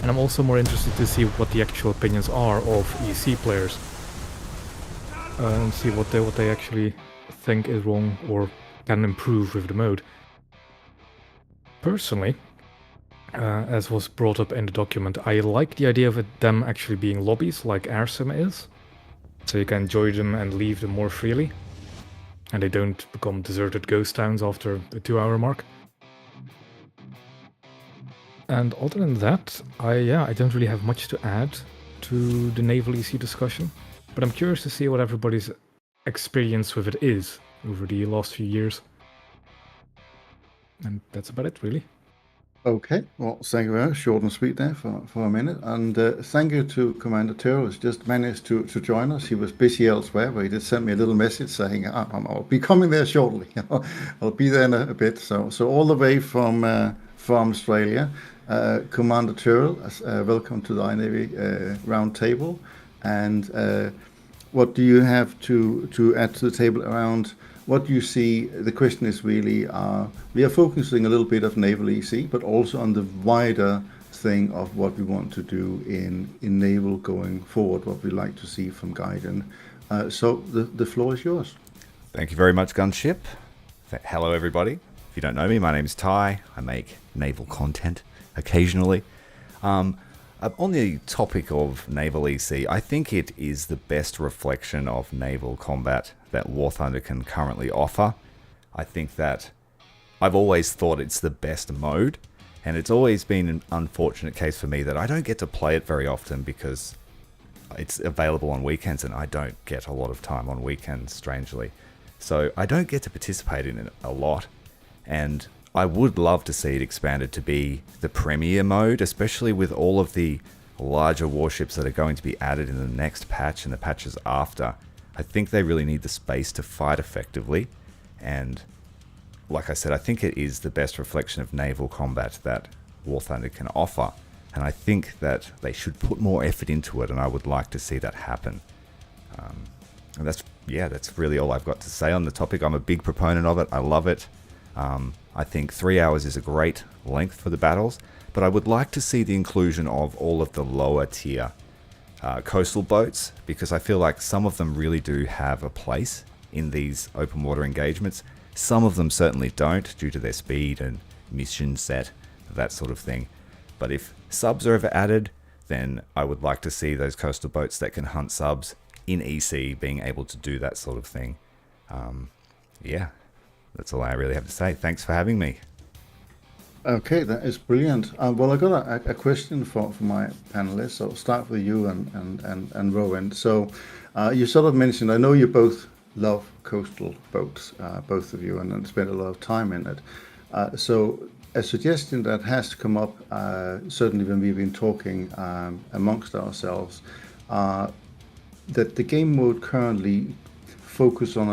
And I'm also more interested to see what the actual opinions are of EC players. And see what they actually think is wrong or can improve with the mode. Personally, as was brought up in the document, I like the idea of them actually being lobbies like Airsim is. So you can join them and leave them more freely. And they don't become deserted ghost towns after the 2-hour mark. And other than that, I don't really have much to add to the Naval EC discussion. But I'm curious to see what everybody's experience with it is over the last few years. And that's about it, really. Okay, well, thank you very much. Short and sweet there for a minute. And thank you to Commander Tyrrell, who's just managed to join us. He was busy elsewhere, but he did send me a little message saying, I'll be coming there shortly. I'll be there in a bit. So all the way from Australia, Commander Tyrrell, welcome to the iNavy Roundtable. And what do you have to add to the table around what you see? The question is really, we are focusing a little bit of Naval EC, but also on the wider thing of what we want to do in Naval going forward, what we like to see from Gaiden. So the floor is yours. Thank you very much, Gunship. Hello, everybody. If you don't know me, my name is Ty. I make naval content occasionally. On the topic of Naval EC, I think it is the best reflection of naval combat that Warthunder can currently offer. I think that I've always thought it's the best mode, and it's always been an unfortunate case for me that I don't get to play it very often because it's available on weekends, and I don't get a lot of time on weekends, strangely. So I don't get to participate in it a lot, and I would love to see it expanded to be the premier mode, especially with all of the larger warships that are going to be added in the next patch and the patches after. I think they really need the space to fight effectively, and like I said, I think it is the best reflection of naval combat that Warthunder can offer, and I think that they should put more effort into it, and I would like to see that happen. And that's really all I've got to say on the topic. I'm a big proponent of it. I love it. I think 3 hours is a great length for the battles, but I would like to see the inclusion of all of the lower tier coastal boats, because I feel like some of them really do have a place in these open water engagements. Some of them certainly don't, due to their speed and mission set, that sort of thing. But if subs are ever added, then I would like to see those coastal boats that can hunt subs in EC being able to do that sort of thing. That's all I really have to say. Thanks for having me. Okay, that is brilliant. Well, I got a question for my panelists. So I'll start with you and Rowan. So you sort of mentioned, I know you both love coastal boats, both of you, and spend a lot of time in it. So a suggestion that has come up, certainly when we've been talking amongst ourselves, that the game mode currently focus on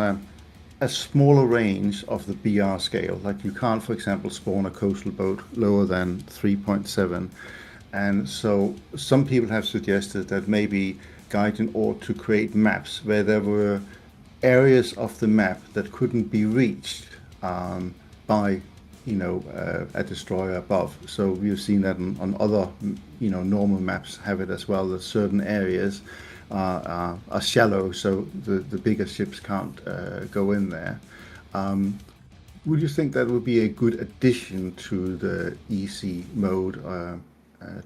a smaller range of the BR scale. Like you can't, for example, spawn a coastal boat lower than 3.7. And so some people have suggested that maybe Gaiden ought to create maps where there were areas of the map that couldn't be reached by a destroyer above. So we've seen that on other normal maps have it as well, that certain areas are shallow, so the bigger ships can't go in there. Would you think that would be a good addition to the EC mode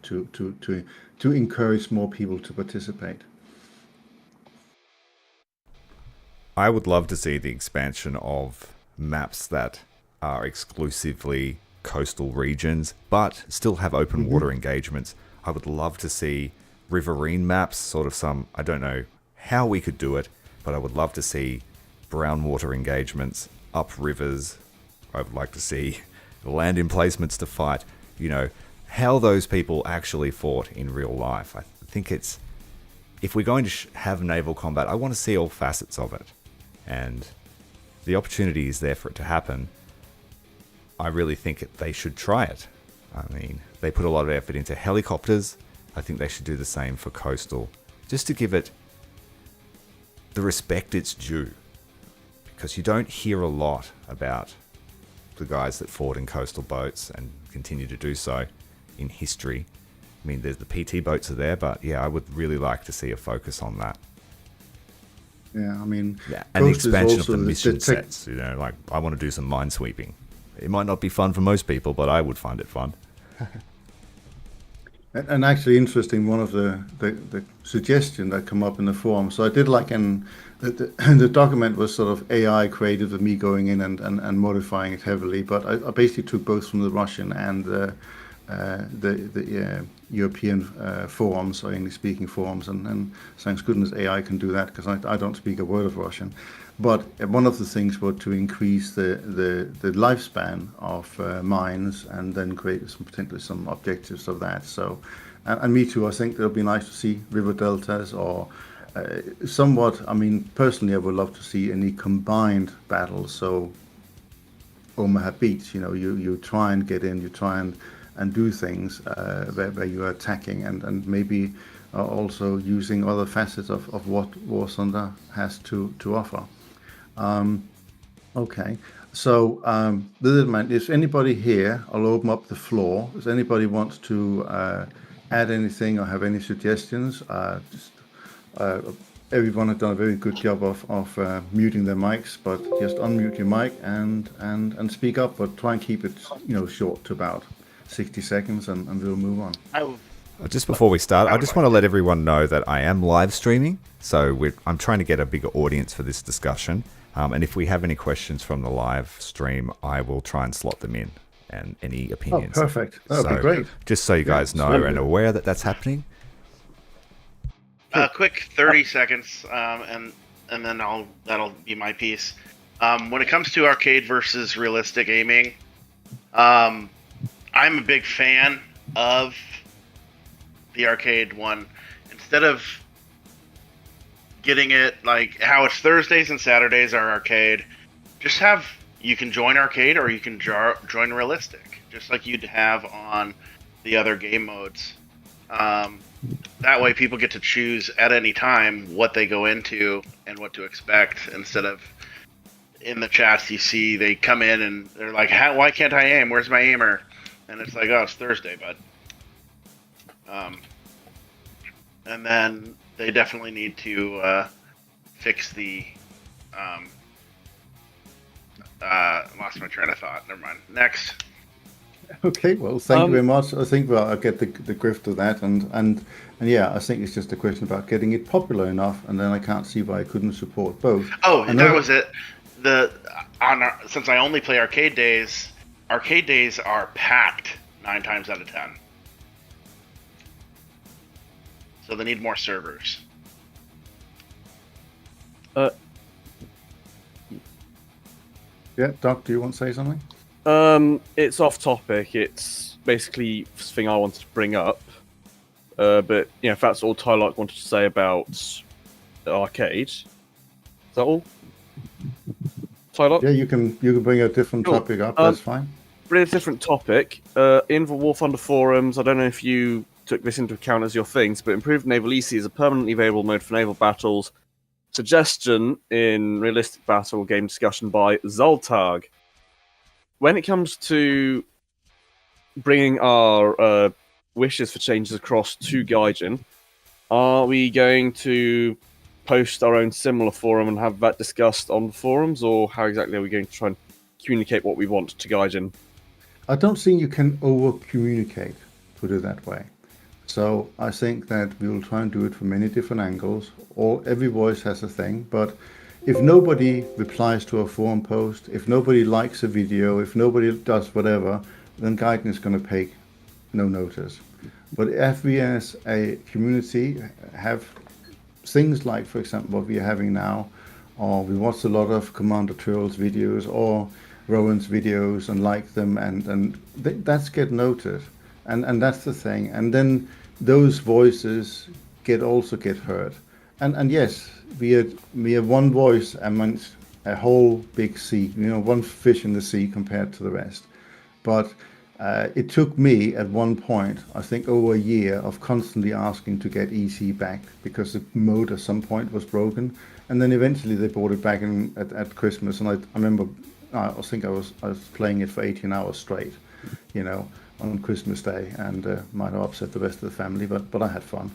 to encourage more people to participate? I would love to see the expansion of maps that are exclusively coastal regions, but still have open water engagements. I would love to see riverine maps, sort of some, I don't know how we could do it, but I would love to see brown water engagements up rivers. I would like to see land emplacements to fight, how those people actually fought in real life. I think if we're going to have naval combat, I want to see all facets of it. And the opportunity is there for it to happen. I really think they should try it. I mean, they put a lot of effort into helicopters. I think they should do the same for coastal, just to give it the respect it's due. Because you don't hear a lot about the guys that fought in coastal boats and continue to do so in history. I mean, there's the PT boats are there, but yeah, I would really like to see a focus on that. Yeah, I mean, Yeah, and the Ghost is expansion of also the mission tech- sets. You know, like I want to do some minesweeping. It might not be fun for most people, but I would find it fun. And actually interesting, one of the suggestion that come up in the forum. So I did like the document was sort of AI created with me going in and modifying it heavily, but I basically took both from the Russian and the European forums or English speaking forums, and thanks goodness AI can do that because I don't speak a word of Russian. But one of the things was to increase the lifespan of mines and then create potentially some objectives of that. So, and me too, I think it'll be nice to see river deltas or somewhat. I mean, personally, I would love to see any combined battles. So, Omaha Beach, you try and get in, you try and do things where you are attacking and maybe also using other facets of what Warthunder has to offer. Okay, so if anybody here, I'll open up the floor. If anybody wants to add anything or have any suggestions, everyone has done a very good job of muting their mics, but just unmute your mic and speak up, but try and keep it short to about 60 seconds and we'll move on. Just before we start, I just want to let everyone know that I am live streaming, so I'm trying to get a bigger audience for this discussion. And if we have any questions from the live stream, I will try and slot them in and any opinions. Oh, perfect. That would be great. Just so you guys know and aware that that's happening. Quick 30 seconds, and then that'll be my piece. When it comes to arcade versus realistic aiming, I'm a big fan of the arcade one. Instead of getting it like how it's Thursdays and Saturdays are arcade, you can join arcade or you can join realistic, just like you'd have on the other game modes. That way people get to choose at any time what they go into and what to expect, instead of in the chats you see they come in and they're like, why can't I aim? Where's my aimer? And it's like, oh, it's Thursday, bud. And then they definitely need to fix the lost my train of thought. Never mind. Next. Okay, well, thank you very much. I think I'll get the grift of that, and yeah, I think it's just a question about getting it popular enough, and then I can't see why I couldn't support both. Oh, that was it. Since I only play arcade days are packed 9 times out of 10. So they need more servers. Yeah, Doc, do you want to say something? It's off topic. It's basically the thing I wanted to bring up. But if that's all Tylock wanted to say about the arcade, is that all? Tylock? Yeah, you can bring a different topic up. That's fine. Bring a different topic. In the Warthunder forums, I don't know if you took this into account as your things, but improved naval EC is a permanently available mode for naval battles. Suggestion in realistic battle game discussion by Zoltag. When it comes to bringing our wishes for changes across to Gaijin, are we going to post our own similar forum and have that discussed on the forums, or how exactly are we going to try and communicate what we want to Gaijin? I don't think you can over-communicate, put it that way. So I think that we will try and do it from many different angles. Every voice has a thing, but if nobody replies to a forum post, if nobody likes a video, if nobody does whatever, then Gaijin is going to take no notice. But if we as a community have things like, for example, what we are having now, or we watch a lot of Commander Turtle's videos or Rowan's videos and like them, and that's get noted. And that's the thing. And then those voices also get heard. And yes, we are one voice amongst a whole big sea, one fish in the sea compared to the rest. But it took me at one point, I think over a year, of constantly asking to get EC back because the mode at some point was broken. And then eventually they brought it back at Christmas. And I remember, I think I was playing it for 18 hours straight, on Christmas Day, and might have upset the rest of the family, but I had fun.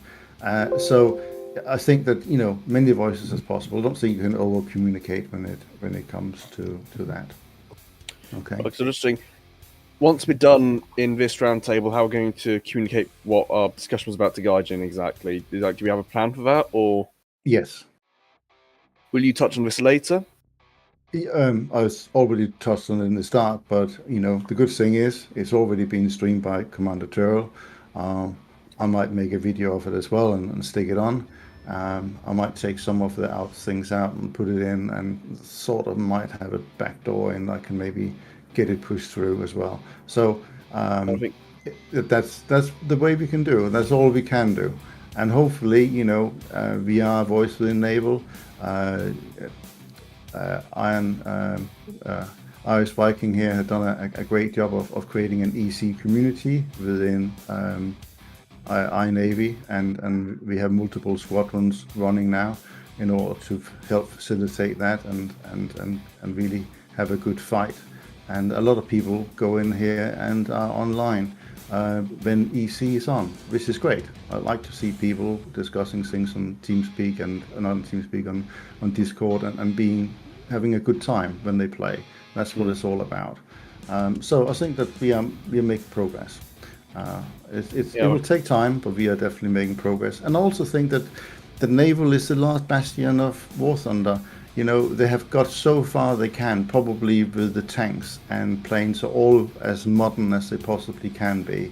So I think that many voices as possible. I don't think you can over communicate when it comes to that. Okay. Looks interesting. Once we're done in this roundtable, how are we going to communicate what our discussion was about to Gaijin exactly? Do we have a plan for that, or Yes. will you touch on this later? I was already touched on it in the start, but the good thing is it's already been streamed by Commander Turrell. I might make a video of it as well and stick it on. I might take some of the things out and put it in, and sort of might have a backdoor, and I can maybe get it pushed through as well. So I think that's the way we can do. That's all we can do, and hopefully, we are a voice within Naval. Irish Viking here had done a great job of creating an EC community within Navy, and we have multiple squadrons running now in order to help facilitate that and really have a good fight. And a lot of people go in here and are online when EC is on, which is great. I like to see people discussing things on TeamSpeak and not on TeamSpeak, on Discord, and having a good time when they play. That's what it's all about. So I think that we are making progress. It will take time, but we are definitely making progress. And I also think that the Naval is the last bastion of Warthunder. They have got so far they can, probably with the tanks, and planes are all as modern as they possibly can be.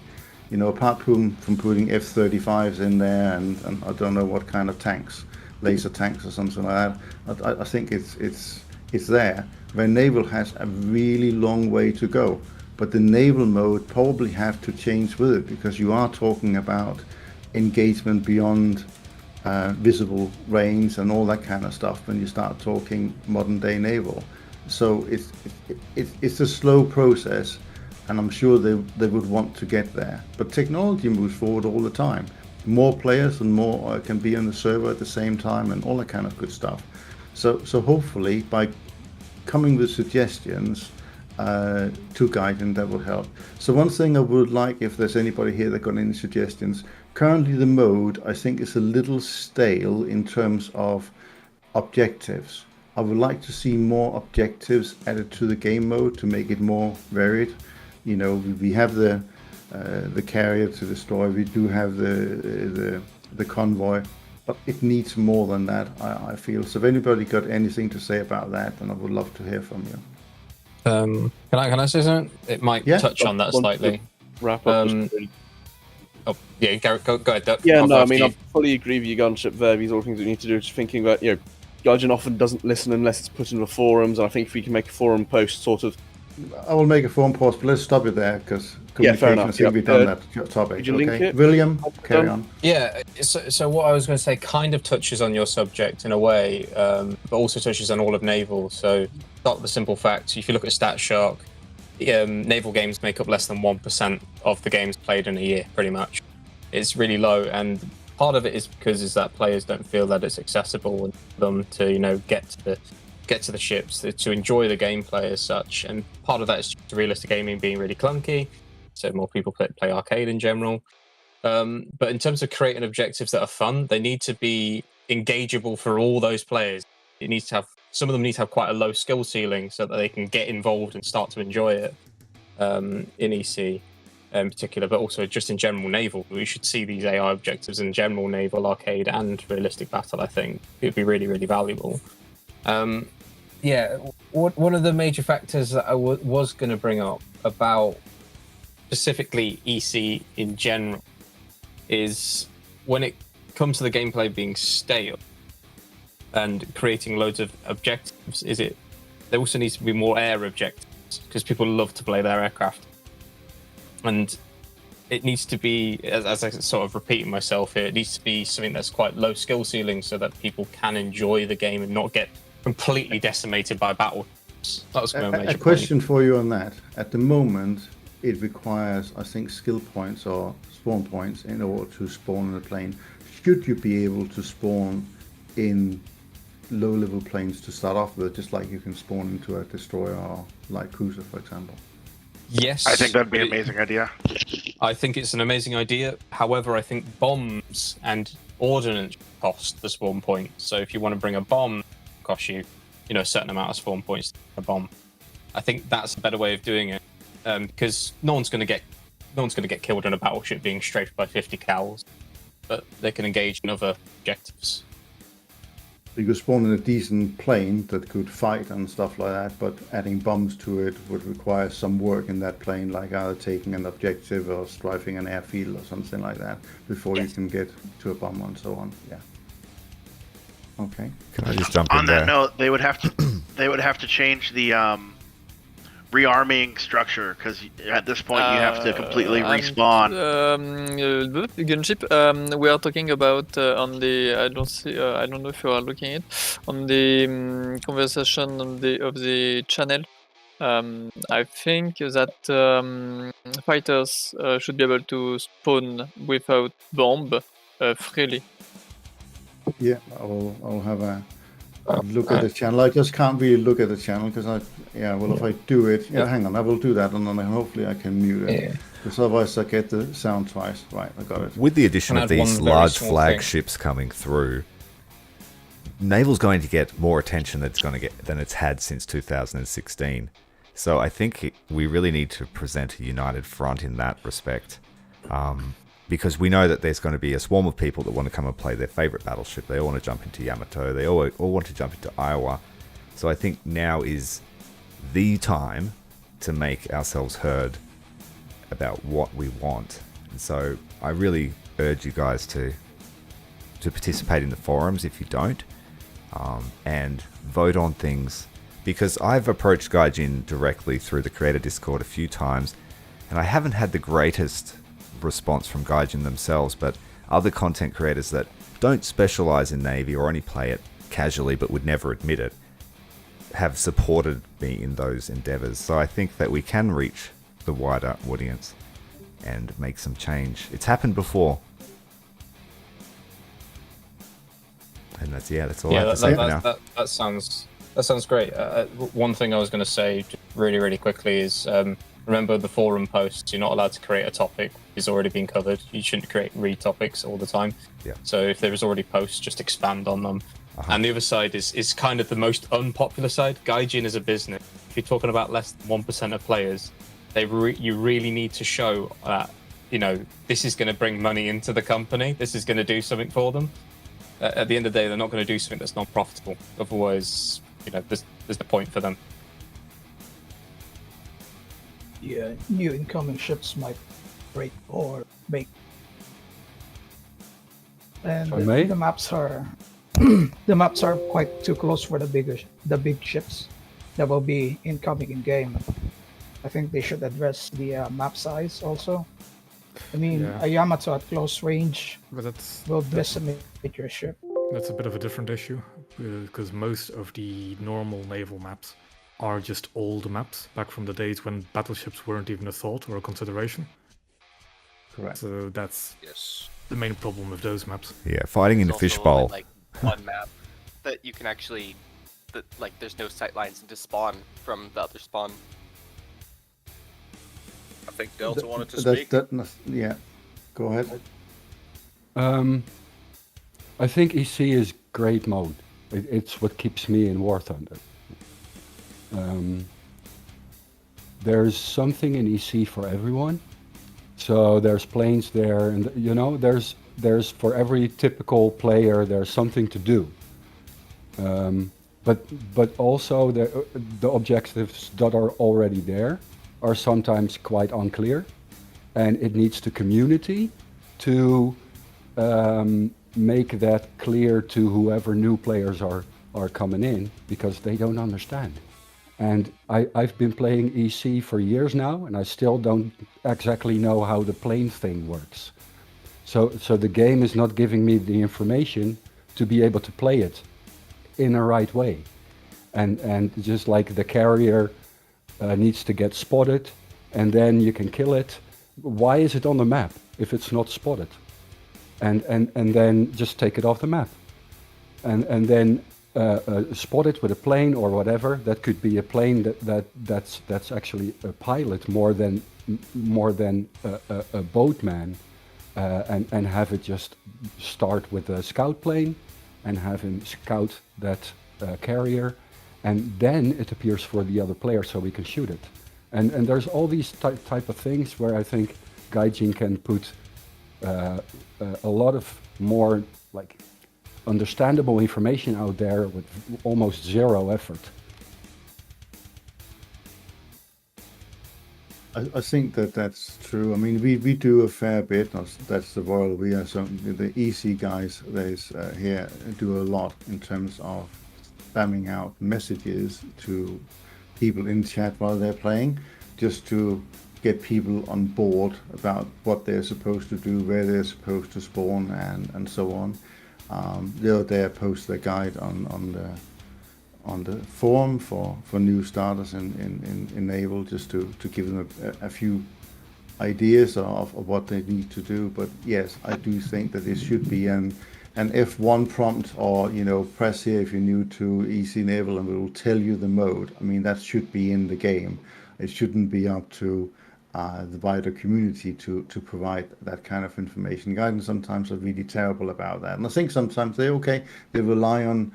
Apart from putting F-35s in there and I don't know what kind of tanks, laser tanks or something like that. I think it's there. Where Naval has a really long way to go. But the Naval mode probably have to change with it, because you are talking about engagement beyond visible range and all that kind of stuff when you start talking modern day Naval. So it's a slow process, and I'm sure they would want to get there. But technology moves forward all the time. More players and more can be on the server at the same time, and all that kind of good stuff. So hopefully by coming with suggestions to Gaijin, that would help. So one thing I would like, if there's anybody here that got any suggestions, currently the mode I think is a little stale in terms of objectives. I would like to see more objectives added to the game mode to make it more varied. We have the carrier to destroy, we do have the convoy, but it needs more than that, I feel. So if anybody got anything to say about that, then I would love to hear from you. Can I say something? It might touch on that slightly. Wrap up. Garrett, go ahead. I fully agree with you, Gunship. There, these are all things we need to do. Just thinking about, Gaijin often doesn't listen unless it's put in the forums, and I think if we can make a forum post, sort of. I will make a forum post, but let's stop it there, because fair enough. I think we've done that topic. Could you link it? William, carry on. Yeah. So what I was going to say kind of touches on your subject in a way, but also touches on all of Naval. So start with the simple facts. If you look at StatShark, Naval games make up less than 1% of the games played in a year, pretty much. It's really low, and part of it is because that players don't feel that it's accessible for them to get to the ships, to enjoy the gameplay as such. And part of that is just realistic gaming being really clunky, so more people play arcade in general. But in terms of creating objectives that are fun, they need to be engageable for all those players. It needs to have, some of them need to have quite a low skill ceiling so that they can get involved and start to enjoy it in EC in particular, but also just in general Naval. We should see these AI objectives in general Naval, arcade and realistic battle. I think it would be really, really valuable. One of the major factors that I was going to bring up about specifically EC in general is when it comes to the gameplay being stale and creating loads of objectives, there also needs to be more air objectives, because people love to play their aircraft. And it needs to be, as I sort of repeating myself here, it needs to be something that's quite low skill ceiling so that people can enjoy the game and not get completely decimated by battle. That was my major a question for you on that. At the moment, it requires, I think, skill points or spawn points in order to spawn in a plane. Should you be able to spawn in low-level planes to start off with, just like you can spawn into a destroyer or light cruiser, for example? Yes. I think that'd be but an amazing idea. I think it's an amazing idea. However, I think bombs and ordnance cost the spawn point. So if you want to bring a bomb, it costs you, a certain amount of spawn points to bring a bomb. I think that's a better way of doing it, because no one's going to get killed in a battleship being strafed by 50 cows, but they can engage in other objectives. You could spawn in a decent plane that could fight and stuff like that, but adding bombs to it would require some work in that plane, like either taking an objective or strafing an airfield or something like that, before you can get to a bomb and so on. Yeah. Okay. Can I just jump On in that there? note, they would have to change the rearming structure, because at this point you have to completely respawn. Gunship. We are talking about on the. I don't know if you are looking it on the conversation of the channel. I think that fighters should be able to spawn without bomb freely. Yeah, I'll have a look at the channel. I just can't really look at the channel because if I do it, hang on, I will do that, and then hopefully I can mute it, because otherwise I get the sound twice. Right, I got it. With the addition Can of I add these one very large small flagships coming through, Naval's going to get more attention than it's had since 2016. So I think we really need to present a united front in that respect. Because we know that there's going to be a swarm of people that want to come and play their favorite battleship. They all want to jump into Yamato. They all want to jump into Iowa. So I think now is the time to make ourselves heard about what we want. And so I really urge you guys to participate in the forums if you don't, and vote on things. Because I've approached Gaijin directly through the Creator Discord a few times, and I haven't had the greatest response from Gaijin themselves, but other content creators that don't specialize in Navy or only play it casually but would never admit it have supported me in those endeavors. So I think that we can reach the wider audience and make some change. It's happened before. And that's all I have to say for now. That sounds great. One thing I was going to say really, really quickly is remember the forum posts. You're not allowed to create a topic it's already been covered. You shouldn't create re-topics all the time. Yeah. So if there is already posts, just expand on them. And the other side is kind of the most unpopular side. Gaijin is a business. If you're talking about less than 1% of players, you really need to show that this is going to bring money into the company. This is going to do something for them. At the end of the day, they're not going to do something that's not profitable. Otherwise, there's the point for them. The new incoming ships might break or make. And the maps are the maps are quite too close for the big ships that will be incoming in game. I think they should address the map size also. I mean, a Yamato at close range will decimate your ship. That's a bit of a different issue, because most of the normal naval maps are just old maps, back from the days when battleships weren't even a thought or a consideration. Correct. So that's the main problem with those maps. Yeah, fighting in a fishbowl. Like one map that you can actually, there's no sight lines and just spawn from the other spawn. I think Delta wanted to speak. Yeah, go ahead. I think EC is great mode. It's what keeps me in Warthunder. There's something in EC for everyone. So there's planes there, and there's for every typical player there's something to do. But also the objectives that are already there are sometimes quite unclear, and it needs the community to make that clear to whoever new players are coming in, because they don't understand. And I've been playing EC for years now, and I still don't exactly know how the plane thing works. So the game is not giving me the information to be able to play it in a right way. And just like the carrier needs to get spotted, and then you can kill it. Why is it on the map if it's not spotted? And then just take it off the map. And then spotted with a plane or whatever. That could be a plane that's actually a pilot more than a boatman, and have it just start with a scout plane and have him scout that carrier, and then it appears for the other player so we can shoot it. And there's all these type of things where I think Gaijin can put a lot of more like understandable information out there with almost zero effort. I think that's true. I mean, we do a fair bit. That's the Royal. We are the EC guys. There's here do a lot in terms of spamming out messages to people in chat while they're playing, just to get people on board about what they're supposed to do, where they're supposed to spawn, and so on. The other day I posted a guide on the forum for new starters in Naval, just to give them a few ideas of what they need to do. But yes, I do think that it should be an F1 prompt, or press here if you're new to EC Naval and it will tell you the mode. I mean, that should be in the game. It shouldn't be up to the wider community to provide that kind of information. Guidance sometimes are really terrible about that, and I think sometimes they rely on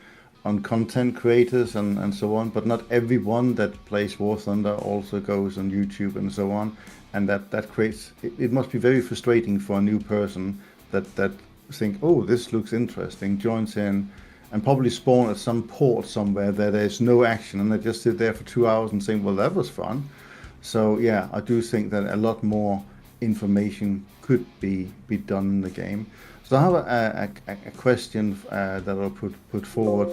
content creators and so on, but not everyone that plays Warthunder also goes on YouTube and so on, and that creates it must be very frustrating for a new person that think, oh, this looks interesting, joins in, and probably spawn at some port somewhere that there's no action, and they just sit there for 2 hours and think, well, that was fun. So yeah, I do think that a lot more information could be done in the game. So I have a question that I'll put forward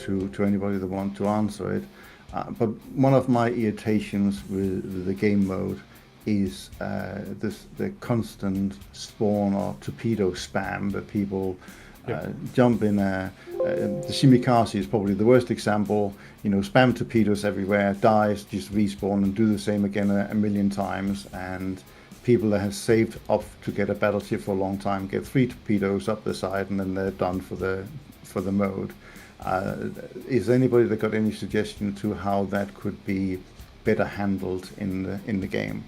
to anybody that wants to answer it. But one of my irritations with the game mode is the constant spawn or torpedo spam that people jump in. The Shimikaze is probably the worst example. Spam torpedoes everywhere, dies, just respawn and do the same again a million times. And people that have saved up to get a battleship for a long time get 3 torpedoes up the side, and then they're done for the mode. Is anybody that got any suggestion to how that could be better handled in the game?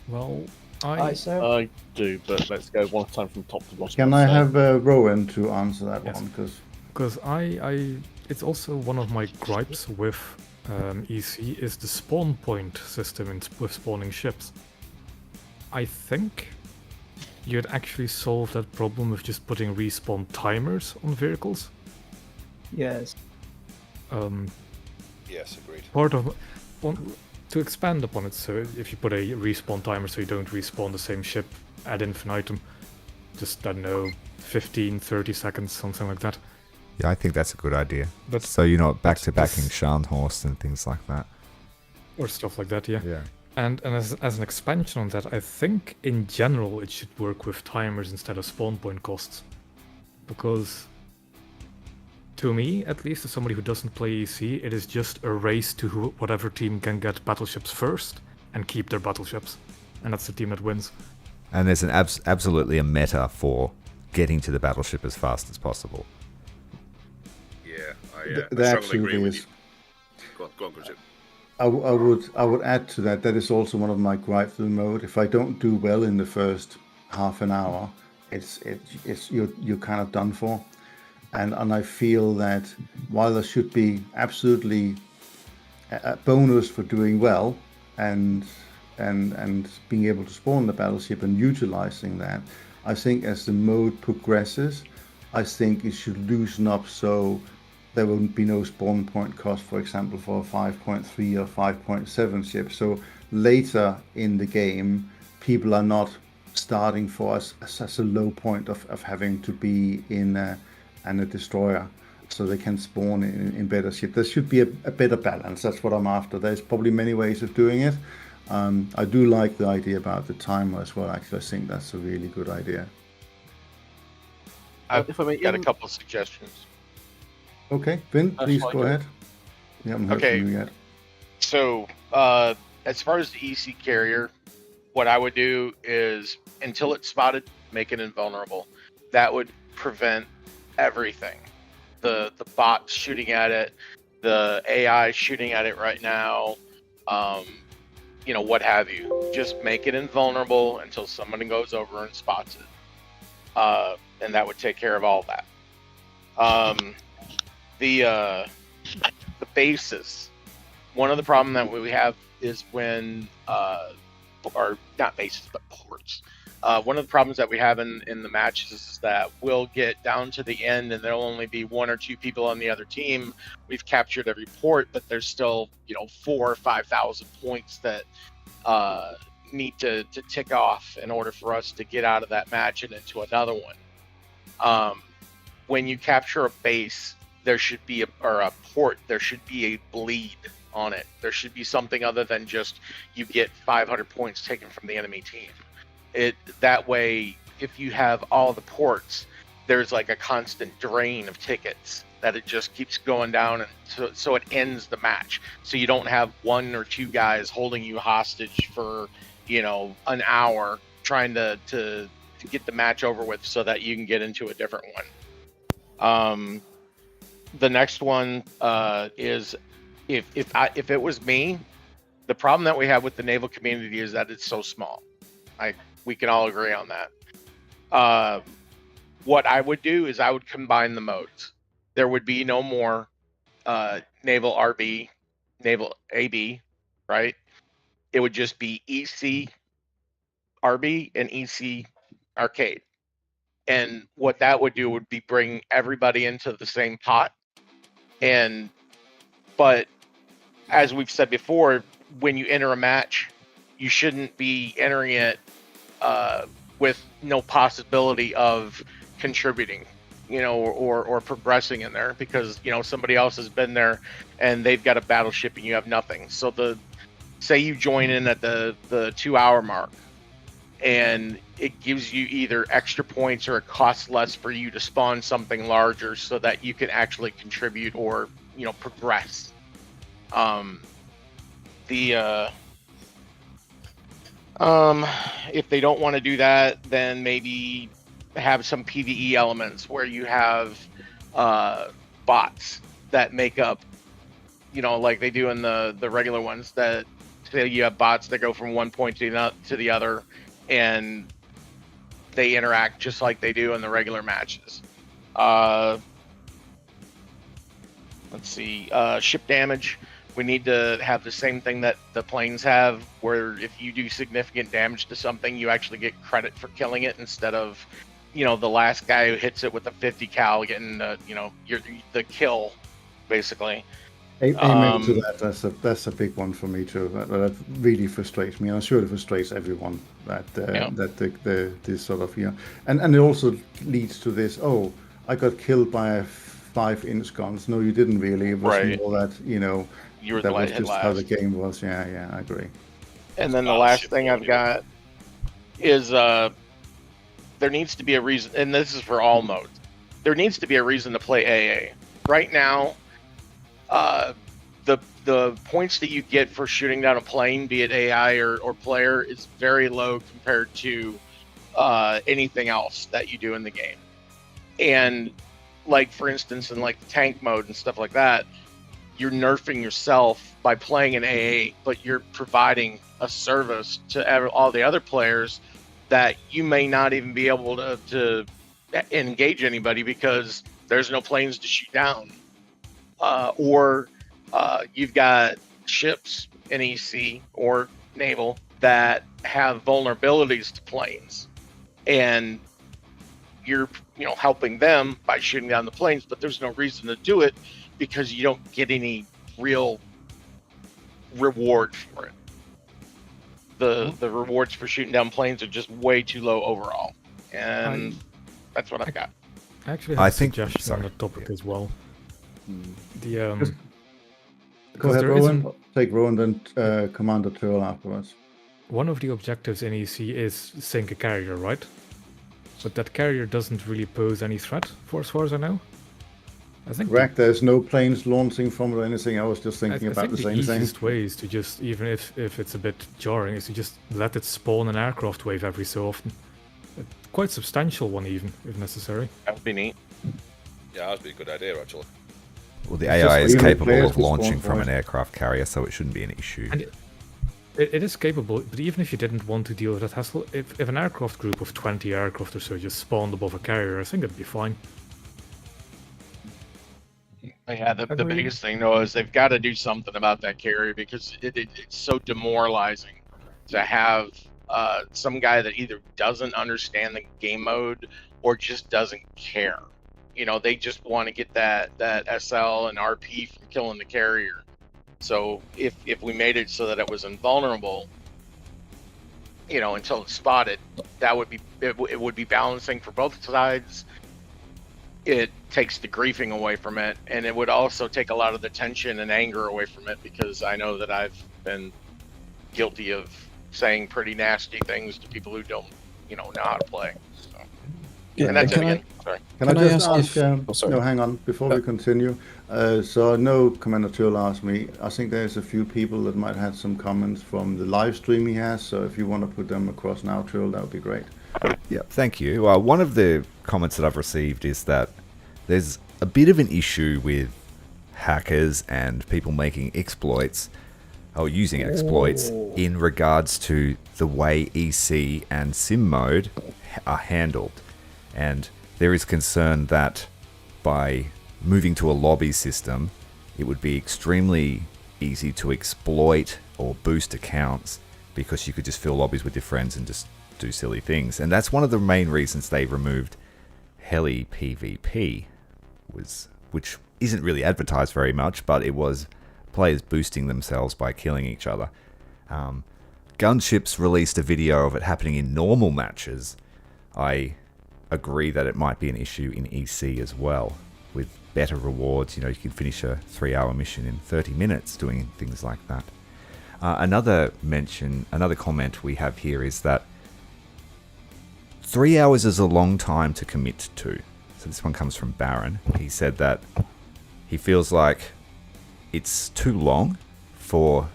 Well, I do, but let's go one time from top to bottom. Can I have Rowan to answer that one? Because it's also one of my gripes with EC is the spawn point system with spawning ships. I think you'd actually solve that problem with just putting respawn timers on vehicles. Yes. Yes, agreed. To expand upon it, so if you put a respawn timer so you don't respawn the same ship ad infinitum, just, I don't know, 15, 30 seconds, something like that. Yeah, I think that's a good idea. But so you're not back-to-backing Scharnhorst and things like that. Or stuff like that, yeah. Yeah. And as an expansion on that, I think in general it should work with timers instead of spawn point costs. Because to me, at least, as somebody who doesn't play EC, it is just a race to whatever team can get battleships first and keep their battleships. And that's the team that wins. And there's an absolutely a meta for getting to the battleship as fast as possible. Yeah, There I strongly actually agree with is. you. Go on, Grzib. I would add to that. That is also one of my gripes with the mode. If I don't do well in the first half an hour, you're kind of done for. And I feel that while there should be absolutely a bonus for doing well and being able to spawn the battleship and utilizing that, I think as the mode progresses, I think it should loosen up so there won't be no spawn point cost, for example, for a 5.3 or 5.7 ship. So later in the game, people are not starting for such a low point of having to be in a destroyer, so they can spawn in better ship. There should be a better balance. That's what I'm after. There's probably many ways of doing it. I do like the idea about the timer as well. Actually, I think that's a really good idea. I've got a couple of suggestions. Okay, Vin, please go ahead. Yeah, I'm heard from you yet. So, as far as the EC carrier, what I would do is, until it's spotted, make it invulnerable. That would prevent everything. the bots shooting at it, the AI shooting at it right now, you know, what have you. Just make it invulnerable until somebody goes over and spots it, and that would take care of all that. The bases. One of the problem that we have is when, or not bases, but ports. One of the problems that we have in the matches is that we'll get down to the end and there'll only be 1 or 2 people on the other team. We've captured every port, but there's still, you know, 4,000 or 5,000 points that need to tick off in order for us to get out of that match and into another one. When you capture a base, there should be a port, there should be a bleed on it. There should be something other than just you get 500 points taken from the enemy team. That way, if you have all the ports, there's like a constant drain of tickets that it just keeps going down, and so it ends the match. So you don't have 1 or 2 guys holding you hostage for, you know, an hour trying to get the match over with so that you can get into a different one. The next one is if it was me, the problem that we have with the naval community is that it's so small. We can all agree on that. What I would do is I would combine the modes. There would be no more naval RB, naval AB, right? It would just be EC RB and EC arcade. And what that would do would be bring everybody into the same pot. But as we've said before, when you enter a match, you shouldn't be entering it with no possibility of contributing, you know, or progressing in there, because, you know, somebody else has been there and they've got a battleship and you have nothing. So say you join in at the 2-hour mark, and it gives you either extra points or it costs less for you to spawn something larger so that you can actually contribute or, you know, progress. If they don't want to do that, then maybe have some PvE elements where you have bots that make up, you know, like they do in the regular ones, that say you have bots that go from one point to the other, and they interact just like they do in the regular matches. Let's see, ship damage. We need to have the same thing that the planes have, where if you do significant damage to something, you actually get credit for killing it, instead of, you know, the last guy who hits it with a 50 cal getting, you know, the kill, basically. Amen to that. That's a big one for me too. That really frustrates me. I'm sure it frustrates everyone that this sort of, you know, and it also leads to this. Oh, I got killed by a 5-inch guns. No, you didn't really. It was more that, you know, that was just how the game was. Yeah, I agree. And then the last thing I've got is there needs to be a reason, and this is for all modes. There needs to be a reason to play AA. Right now, the points that you get for shooting down a plane, be it AI or player, is very low compared to anything else that you do in the game. And like, for instance, in like the tank mode and stuff like that, you're nerfing yourself by playing an AA, but you're providing a service to all the other players that you may not even be able to engage anybody because there's no planes to shoot down. Or you've got ships in EC or Naval that have vulnerabilities to planes, and you're, you know, helping them by shooting down the planes, but there's no reason to do it because you don't get any real reward for it. The rewards for shooting down planes are just way too low overall, and that's what I've got. I actually have a suggestion on the topic as well. The Go ahead, Rowan. Take Rowan, then Commander Turl afterwards. One of the objectives in EC is sink a carrier, right? But that carrier doesn't really pose any threat, for as far as I know. I think correct. There's no planes launching from it or anything. I was just thinking about the same thing. The easiest way is to just, even if it's a bit jarring, is to just let it spawn an aircraft wave every so often. A quite substantial one, even, if necessary. That would be neat. Yeah, that'd be a good idea, actually. Well, the It's AI just is leaving capable players of to spawn launching from point. an aircraft carrier, so it shouldn't be an issue. And it is capable, but even if you didn't want to deal with that hassle, if an aircraft group of 20 aircraft or so just spawned above a carrier, I think it'd be fine. Yeah, the Agreed. biggest thing though is they've got to do something about that carrier because it's so demoralizing to have some guy that either doesn't understand the game mode or just doesn't care. You know, they just want to get that SL and RP from killing the carrier. So if we made it so that it was invulnerable, you know, until it's spotted, that would be it would be balancing for both sides. It takes the griefing away from it, and it would also take a lot of the tension and anger away from it because I know that I've been guilty of saying pretty nasty things to people who don't, you know how to play. So. Yeah, And that's it can I- again. Sorry. Can I Can I just ask ask? if- oh, sorry. No, hang on. Before we continue, so I know Commander Turl asked me. I think there's a few people that might have some comments from the live stream he has. So if you want to put them across now, Turl, that would be great. Yeah, thank you. One of the comments that I've received is that there's a bit of an issue with hackers and people making exploits or using exploits in regards to the way EC and Sim mode are handled. And there is concern that by moving to a lobby system, it would be extremely easy to exploit or boost accounts because you could just fill lobbies with your friends and just do silly things. And that's one of the main reasons they removed Heli PvP, which isn't really advertised very much, but it was players boosting themselves by killing each other. Gunships released a video of it happening in normal matches. I agree that it might be an issue in EC as well, with better rewards. You know, you can finish a 3-hour mission in 30 minutes doing things like that. Another comment we have here is that 3 hours is a long time to commit to. So this one comes from Baron. He said that he feels like it's too long for,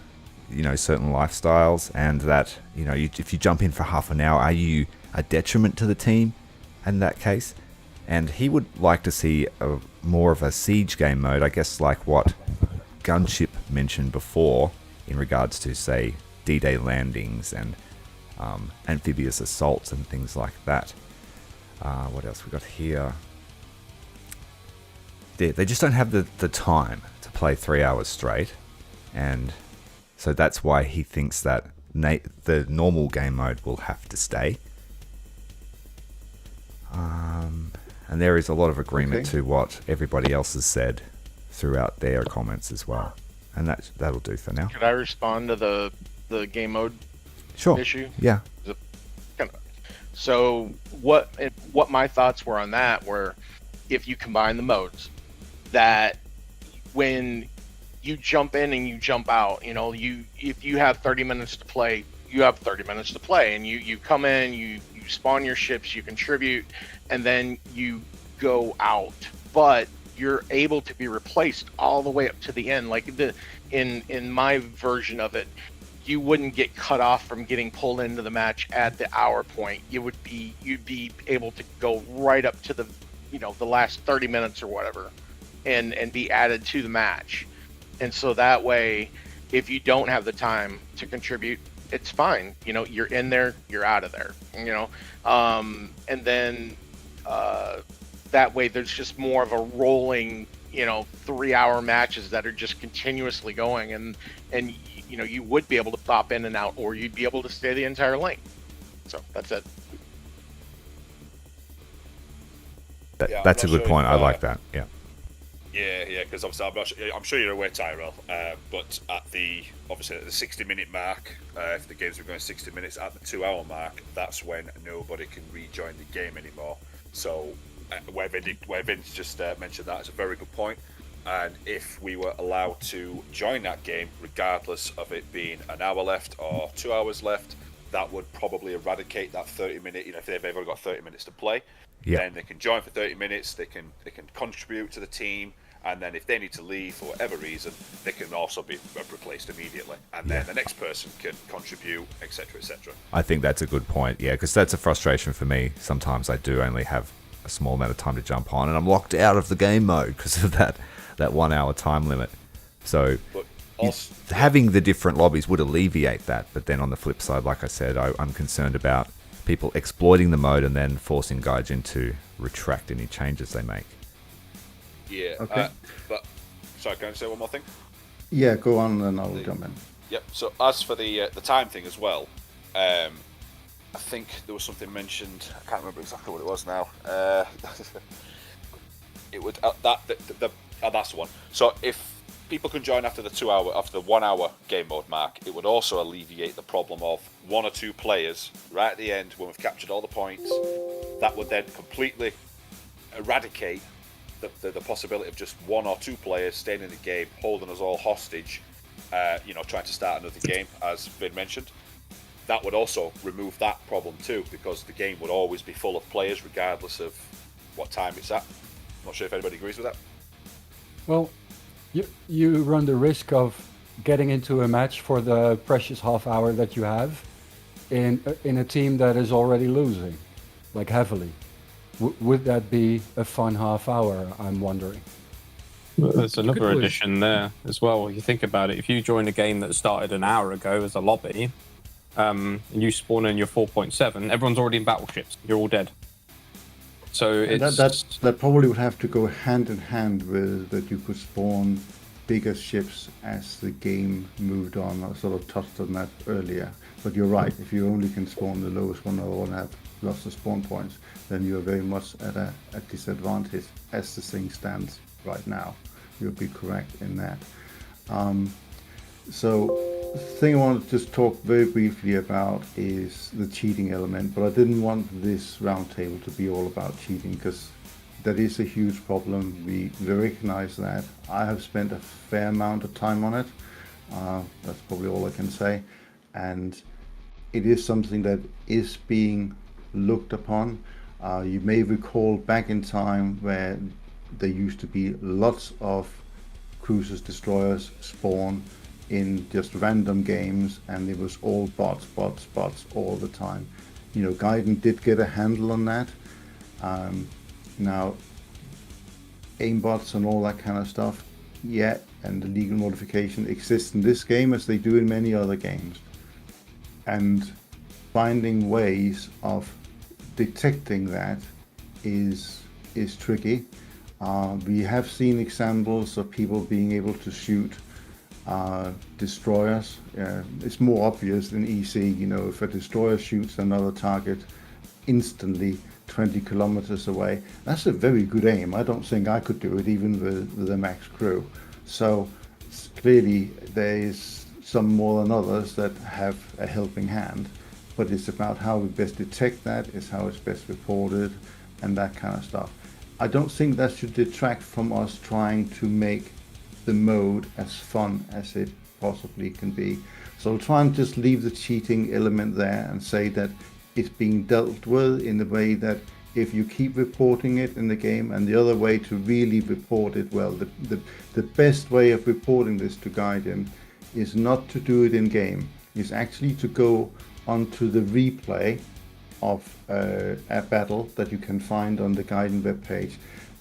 certain lifestyles, and that, if you jump in for half an hour, are you a detriment to the team in that case? And he would like to see more of a siege game mode, I guess, like what Gunship mentioned before in regards to, say, D-Day landings and amphibious assaults and things like that. What else we got here? They just don't have the time to play 3 hours straight, and so that's why he thinks that the normal game mode will have to stay. And there is a lot of agreement to what everybody else has said throughout their comments as well, and that'll do for now. Could I respond to the game mode Sure. issue? Yeah. So what my thoughts were on that were, if you combine the modes, that when you jump in and you jump out, if you have 30 minutes to play, you have 30 minutes to play, and you come in, you spawn your ships, you contribute, and then you go out. But you're able to be replaced all the way up to the end. Like in my version of it, you wouldn't get cut off from getting pulled into the match at the hour point. You'd be able to go right up to the last 30 minutes or whatever, and be added to the match. And so that way, if you don't have the time to contribute, it's fine. You're in there, you're out of there. And then that way, there's just more of a rolling, 3-hour matches that are just continuously going, and you would be able to pop in and out, or you'd be able to stay the entire lane. So that's it. That's a good point. I like that. Yeah. Yeah, because obviously I'm sure you're aware, Tyrell, but at the 60-minute mark, if the games were going 60 minutes, at the 2-hour mark, that's when nobody can rejoin the game anymore. So where Vince just mentioned that is a very good point. And if we were allowed to join that game, regardless of it being an hour left or 2 hours left, that would probably eradicate that 30-minute. If they've ever got 30 minutes to play, then they can join for 30 minutes. They can contribute to the team, and then if they need to leave for whatever reason, they can also be replaced immediately, and then the next person can contribute, etc., etc. I think that's a good point. Yeah, because that's a frustration for me. Sometimes I do only have a small amount of time to jump on, and I'm locked out of the game mode because of that 1 hour time limit. So But also, having the different lobbies would alleviate that, but then on the flip side, like I said, I'm concerned about people exploiting the mode and then forcing Gaijin to retract any changes they make. yeah. Okay. But sorry, can I say one more thing? Yeah, go on, and I'll jump in. Yep. So as for the time thing as well, I think there was something mentioned. I can't remember exactly what it was now. It would that's the one. So if people can join after the 1 hour game mode mark, it would also alleviate the problem of 1 or 2 players right at the end when we've captured all the points. That would then completely eradicate the possibility of just 1 or 2 players staying in the game, holding us all hostage, trying to start another game, as Vin mentioned. That would also remove that problem too, because the game would always be full of players regardless of what time it's at. I'm not sure if anybody agrees with that. Well, you run the risk of getting into a match for the precious half hour that you have in a team that is already losing, like heavily. Would that be a fun half hour, I'm wondering? There's another addition there as well. You think about it, if you join a game that started an hour ago as a lobby, and you spawn in your 4.7, everyone's already in battleships. You're all dead. So that probably would have to go hand in hand with that you could spawn bigger ships as the game moved on. I sort of touched on that earlier. But you're right, if you only can spawn the lowest one or have lots of spawn points, then you're very much at a disadvantage as the thing stands right now. You'll be correct in that. So the thing I want to just talk very briefly about is the cheating element, but I didn't want this roundtable to be all about cheating because that is a huge problem. We recognize that. I have spent a fair amount of time on it. That's probably all I can say. And it is something that is being looked upon. You may recall back in time where there used to be lots of cruisers, destroyers spawn in just random games, and it was all bots all the time. Gaiden did get a handle on that. Now, aimbots and all that kind of stuff, yeah, and the legal modification exists in this game as they do in many other games. And finding ways of detecting that is tricky. We have seen examples of people being able to shoot destroyers. It's more obvious in EC, if a destroyer shoots another target instantly 20 kilometers away, that's a very good aim. I don't think I could do it even with a max crew. So clearly there is some more than others that have a helping hand, but it's about how we best detect that, is how it's best reported, and that kind of stuff. I don't think that should detract from us trying to make the mode as fun as it possibly can be. So I'll try and just leave the cheating element there and say that it's being dealt with in the way that if you keep reporting it in the game, and the other way to really report it well, the best way of reporting this to Gaiden is not to do it in game, is actually to go onto the replay of a battle that you can find on the Gaiden webpage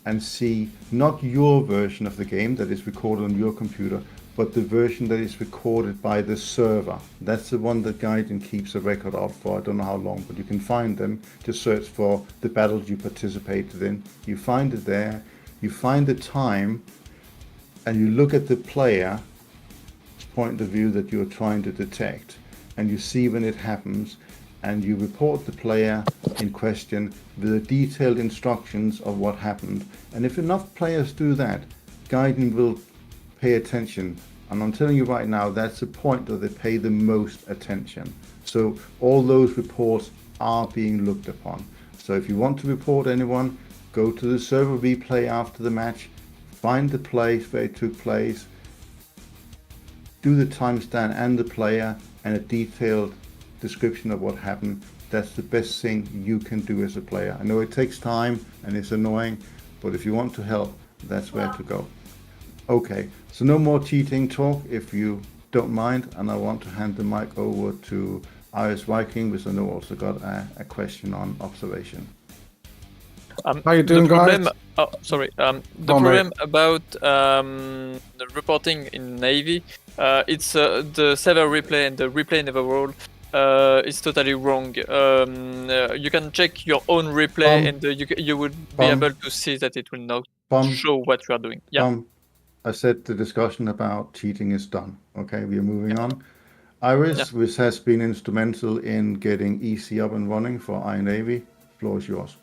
and see not your version of the game that is recorded on your computer, but the version that is recorded by the server. That's the one that Gaiden keeps a record of for I don't know how long, but you can find them. Just search for the battles you participated in. You find it there, you find the time, and you look at the player's point of view that you're trying to detect, and you see when it happens, and you report the player in question with the detailed instructions of what happened. And if enough players do that, Gaiden will pay attention. And I'm telling you right now, that's the point that they pay the most attention. So all those reports are being looked upon. So if you want to report anyone, go to the server replay after the match, find the place where it took place, do the timestamp and the player, and a detailed description of what happened. That's the best thing you can do as a player. I know it takes time and it's annoying, but if you want to help, that's where to go. Okay, so no more cheating talk if you don't mind, and I want to hand the mic over to Iris Viking, which I know also got a question on observation. How you doing, the problem, guys? Oh, sorry. The Go on, mate. problem about the reporting in Navy, it's the server replay and the replay Neverworld is totally wrong. You can check your own replay, and you would be able to see that it will not show what you are doing. Yeah. I said the discussion about cheating is done. Okay, we are moving on. Iris, which has been instrumental in getting EC up and running for iNavy, floor is yours.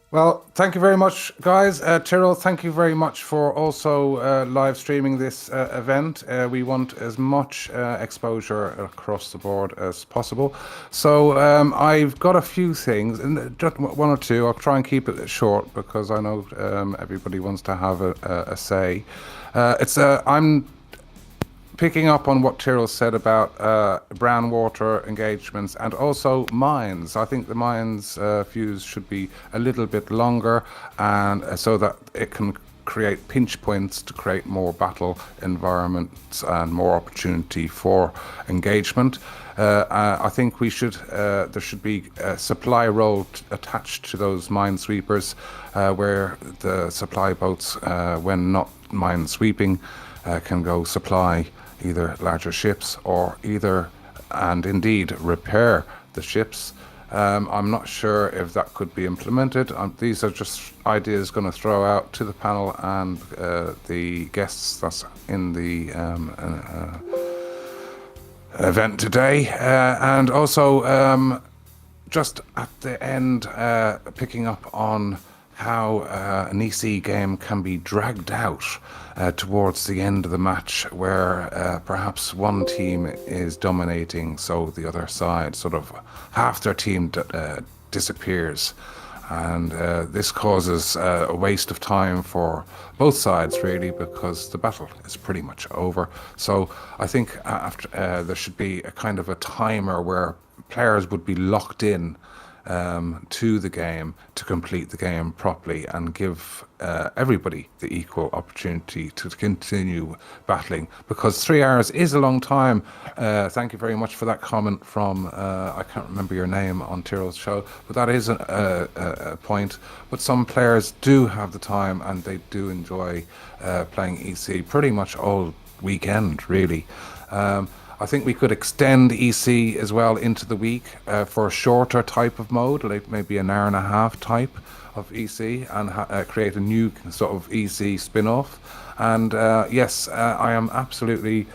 Well, thank you very much, guys. Tyrrell, thank you very much for also live streaming this event. We want as much exposure across the board as possible. So I've got a few things, and just one or two. I'll try and keep it short because I know everybody wants to have a say. I'm picking up on what Tyrrell said about brown water engagements and also mines. I think the mines fuse should be a little bit longer, and so that it can create pinch points to create more battle environments and more opportunity for engagement. I think we should there should be a supply role attached to those mine sweepers, where the supply boats, when not mine sweeping, can go supply either larger ships or and indeed repair the ships. I'm not sure if that could be implemented. These are just ideas going to throw out to the panel and the guests that's in the event today. And also just at the end, picking up on how an EC game can be dragged out towards the end of the match, where perhaps one team is dominating, so the other side, sort of half their team disappears. And this causes a waste of time for both sides, really, because the battle is pretty much over. So I think after there should be a kind of a timer where players would be locked in to the game to complete the game properly and give everybody the equal opportunity to continue battling, because 3 hours is a long time. Thank you very much for that comment from, I can't remember your name on Tyrrell's show, but that is a point. But some players do have the time and they do enjoy playing EC pretty much all weekend, really. I think we could extend EC as well into the week for a shorter type of mode, like maybe an hour and a half type of EC, and create a new sort of EC spin-off. And yes, I am absolutely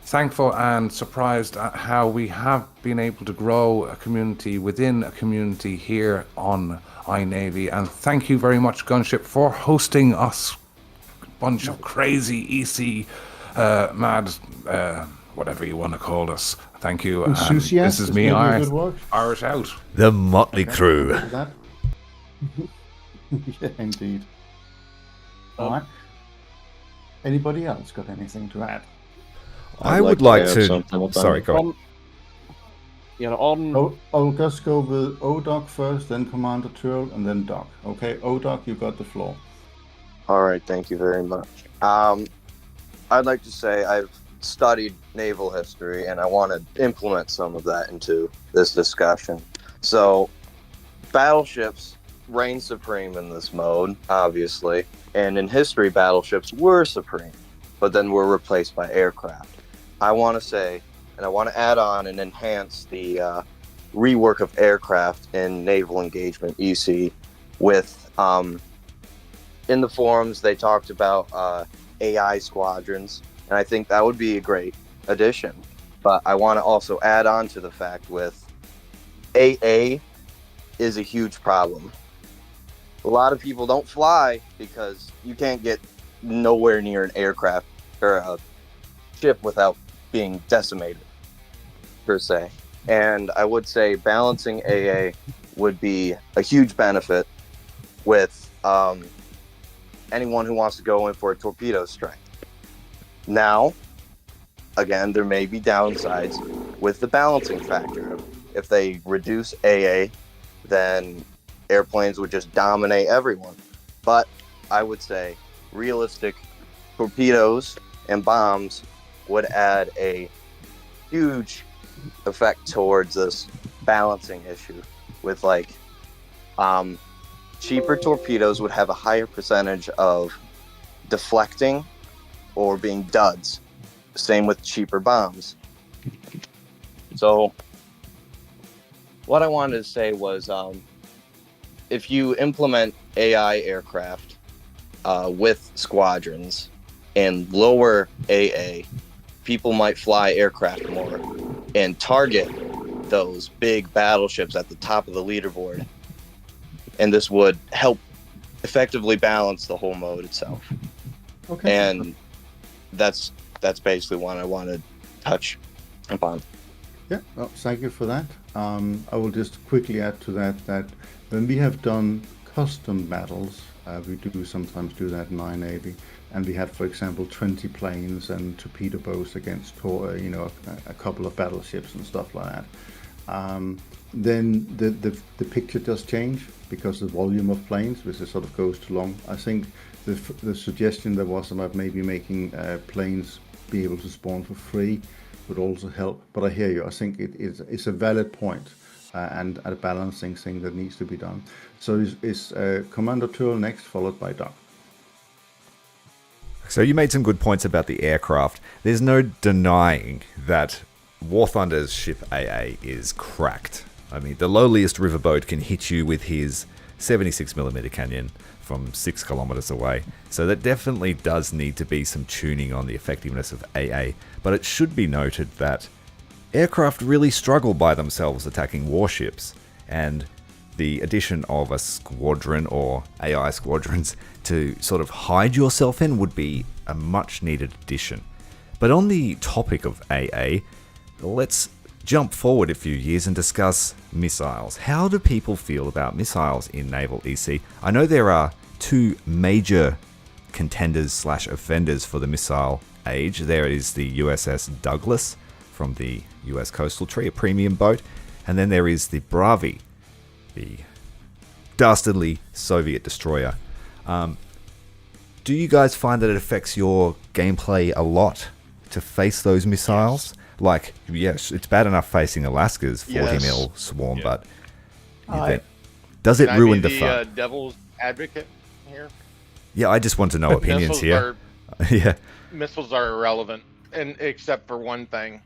thankful and surprised at how we have been able to grow a community within a community here on iNavy. And thank you very much, Gunship, for hosting us, bunch of crazy EC mad whatever you want to call us. Thank you. This is me, Irish out. The Motley Crew. Yeah, indeed. All right. Anybody else got anything to add? I would like to. Sorry, go on. I'll just go with ODoc first, then Commander Tyrrell, and then Doc. Okay, ODoc, you got the floor. All right, thank you very much. I'd like to say I've studied naval history, and I want to implement some of that into this discussion. So, battleships reign supreme in this mode, obviously, and in history, battleships were supreme, but then were replaced by aircraft. I want to say, and I want to add on and enhance the rework of aircraft in naval engagement EC with, in the forums, they talked about AI squadrons, and I think that would be a great addition. But I want to also add on to the fact with AA is a huge problem. A lot of people don't fly because you can't get nowhere near an aircraft or a ship without being decimated, per se. And I would say balancing AA would be a huge benefit with anyone who wants to go in for a torpedo strike. Now, again, there may be downsides with the balancing factor. If they reduce AA, then airplanes would just dominate everyone. But I would say realistic torpedoes and bombs would add a huge effect towards this balancing issue with, like, cheaper torpedoes would have a higher percentage of deflecting or being duds. Same with cheaper bombs. So what I wanted to say was, if you implement AI aircraft with squadrons and lower AA, people might fly aircraft more and target those big battleships at the top of the leaderboard. And this would help effectively balance the whole mode itself. Okay. And that's basically what I want to touch upon. Yeah, well, thank you for that. I will just quickly add to that when we have done custom battles, we do sometimes do that in 980, and we had, for example, 20 planes and torpedo boats against a couple of battleships and stuff like that. Then the picture does change because the volume of planes, which sort of goes too long. I think the suggestion there was about maybe making planes be able to spawn for free would also help. But I hear you. I think it's a valid point and a balancing thing that needs to be done. So is Commander Turl next, followed by Doc. So you made some good points about the aircraft. There's no denying that Warthunder's ship AA is cracked. I mean, the lowliest riverboat can hit you with his 76mm canyon from 6 kilometers away. So that definitely does need to be some tuning on the effectiveness of AA. But it should be noted that aircraft really struggle by themselves attacking warships, and the addition of a squadron or AI squadrons to sort of hide yourself in would be a much needed addition. But on the topic of AA, let's jump forward a few years and discuss missiles. How do people feel about missiles in Naval EC? I know there are two major contenders / offenders for the missile age. There is the USS Douglas from the US Coastal Tree, a premium boat, and then there is the Bravi, the dastardly Soviet destroyer. Do you guys find that it affects your gameplay a lot to face those missiles? Like, yes, it's bad enough facing Alaska's 40mm swarm, but does it ruin the fun? Devil's advocate here? Yeah, I just want to know opinions here. Missiles are irrelevant, and except for one thing.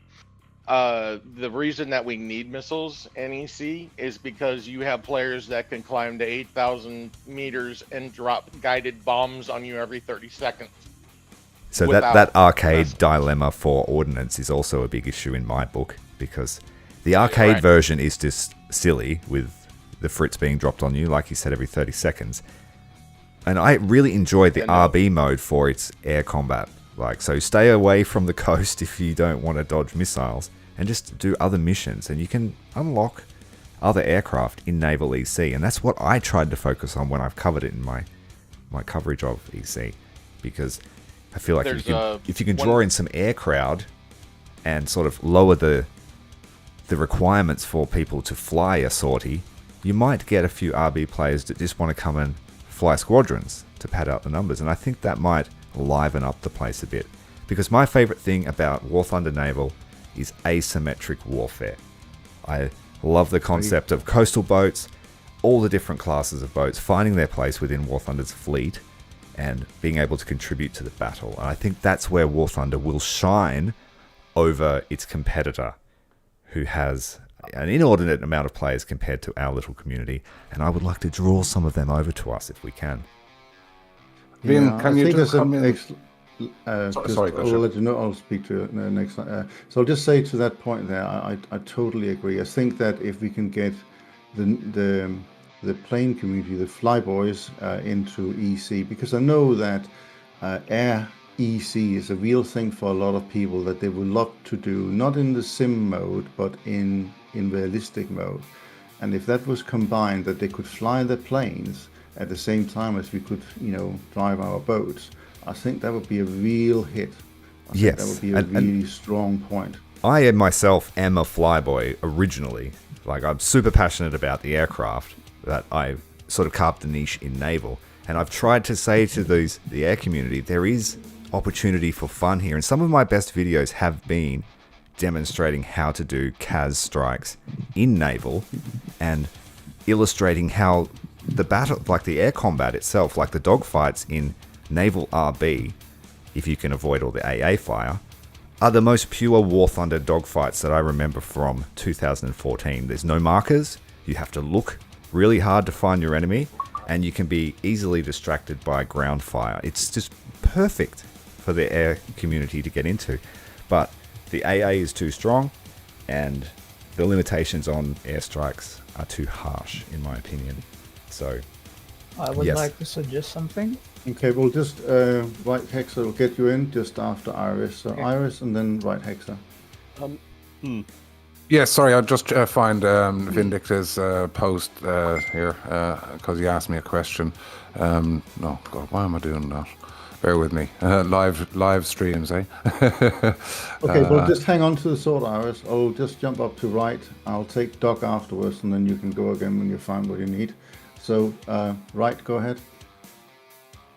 The reason that we need missiles in EC is because you have players that can climb to 8,000 meters and drop guided bombs on you every 30 seconds. So that arcade dilemma for ordnance is also a big issue in my book, because the arcade version is just silly with the Fritz being dropped on you, like you said, every 30 seconds. And I really enjoyed the RB mode for its air combat. Like, so stay away from the coast if you don't want to dodge missiles, and just do other missions, and you can unlock other aircraft in Naval EC. And that's what I tried to focus on when I've covered it in my coverage of EC, because I feel like if you can draw in some air crowd and sort of lower the requirements for people to fly a sortie, you might get a few RB players that just want to come and fly squadrons to pad out the numbers. And I think that might liven up the place a bit, because my favorite thing about Warthunder Naval is asymmetric warfare. I love the concept of coastal boats, all the different classes of boats finding their place within Warthunder's fleet and being able to contribute to the battle. And I think that's where Warthunder will shine over its competitor, who has an inordinate amount of players compared to our little community. And I would like to draw some of them over to us if we can. Vin, can you just come in? Sorry, I'll let you know. I'll speak to you next time. So I'll just say to that point there, I totally agree. I think that if we can get the plane community, the flyboys, into EC, because I know that air EC is a real thing for a lot of people that they would love to do, not in the sim mode, but in realistic mode. And if that was combined, that they could fly their planes at the same time as we could, drive our boats, I think that would be a real hit. I think that would be a really strong point. I myself am a flyboy originally. Like, I'm super passionate about the aircraft, that I sort of carved a niche in Naval. And I've tried to say to the air community, there is opportunity for fun here. And some of my best videos have been demonstrating how to do CAS strikes in Naval and illustrating how the battle, like the air combat itself, like the dogfights in Naval RB, if you can avoid all the AA fire, are the most pure Warthunder dogfights that I remember from 2014. There's no markers, you have to look really hard to find your enemy, and you can be easily distracted by ground fire. It's just perfect for the air community to get into. But the AA is too strong, and the limitations on airstrikes are too harsh, in my opinion. So, I would yes. like to suggest something. Okay, well, just Right Hexer will get you in just after Iris. So Okay. Iris and then Right Hexer. Yeah, sorry, I'll just find Vindictor's post here because he asked me a question. No, God, why am I doing that? Bear with me. Live streams, eh? Okay, well, just hang on to the sword, Iris. I'll just jump up to right. I'll take Doc afterwards, and then you can go again when you find what you need. So, Right, go ahead.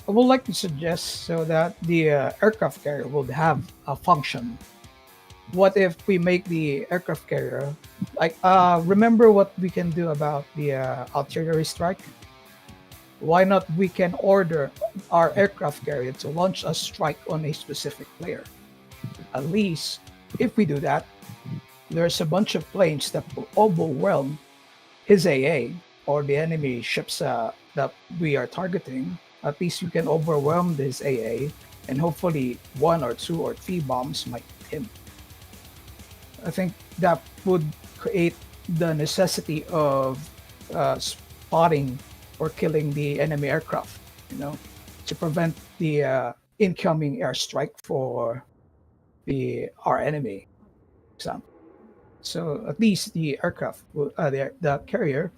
I would like to suggest so that the aircraft carrier would have a function. What if we make the aircraft carrier like remember what we can do about the artillery strike? Why not we can order our aircraft carrier to launch a strike on a specific player? At least if we do that, there's a bunch of planes that will overwhelm his AA or the enemy ships that we are targeting. At least you can overwhelm this AA, and hopefully 1 or 2 or 3 bombs might hit him. I think that would create the necessity of spotting or killing the enemy aircraft, to prevent the incoming airstrike for our enemy. So at least the aircraft, the carrier,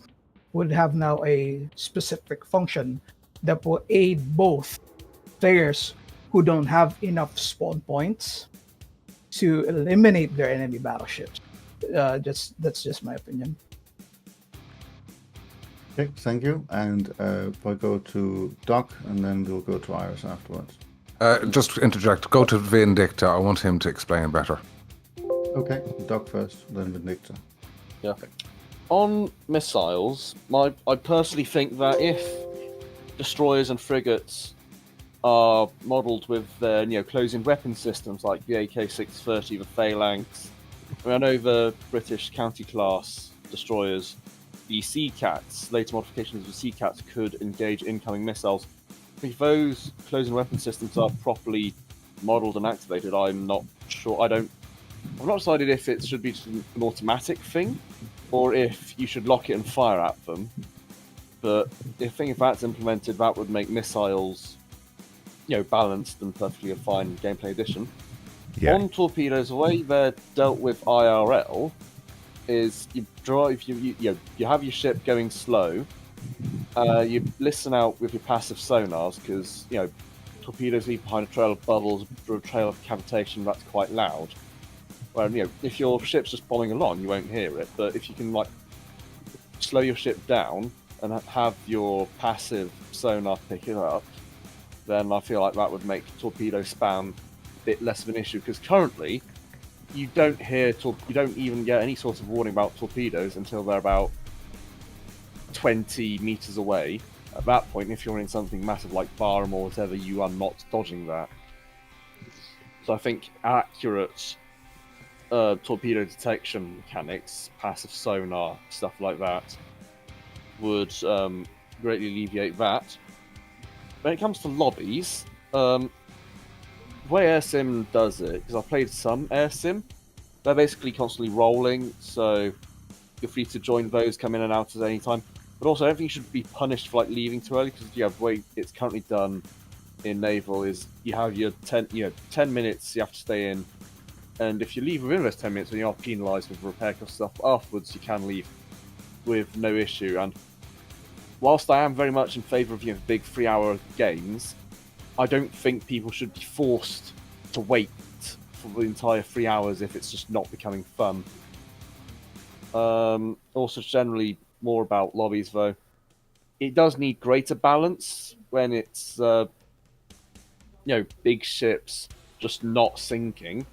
would have now a specific function that will aid both players who don't have enough spawn points to eliminate their enemy battleships. That's just my opinion. Okay, thank you. And we'll go to Doc, and then we'll go to Iris afterwards. Just to interject, go to Vindictor. I want him to explain better. Okay, Doc first, then Vindictor. Yeah. On missiles, I personally think that if destroyers and frigates are modelled with their closing weapon systems like the AK-630, the Phalanx. I know the British county class destroyers, the Sea Cats, later modifications of the Sea Cats could engage incoming missiles. If those closing weapon systems are properly modelled and activated, I'm not sure. I've not decided if it should be just an automatic thing or if you should lock it and fire at them. But if that's implemented, that would make missiles, balanced and perfectly a fine gameplay addition. Yeah. On torpedoes, the way they're dealt with IRL is you have your ship going slow. You listen out with your passive sonars because torpedoes leave behind a trail of bubbles, a trail of cavitation that's quite loud. Well, if your ship's just bombing along, you won't hear it. But if you can slow your ship down and have your passive sonar pick it up, then I feel like that would make torpedo spam a bit less of an issue. Because currently, you don't even get any sort of warning about torpedoes until they're about 20 meters away. At that point, if you're in something massive like Barham or whatever, you are not dodging that. So I think accurate torpedo detection mechanics, passive sonar, stuff like that, would greatly alleviate that. When it comes to lobbies, the way AirSim does it, because I've played some AirSim, they're basically constantly rolling, so you're free to join those, come in and out at any time. But also, everything should be punished for leaving too early, because the way it's currently done in Naval is you have your 10 minutes you have to stay in, and if you leave within those 10 minutes, then you are penalised with repair cost stuff. Afterwards, you can leave with no issue. And whilst I am very much in favour of big 3-hour games, I don't think people should be forced to wait for the entire 3 hours if it's just not becoming fun. Also, generally, more about lobbies though. It does need greater balance when it's big ships just not sinking.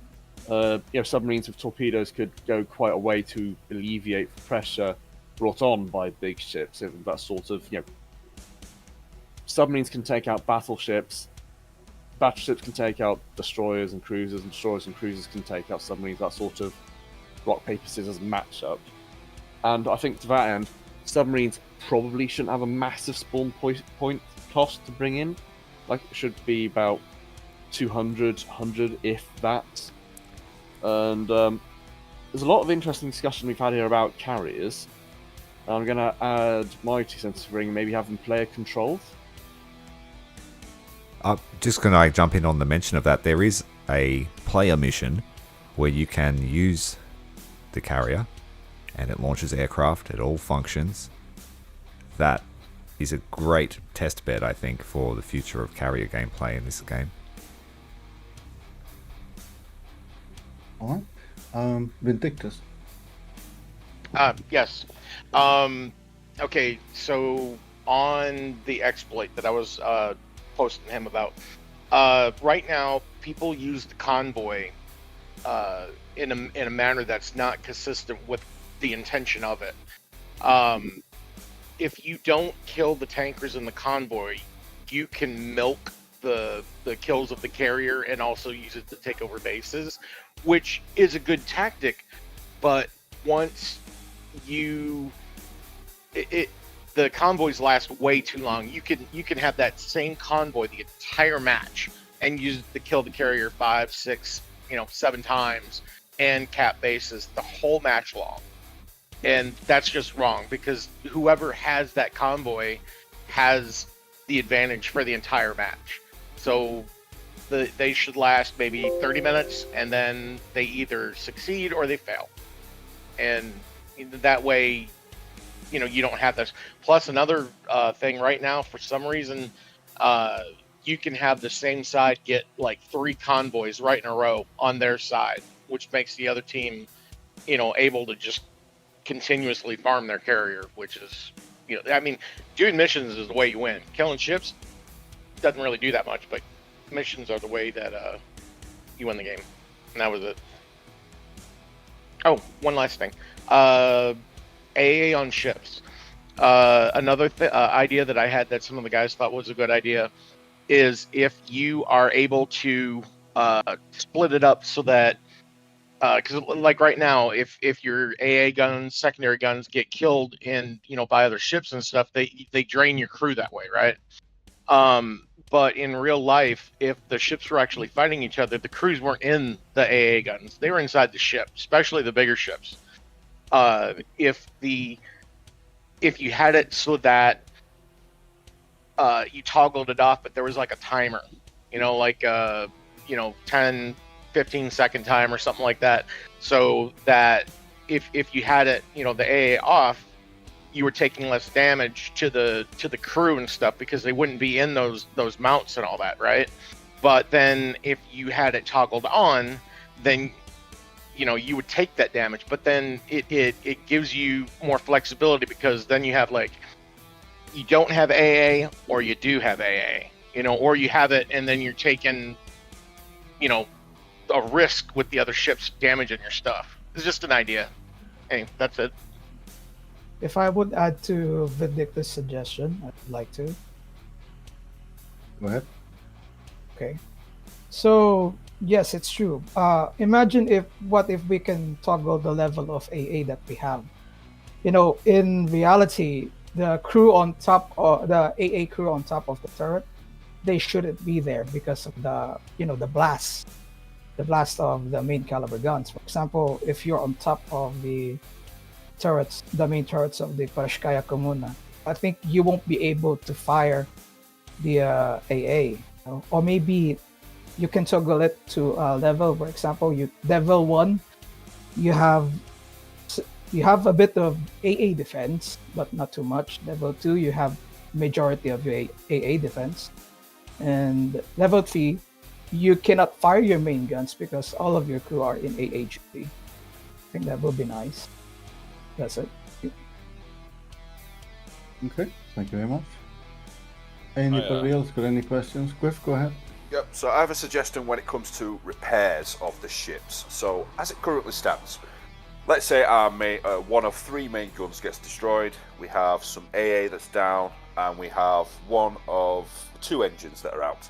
Submarines with torpedoes could go quite a way to alleviate the pressure brought on by big ships. That sort of submarines can take out battleships. Battleships can take out destroyers and cruisers, and destroyers and cruisers can take out submarines. That sort of rock, paper, scissors matchup. And I think to that end, submarines probably shouldn't have a massive spawn point cost to bring in. Like, it should be about 200, 100, if that. And there's a lot of interesting discussion we've had here about carriers. I'm going to add my 2 cents to the ring, maybe have them player controlled. Just going to jump in on the mention of that. There is a player mission where you can use the carrier and it launches aircraft. It all functions. That is a great test bed, I think, for the future of carrier gameplay in this game. All right. Vindictus. Yes. Okay, so on the exploit that I was posting him about, right now people use the Convoy in a manner that's not consistent with the intention of it. If you don't kill the tankers in the Convoy, you can milk the kills of the carrier and also use it to take over bases, which is a good tactic. But once the convoys last way too long. You can have that same convoy the entire match and use it to kill the carrier 5, 6, 7 times and cap bases the whole match long. And that's just wrong, because whoever has that convoy has the advantage for the entire match. So they should last maybe 30 minutes, and then they either succeed or they fail. And that way, you don't have this. Plus, another thing right now, for some reason, you can have the same side get like 3 convoys right in a row on their side, which makes the other team, able to just continuously farm their carrier, which is, doing missions is the way you win. Killing ships doesn't really do that much, but missions are the way that you win the game. And that was it. Oh, one last thing. AA on ships. Another idea that I had that some of the guys thought was a good idea is if you are able to split it up so that, because like right now, if your AA guns, secondary guns get killed by other ships and stuff, they drain your crew that way, right? But in real life, if the ships were actually fighting each other, the crews weren't in the AA guns; they were inside the ship, especially the bigger ships. If you had it so that you toggled it off, but there was like a timer, 10, 15 second time or something like that, so that if you had it, the AA off, you were taking less damage to the crew and stuff because they wouldn't be in those mounts and all that, right? But then if you had it toggled on, then you would take that damage, but then it gives you more flexibility, because then you have you don't have AA or you do have AA, or you have it and then you're taking, a risk with the other ships damaging your stuff. It's just an idea. Hey, that's it. If I would add to Vindictus' suggestion, I'd like to. Go ahead. Okay. So, yes, it's true. Imagine what if we can toggle the level of AA that we have. In reality, the crew on top, or the AA crew on top of the turret, they shouldn't be there because of the blast of the main caliber guns. For example, if you're on top of the main turrets of the Parashkaya Komuna, I think you won't be able to fire the AA. Or maybe you can toggle it to level. For example, level 1, you have a bit of AA defense, but not too much. Level 2, you have majority of your AA defense. And level 3, you cannot fire your main guns because all of your crew are in AA duty. I think that would be nice. That's it. Okay, thank you very much. Anybody else got any questions? Griff, go ahead. Yep, so I have a suggestion when it comes to repairs of the ships. So, as it currently stands, let's say our one of 3 main guns gets destroyed. We have some AA that's down, and we have one of 2 engines that are out.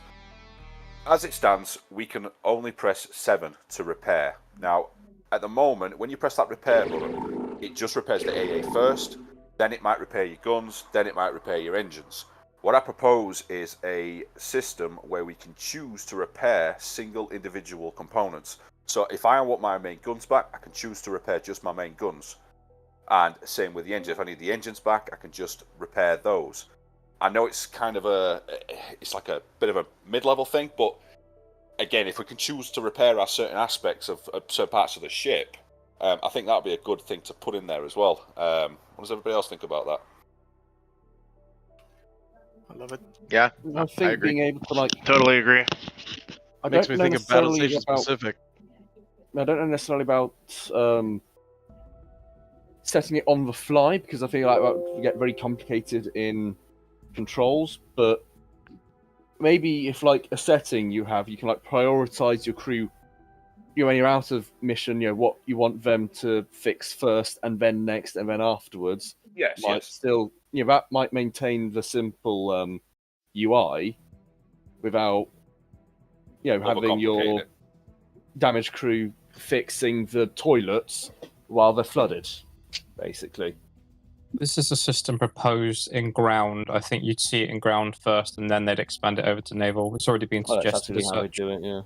As it stands, we can only press 7 to repair. Now, at the moment, when you press that repair button, it just repairs the AA first, then it might repair your guns, then it might repair your engines. What I propose is a system where we can choose to repair single individual components. So if I want my main guns back, I can choose to repair just my main guns. And same with the engine. If I need the engines back, I can just repair those. I know it's kind of it's like a bit of a mid-level thing, but again, if we can choose to repair our certain aspects of certain parts of the ship, I think that would be a good thing to put in there as well. What does everybody else think about that? I love it. Yeah, I think agree. being able to like Totally agree. I Makes don't me know think of battle necessarily station about- specific. I don't know necessarily about setting it on the fly, because I feel like that would get very complicated in controls. But maybe if like a setting you can like prioritize your crew. When you're out of mission, what you want them to fix first, and then next, and then afterwards. Yes, might yes. Still, that might maintain the simple UI without having your Overcomplicate it. damaged crew fixing the toilets while they're flooded, basically. This is a system proposed in ground. I think you'd see it in ground first, and then they'd expand it over to naval. It's already been That's suggested actually as how they such. do it, yeah.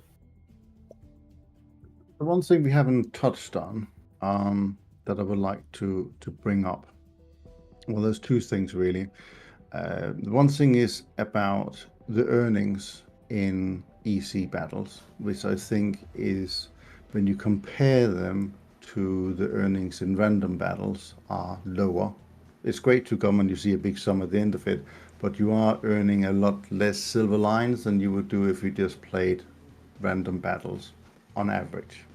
The one thing we haven't touched on that I would like to bring up, well, there's 2 things really. The one thing is about the earnings in EC battles, which I think is, when you compare them to the earnings in random battles, are lower. It's great to come and you see a big sum at the end of it, but you are earning a lot less silver lines than you would do if you just played random battles on average.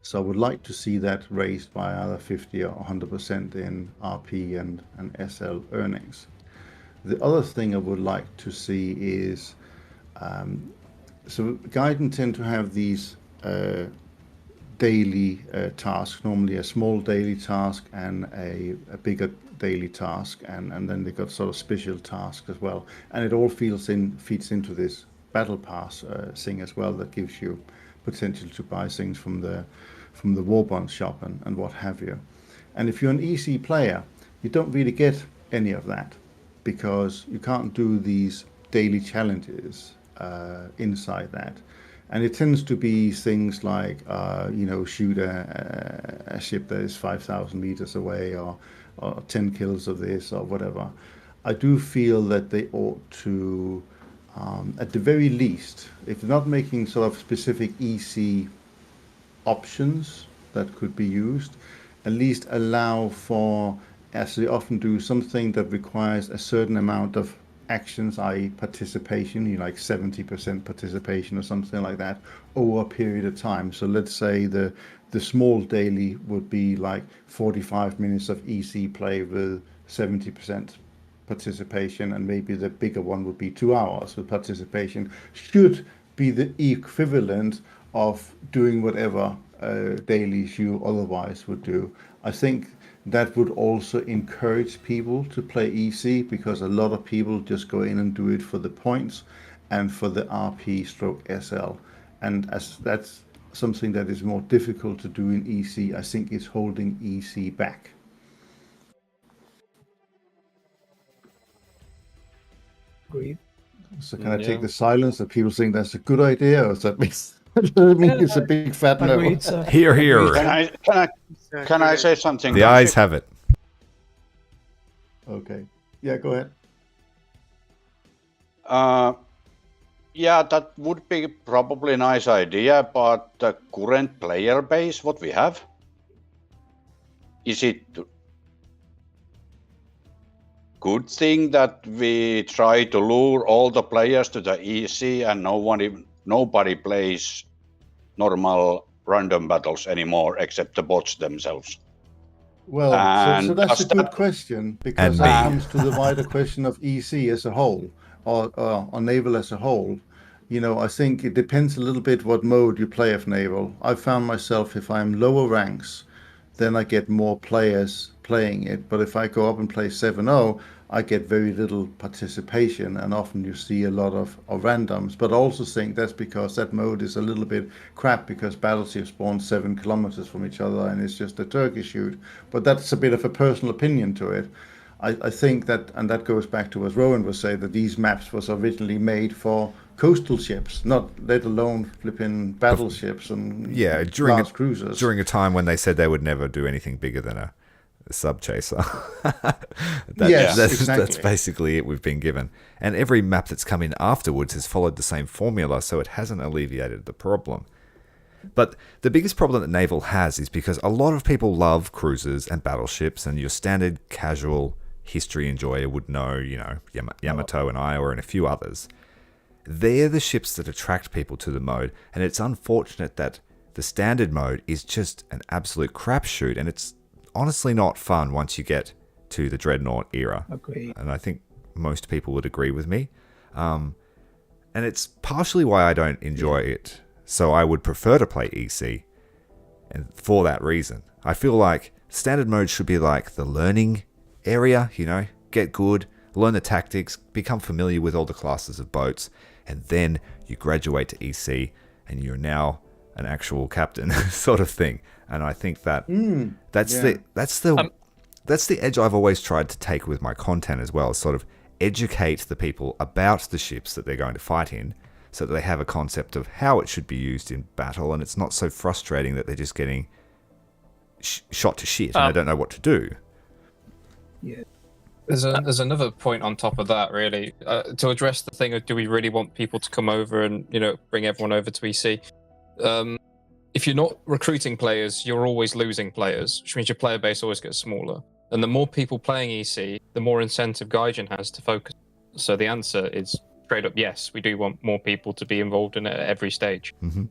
So I would like to see that raised by either 50 or 100% in RP and SL earnings. The other thing I would like to see is, so Gaiden tend to have these daily tasks, normally a small daily task and a bigger daily task, and then they got sort of special tasks as well. And it all feeds into this battle pass thing as well, that gives you potential to buy things from the Warbond shop and what have you. And if you're an EC player, you don't really get any of that, because you can't do these daily challenges inside that. And it tends to be things like, shoot a ship that is 5,000 meters away, or 10 kills of this, or whatever. I do feel that they ought to, at the very least, if they're not making sort of specific EC options that could be used, at least allow for, as they often do, something that requires a certain amount of actions, i.e. participation, like 70% participation or something like that, over a period of time. So let's say the small daily would be like 45 minutes of EC play with 70% participation, and maybe the bigger one would be 2 hours with participation, should be the equivalent of doing whatever dailies you otherwise would do. I think that would also encourage people to play EC, because a lot of people just go in and do it for the points and for the RP/SL. And as that's something that is more difficult to do in EC, I think it's holding EC back. Agreed. So can I take the silence that people think that's a good idea, or does that mean it's a big fat no? Agreed, sir. Here, here. Can I say something? The eyes have it. Okay. Yeah, go ahead. Yeah, that would be probably a nice idea, but the current player base, what we have, is it good thing that we try to lure all the players to the EC and nobody plays normal random battles anymore except the bots themselves? Well, so that's a good question, because that comes to the wider question of EC as a whole, or Naval as a whole. I think it depends a little bit what mode you play of Naval. I've found myself, if I'm lower ranks, then I get more players playing it. But if I go up and play 7-0, I get very little participation, and often you see a lot of randoms. But I also think that's because that mode is a little bit crap, because battleships spawn 7 kilometers from each other and it's just a turkey shoot. But that's a bit of a personal opinion to it. I think that, and that goes back to what Rowan was saying, that these maps was originally made for coastal ships, not let alone flipping battleships and large cruisers. During a time when they said they would never do anything bigger than a sub chaser. That's basically it we've been given. And every map that's come in afterwards has followed the same formula, so it hasn't alleviated the problem. But the biggest problem that Naval has is because a lot of people love cruisers and battleships, and your standard casual history enjoyer would know, Yamato and Iowa and a few others. They're the ships that attract people to the mode, and it's unfortunate that the standard mode is just an absolute crapshoot, and it's honestly not fun once you get to the Dreadnought era. Agree. And I think most people would agree with me. And it's partially why I don't enjoy it. So I would prefer to play EC. And for that reason, I feel like standard mode should be like the learning area, get good, learn the tactics, become familiar with all the classes of boats, and then you graduate to EC and you're now an actual captain sort of thing. And I think that that's the edge I've always tried to take with my content as well, sort of educate the people about the ships that they're going to fight in, so that they have a concept of how it should be used in battle, and it's not so frustrating that they're just getting shot to shit and they don't know what to do. Yeah. There's another point on top of that, really, to address the thing of, do we really want people to come over and bring everyone over to EC? If you're not recruiting players, you're always losing players, which means your player base always gets smaller. And the more people playing EC, the more incentive Gaijin has to focus. So the answer is straight up yes. We do want more people to be involved in it at every stage. Mm-hmm.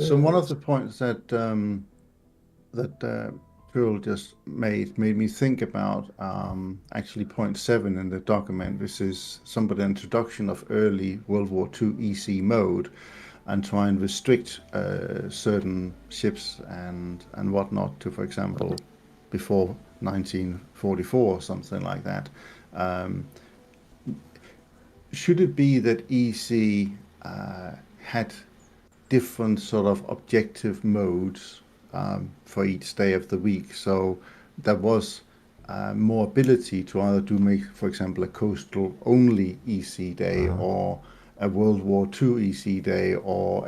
So one of the points that Pearl just made me think about actually point 7 in the document. This is some of the introduction of early World War II EC mode, and try and restrict certain ships and whatnot to, for example, before 1944 or something like that. Should it be that EC had different sort of objective modes for each day of the week, so there was more ability to either make, for example, a coastal only EC day, or a World War II EC day, or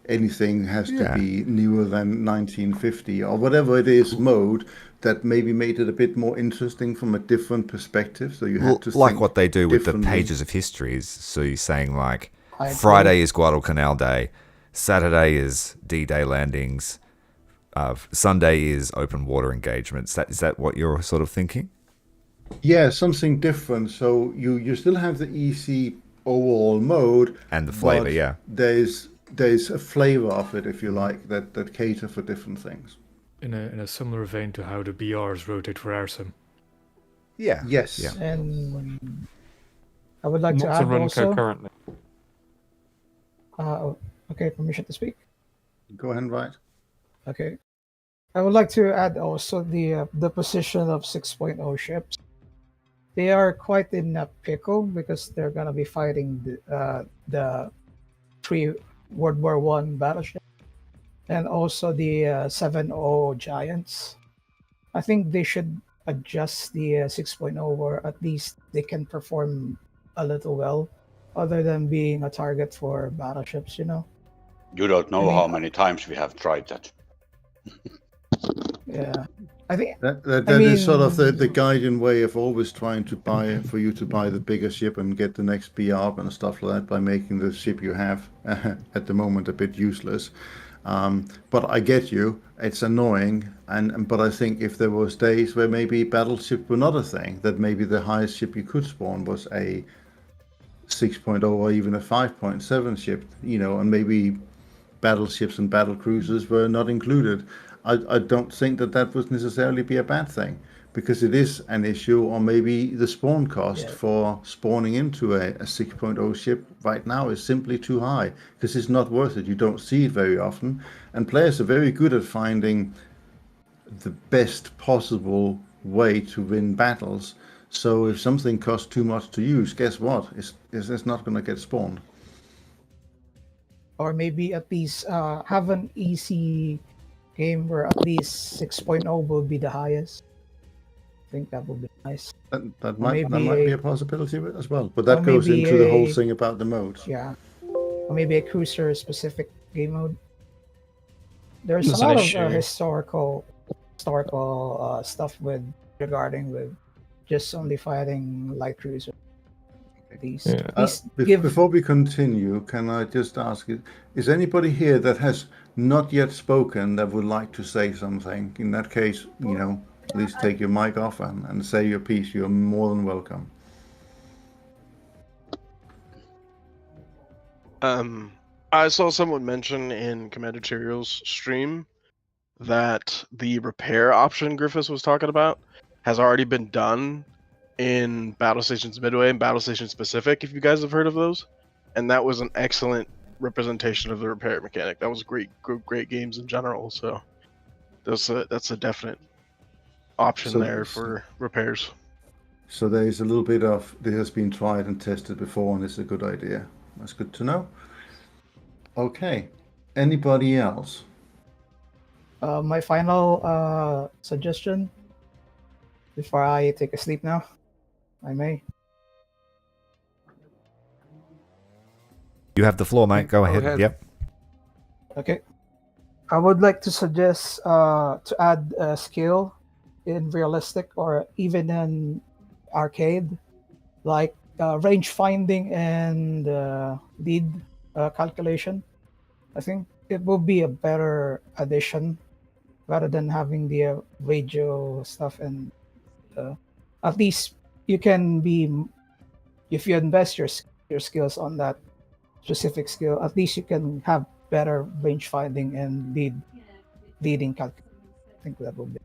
anything has to be newer than 1950 or whatever it is mode, that maybe made it a bit more interesting from a different perspective. So you had to like think what they do with the pages of histories. So you're saying like Friday is Guadalcanal Day, Saturday is D-Day landings, Sunday is open water engagements. Is that what you're sort of thinking? Yeah, something different. So you still have the EC overall mode and the flavor. but Yeah, there's a flavor of it, if you like, that cater for different things. In a similar vein to how the BRs rotate for Airsim. Yeah. Yes. Yeah. And I would like to Not add run also. concurrently. Okay, permission to speak. Go ahead, right. Okay. I would like to add also the position of 6.0 ships. They are quite in a pickle because they're gonna be fighting the 3 World War I battleship, and also the 7.0 Giants. I think they should adjust the 6.0 where at least they can perform a little well, other than being a target for battleships, You don't know how many times we have tried that. Yeah. I think that is sort of the Gaijin way of always trying to buy the bigger ship and get the next BR and stuff like that, by making the ship you have at the moment a bit useless. But I get you, it's annoying, but I think if there was days where maybe battleships were not a thing, that maybe the highest ship you could spawn was a 6.0 or even a 5.7 ship, and maybe battleships and battle cruisers were not included. I don't think that would necessarily be a bad thing, because it is an issue, or maybe the spawn cost for spawning into a 6.0 ship right now is simply too high, because it's not worth it. You don't see it very often, and players are very good at finding the best possible way to win battles. So if something costs too much to use, guess what? It's not going to get spawned. Or maybe at least have an easy game where at least 6.0 will be the highest. I think that would be nice. That might be a possibility as well. But that or goes maybe into the whole a- thing about the modes. Yeah. Or maybe a cruiser specific game mode. There's That's a an lot issue. of historical stuff regarding with just only fighting light cruiser. At least Before we continue, can I just ask you, is anybody here that has not yet spoken that would like to say something? In that case, please take your mic off and say your piece. You're more than welcome. I saw someone mention in Commander Materials stream that the repair option Griffiths was talking about has already been done in Battle Stations Midway and Battle Stations Pacific, if you guys have heard of those. And that was an excellent representation of the repair mechanic. That was great games in general. So that's a definite option there for repairs. So there is a little bit of, this has been tried and tested before, and it's a good idea. That's good to know. Okay. Anybody else? My final suggestion before I take a sleep now, I may. You have the floor, mate. Go ahead. Yep. Okay. I would like to suggest to add a skill in realistic or even in arcade, like range finding and lead calculation. I think it will be a better addition rather than having the radio stuff. And at least you can be, if you invest your skills on that specific skill, at least you can have better range finding and leading calculation. I think that will be.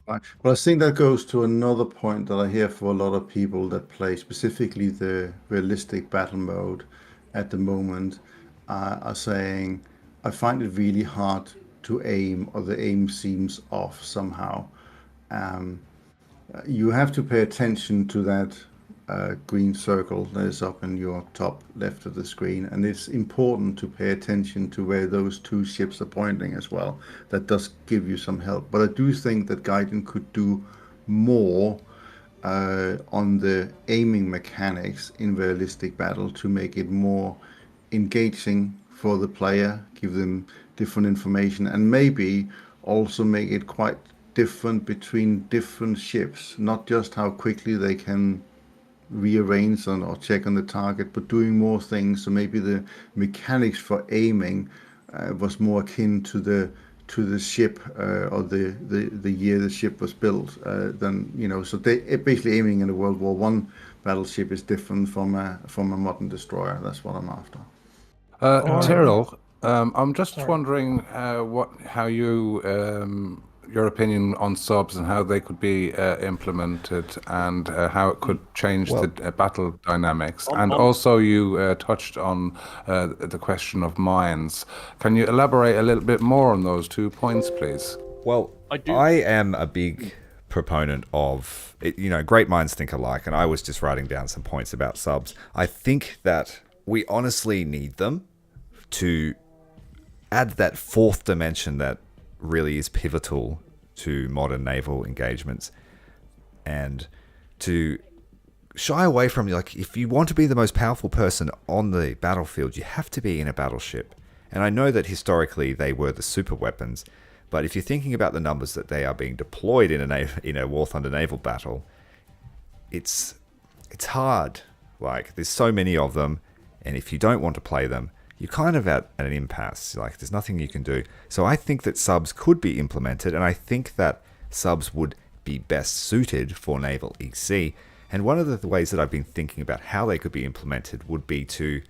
Right. Well, I think that goes to another point that I hear for a lot of people that play specifically the realistic battle mode at the moment, are saying, I find it really hard to aim, or the aim seems off somehow. You have to pay attention to that green circle that is up in your top left of the screen, and it's important to pay attention to where those two ships are pointing as well. That does give you some help, but I do think that Gaiden could do more on the aiming mechanics in realistic battle to make it more engaging for the player, give them different information, and maybe also make it quite different between different ships, not just how quickly they can rearrange or check on the target, but doing more things. So maybe the mechanics for aiming was more akin to the ship or the year the ship was built than, so they basically aiming in a World War One battleship is different from a modern destroyer. That's what I'm after. Tyrell, I'm just wondering how you your opinion on subs and how they could be implemented, and how it could change the battle dynamics. And also you touched on the question of mines. Can you elaborate a little bit more on those 2 points, please? Well, I am a big proponent of it. Great minds think alike, and I was just writing down some points about subs. I think that we honestly need them to add that fourth dimension that really is pivotal to modern naval engagements, and to shy away from, if you want to be the most powerful person on the battlefield, you have to be in a battleship. And I know that historically they were the super weapons, but if you're thinking about the numbers that they are being deployed in a Warthunder naval battle, it's hard. There's so many of them, and if you don't want to play them, you're kind of at an impasse. There's nothing you can do. So I think that subs could be implemented, and I think that subs would be best suited for Naval EC. And one of the ways that I've been thinking about how they could be implemented would be to,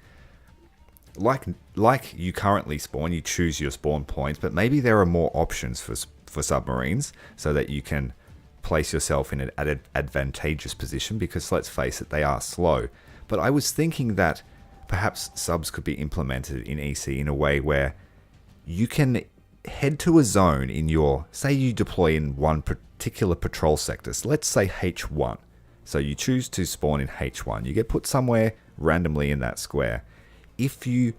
like you currently spawn, you choose your spawn points, but maybe there are more options for submarines, so that you can place yourself in an advantageous position, because let's face it, they are slow. But I was thinking that perhaps subs could be implemented in EC in a way where you can head to a zone in your, say you deploy in one particular patrol sector, so let's say H1. So you choose to spawn in H1. You get put somewhere randomly in that square. If you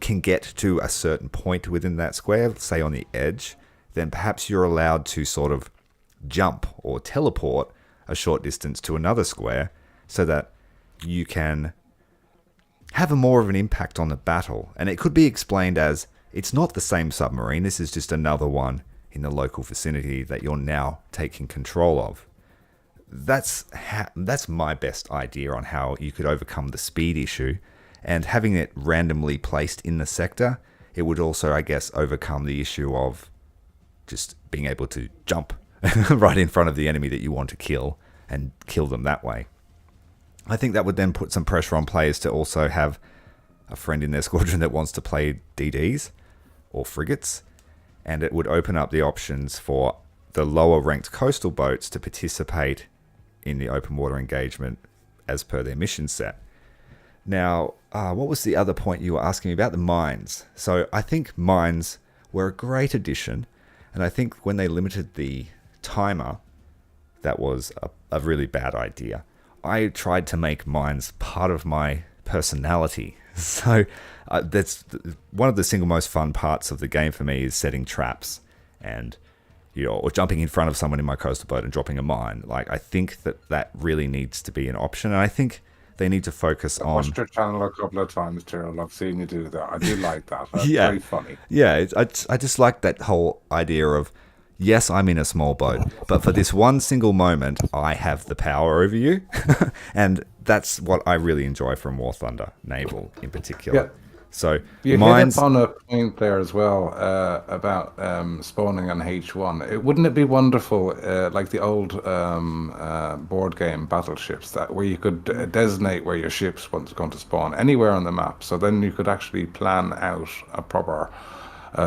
can get to a certain point within that square, say on the edge, then perhaps you're allowed to sort of jump or teleport a short distance to another square so that you can have a more of an impact on the battle. And it could be explained as, it's not the same submarine, this is just another one in the local vicinity that you're now taking control of. That's my best idea on how you could overcome the speed issue, and having it randomly placed in the sector, it would also, I guess, overcome the issue of just being able to jump right in front of the enemy that you want to kill and kill them that way. I think that would then put some pressure on players to also have a friend in their squadron that wants to play DDs or frigates, and it would open up the options for the lower ranked coastal boats to participate in the open water engagement as per their mission set. Now, what was the other point you were asking me about? The mines. So I think mines were a great addition, and I think when they limited the timer, that was a really bad idea. I tried to make mines part of my personality. So that's one of the single most fun parts of the game for me, is setting traps and, or jumping in front of someone in my coastal boat and dropping a mine. Like, I think that really needs to be an option, and I think they need to focus on... I watched your channel a couple of times, Tyrrell. I've seen you do that. I do like that. That's yeah, very funny. Yeah, I just like that whole idea of, yes, I'm in a small boat, but for this one single moment, I have the power over you. And that's what I really enjoy from Warthunder, Naval in particular. Yeah. So you mines... hit upon a point there as well about spawning on H1. Wouldn't it be wonderful, like the old board game Battleships, that where you could designate where your ship's going to spawn anywhere on the map, so then you could actually plan out a proper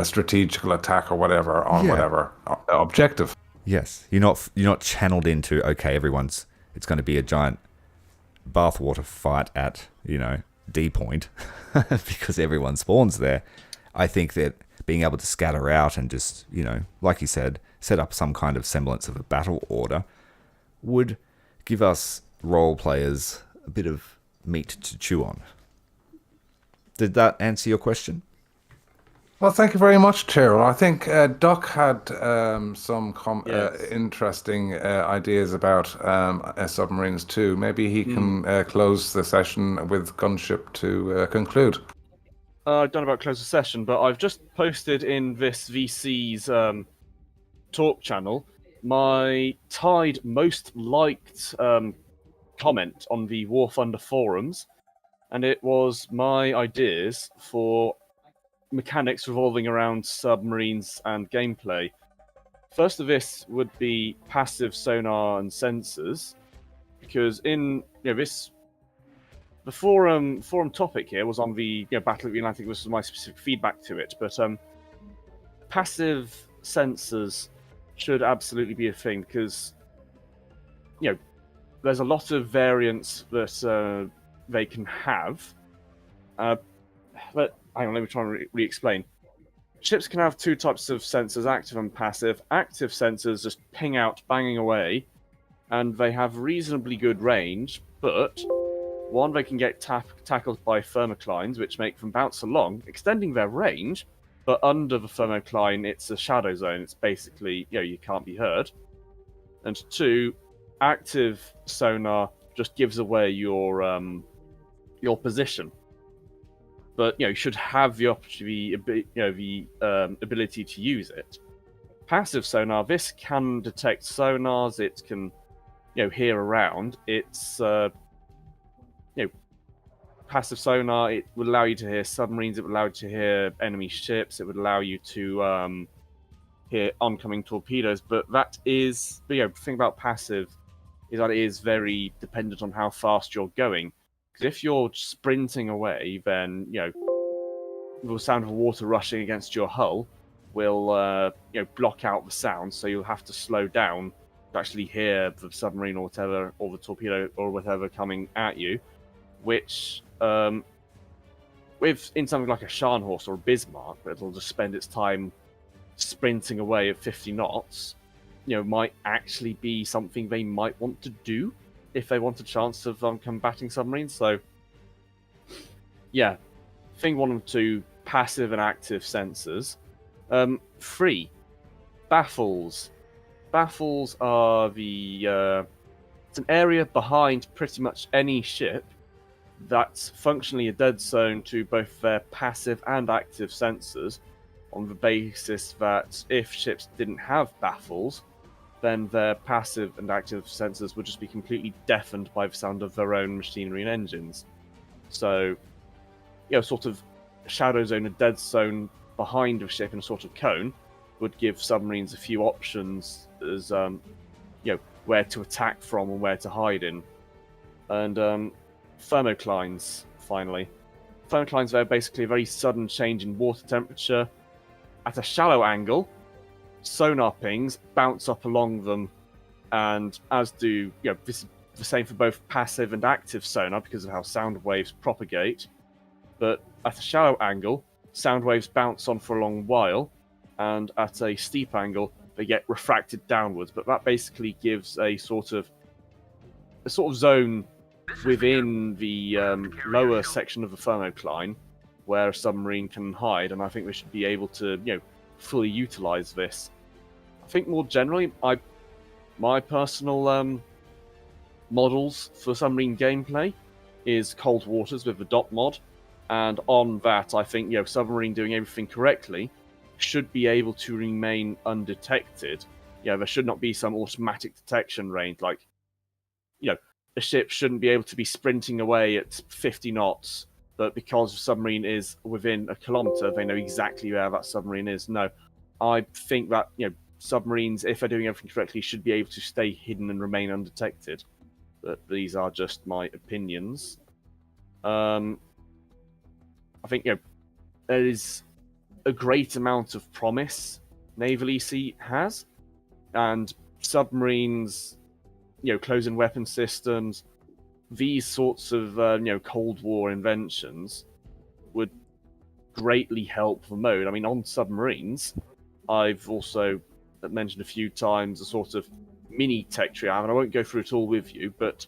strategical attack or whatever on whatever objective. Yes, you're not channeled into, okay, it's going to be a giant bathwater fight at D point because everyone spawns there. I think that being able to scatter out and just, like you said, set up some kind of semblance of a battle order would give us role players a bit of meat to chew on. Did that answer your question? Well, thank you very much, Tyrrell. I think Doc had some interesting ideas about submarines too. Maybe he can close the session with Gunship to conclude. I don't know about close the session, but I've just posted in this VC's talk channel my tied most liked comment on the Warthunder forums, and it was my ideas for mechanics revolving around submarines and gameplay. First of this would be passive sonar and sensors, because in the forum topic here was on the Battle of the Atlantic. This was my specific feedback to it, but passive sensors should absolutely be a thing, because there's a lot of variants that they can have, but hang on, let me try and re-explain. Ships can have two types of sensors, active and passive. Active sensors just ping out, banging away, and they have reasonably good range, but one, they can get tackled by thermoclines, which make them bounce along, extending their range, but under the thermocline, it's a shadow zone. It's basically, you can't be heard. And two, active sonar just gives away your position. But you should have the ability to use it. Passive sonar, this can detect sonars. It can, hear around. It's passive sonar. It would allow you to hear submarines. It would allow you to hear enemy ships. It would allow you to hear oncoming torpedoes. But that is, the thing about passive is that it is very dependent on how fast you're going. If you're sprinting away, then the sound of water rushing against your hull will block out the sound, so you'll have to slow down actually hear the submarine or whatever, or the torpedo or whatever coming at you, which in something like a Scharnhorst or a Bismarck, it'll just spend its time sprinting away at 50 knots, might actually be something they might want to do if they want a chance of combating submarines. So, yeah, thing 1 and 2, passive and active sensors. 3, baffles. Baffles are it's an area behind pretty much any ship that's functionally a dead zone to both their passive and active sensors, on the basis that if ships didn't have baffles, then their passive and active sensors would just be completely deafened by the sound of their own machinery and engines. So, sort of shadow zone, a dead zone behind a ship in a sort of cone, would give submarines a few options as, where to attack from and where to hide in. And thermoclines, finally. Thermoclines are basically a very sudden change in water temperature at a shallow angle. Sonar pings bounce up along them, and as do, this is the same for both passive and active sonar because of how sound waves propagate. But at a shallow angle, sound waves bounce on for a long while, and at a steep angle, they get refracted downwards. But that basically gives a sort of zone within the lower section of the thermocline where a submarine can hide, and I think we should be able to, fully utilize this. I think more generally, my personal models for submarine gameplay is Cold Waters with the dot mod, and on that, I think submarine doing everything correctly should be able to remain undetected. There should not be some automatic detection range, like a ship shouldn't be able to be sprinting away at 50 knots, but because the submarine is within a kilometre, they know exactly where that submarine is. No, I think that submarines, if they're doing everything correctly, should be able to stay hidden and remain undetected. But these are just my opinions. I think there is a great amount of promise Naval EC has, and submarines, close-in weapon systems, these sorts of Cold War inventions would greatly help the mode. I mean, on submarines, I've also mentioned a few times a sort of mini tech tree, and I won't go through it all with you, but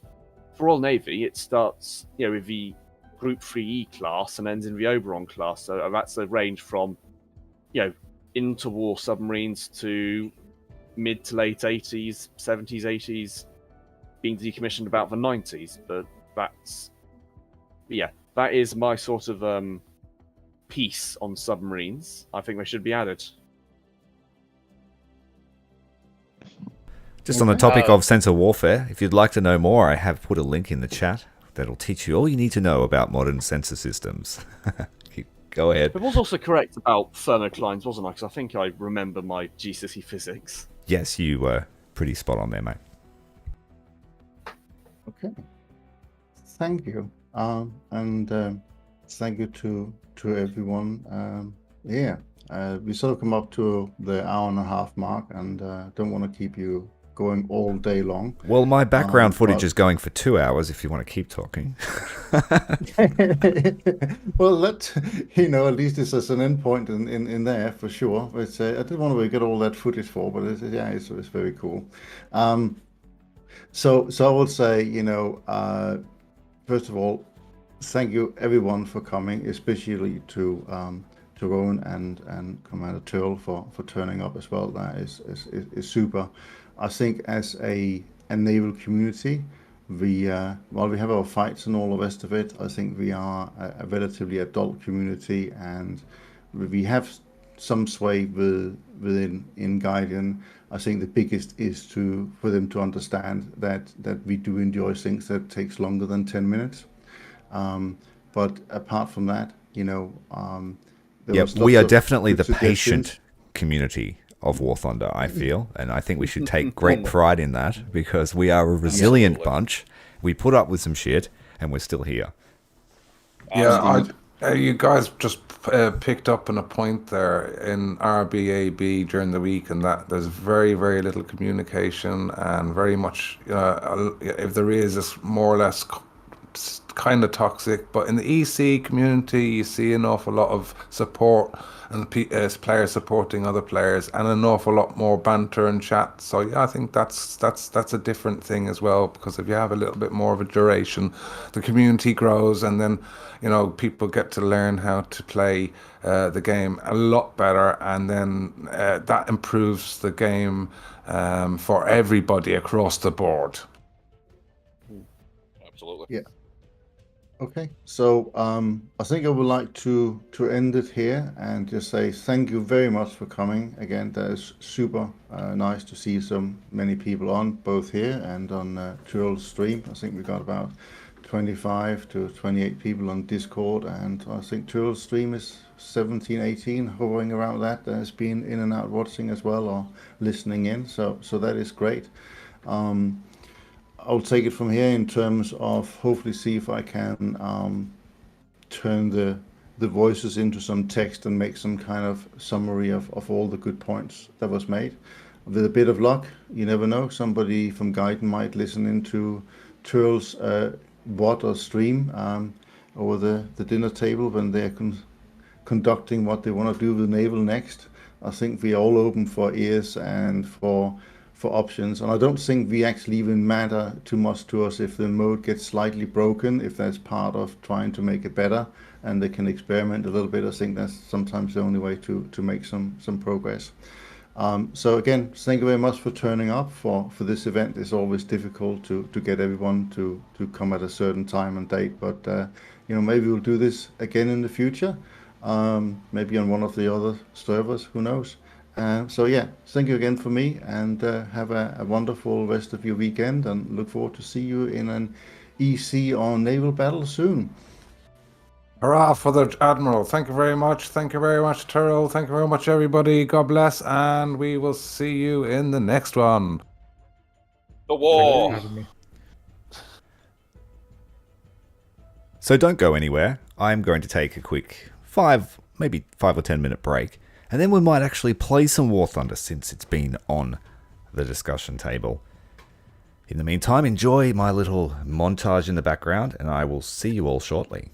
for Royal Navy, it starts with the Group 3E class and ends in the Oberon class. So that's a range from interwar submarines to mid to late 80s, 70s, 80s, being decommissioned about the 90s. But that is my sort of piece on submarines. I think they should be added. Just on the topic of sensor warfare, if you'd like to know more, I have put a link in the chat that'll teach you all you need to know about modern sensor systems. Go ahead. But was also correct about thermoclines, wasn't I? Because I think I remember my GCSE physics. Yes, you were pretty spot on there, mate. Okay. Thank you. And thank you to everyone. We sort of come up to the hour and a half mark, and don't want to keep you going all day long. Well, my background footage is going for 2 hours if you want to keep talking. Well, at least this is an endpoint in there for sure. But I didn't want to get all that footage for, but it's very cool. So I would say, first of all, thank you everyone for coming, especially to Rowan and Commander Turl for turning up as well. That is super. I think as a naval community, while we have our fights and all the rest of it, I think we are a relatively adult community, and we have some sway within Guardian. I think the biggest is for them to understand that we do enjoy things that takes longer than 10 minutes. But apart from that, we are definitely the patient community of Warthunder, I feel, and I think we should take great pride in that, because we are a resilient bunch. We put up with some shit, and we're still here. Yeah, you guys just picked up on a point there in RBAB during the week, and that there's very, very little communication, and very much, if there is, it's more or less kind of toxic. But in the EC community, you see an awful lot of support and players supporting other players, and an awful lot more banter and chat. So yeah, I think that's a different thing as well, because if you have a little bit more of a duration, the community grows, and then people get to learn how to play the game a lot better, and then that improves the game for everybody across the board. Absolutely. Yeah. Okay, so I think I would like to end it here and just say thank you very much for coming again. That is super nice to see so many people on, both here and on Tyrell's stream. I think we got about 25 to 28 people on Discord, and I think Tyrell's stream is 17, 18, hovering around that has been in and out watching as well, or listening in. So that is great. I'll take it from here in terms of hopefully see if I can turn the voices into some text and make some kind of summary of all the good points that was made. With a bit of luck, you never know, somebody from Gaiden might listen into Tyrell's WOD or stream over the dinner table when they're conducting what they want to do with Naval next. I think we're all open for ears and for options, and I don't think we actually even matter too much to us if the mode gets slightly broken, if that's part of trying to make it better and they can experiment a little bit. I think that's sometimes the only way to make some progress. So again, thank you very much for turning up for this event. It's always difficult to get everyone to come at a certain time and date, but maybe we'll do this again in the future, maybe on one of the other servers, who knows. So yeah, thank you again for me, and have a wonderful rest of your weekend, and look forward to see you in an EC on Naval Battle soon. Hurrah for the Admiral. Thank you very much. Thank you very much, Tyrell. Thank you very much, everybody. God bless, and we will see you in the next one. The war. Thanks for having me. So don't go anywhere. I'm going to take a quick 5 or 10 minute break, and then we might actually play some Warthunder since it's been on the discussion table. In the meantime, enjoy my little montage in the background, and I will see you all shortly.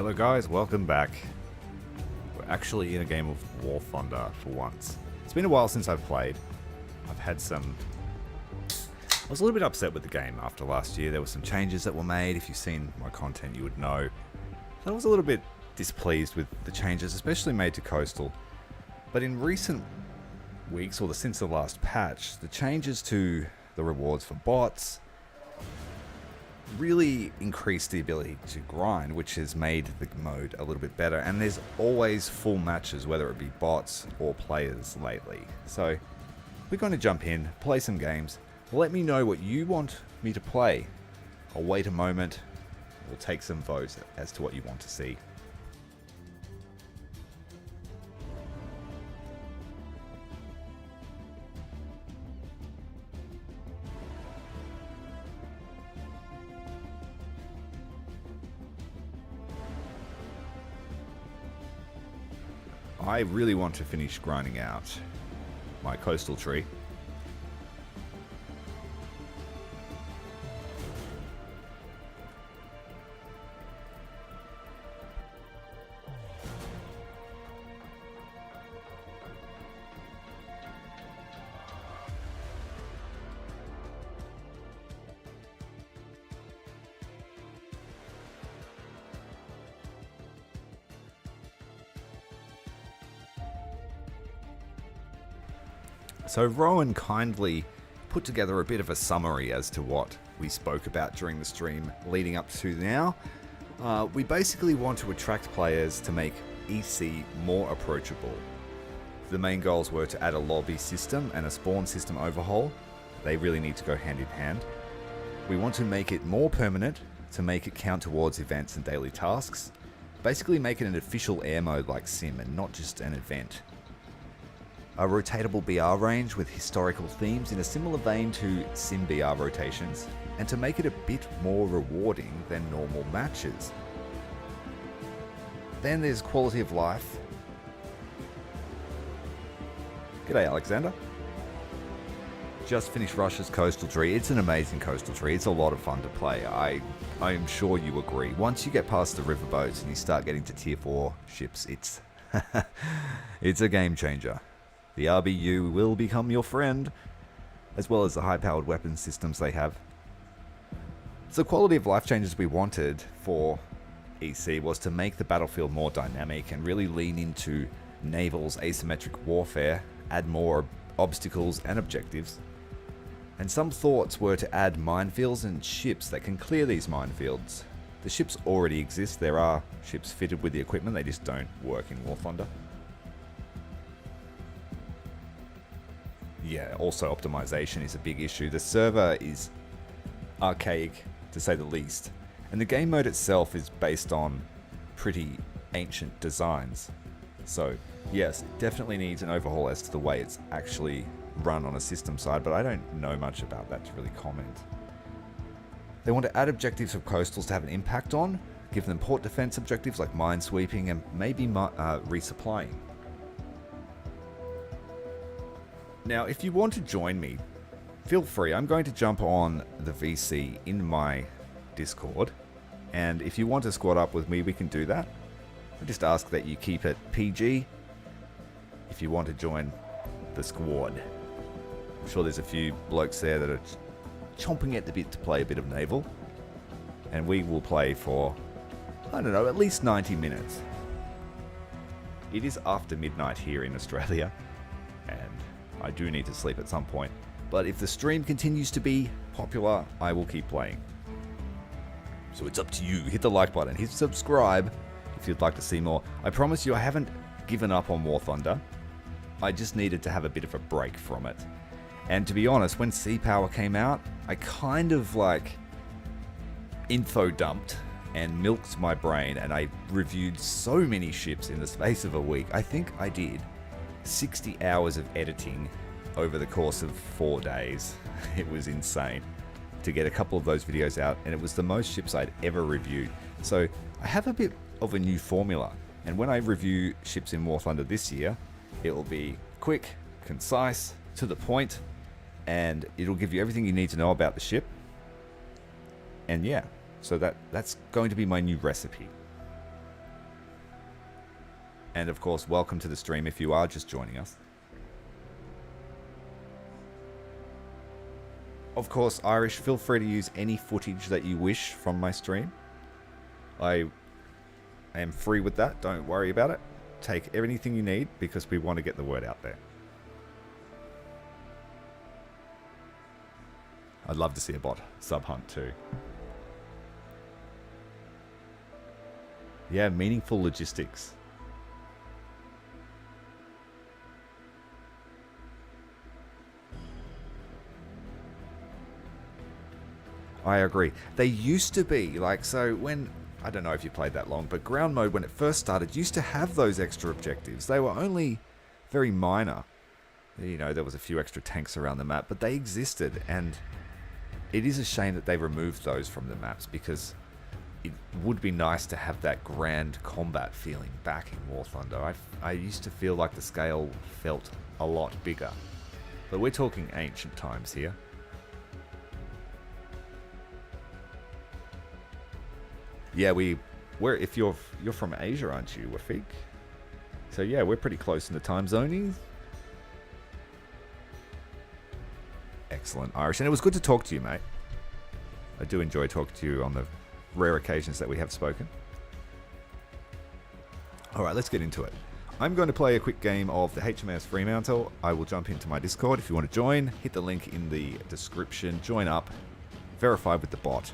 Hello guys, welcome back. We're actually in a game of Warthunder for once. It's been a while since I've played. I've had some... I was a little bit upset with the game after last year. There were some changes that were made. If you've seen my content, you would know. I was a little bit displeased with the changes, especially made to Coastal. But in recent weeks, or since the last patch, the changes to the rewards for bots really increased the ability to grind, which has made the mode a little bit better. And there's always full matches, whether it be bots or players lately. So we're going to jump in, play some games. Let me know what you want me to play. I'll wait a moment. We'll take some votes as to what you want to see. I really want to finish grinding out my coastal tree. So Rowan kindly put together a bit of a summary as to what we spoke about during the stream leading up to now. We basically want to attract players to make EC more approachable. The main goals were to add a lobby system and a spawn system overhaul. They really need to go hand in hand. We want to make it more permanent, to make it count towards events and daily tasks. Basically make it an official air mode like Sim and not just an event. A rotatable BR range with historical themes in a similar vein to Sim BR rotations, and to make it a bit more rewarding than normal matches. Then there's quality of life. G'day Alexander. Just finished Russia's coastal tree. It's an amazing coastal tree. It's a lot of fun to play. I'm sure you agree. Once you get past the riverboats and you start getting to tier 4 ships, it's it's a game changer. The RBU will become your friend, as well as the high-powered weapon systems they have. So the quality of life changes we wanted for EC was to make the battlefield more dynamic and really lean into Naval's asymmetric warfare, add more obstacles and objectives. And some thoughts were to add minefields and ships that can clear these minefields. The ships already exist. There are ships fitted with the equipment, they just don't work in Warthunder. Yeah, also optimization is a big issue. The server is archaic, to say the least, and the game mode itself is based on pretty ancient designs. So, yes, it definitely needs an overhaul as to the way it's actually run on a system side, but I don't know much about that to really comment. They want to add objectives for coastals to have an impact on, give them port defense objectives like minesweeping and maybe resupplying. Now, if you want to join me, feel free. I'm going to jump on the VC in my Discord, and if you want to squad up with me, we can do that. I just ask that you keep it PG if you want to join the squad. I'm sure there's a few blokes there that are chomping at the bit to play a bit of Naval, and we will play for, I don't know, at least 90 minutes. It is after midnight here in Australia, and I do need to sleep at some point, but if the stream continues to be popular, I will keep playing. So it's up to you. Hit the like button, hit subscribe if you'd like to see more. I promise you I haven't given up on War Thunder. I just needed to have a bit of a break from it. And to be honest, when Sea Power came out, I kind of like info dumped and milked my brain, and I reviewed so many ships in the space of a week. I think I did 60 hours of editing over the course of 4 days. It was insane to get a couple of those videos out, and it was the most ships I'd ever reviewed. So I have a bit of a new formula, and when I review ships in War Thunder this year, it will be quick, concise, to the point, and it'll give you everything you need to know about the ship. And yeah, so that's going to be my new recipe. And of course, welcome to the stream if you are just joining us. Of course, Irish, feel free to use any footage that you wish from my stream. I am free with that, don't worry about it. Take everything you need because we want to get the word out there. I'd love to see a bot sub-hunt too. Yeah, meaningful logistics. I agree. They used to be, like, so when, I don't know if you played that long, but ground mode, when it first started, used to have those extra objectives. They were only very minor. You know, there was a few extra tanks around the map, but they existed, and it is a shame that they removed those from the maps, because it would be nice to have that grand combat feeling back in War Thunder. I used to feel like the scale felt a lot bigger. But we're talking ancient times here. Yeah, we're if you're from Asia, aren't you, Wafik? So yeah, we're pretty close in the time zone. Excellent, Irish. And it was good to talk to you, mate. I do enjoy talking to you on the rare occasions that we have spoken. Alright, let's get into it. I'm going to play a quick game of the HMAS Fremantle. I will jump into my Discord. If you want to join, hit the link in the description. Join up. Verify with the bot.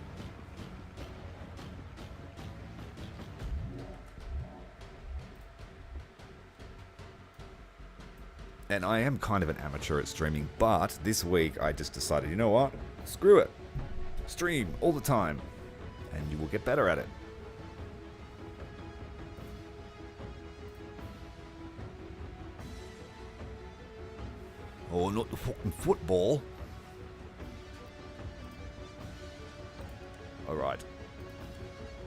And I am kind of an amateur at streaming, but this week I just decided, you know what? Screw it. Stream all the time, and you will get better at it. Oh, not the fucking football. Alright.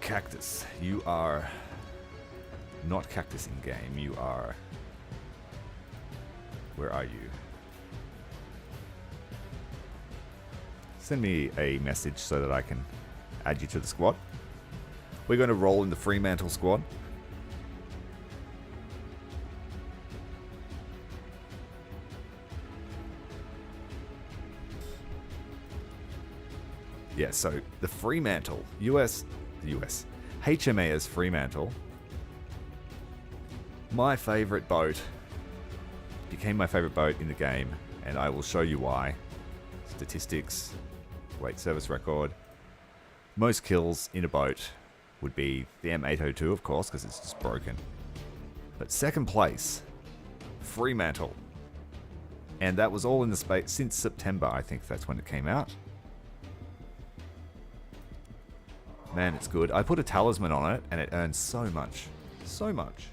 Cactus, you are not Cactus in game, you are... Where are you? Send me a message so that I can add you to the squad. We're going to roll in the Fremantle squad. Yeah, so the Fremantle, HMAS Fremantle, my favorite boat, became my favorite boat in the game, and I will show you why. Statistics, weight service record. Most kills in a boat would be the M802, of course, because it's just broken. But second place, Fremantle. And that was all in the space since September, I think that's when it came out. Man, it's good. I put a talisman on it, and it earns so much. So much.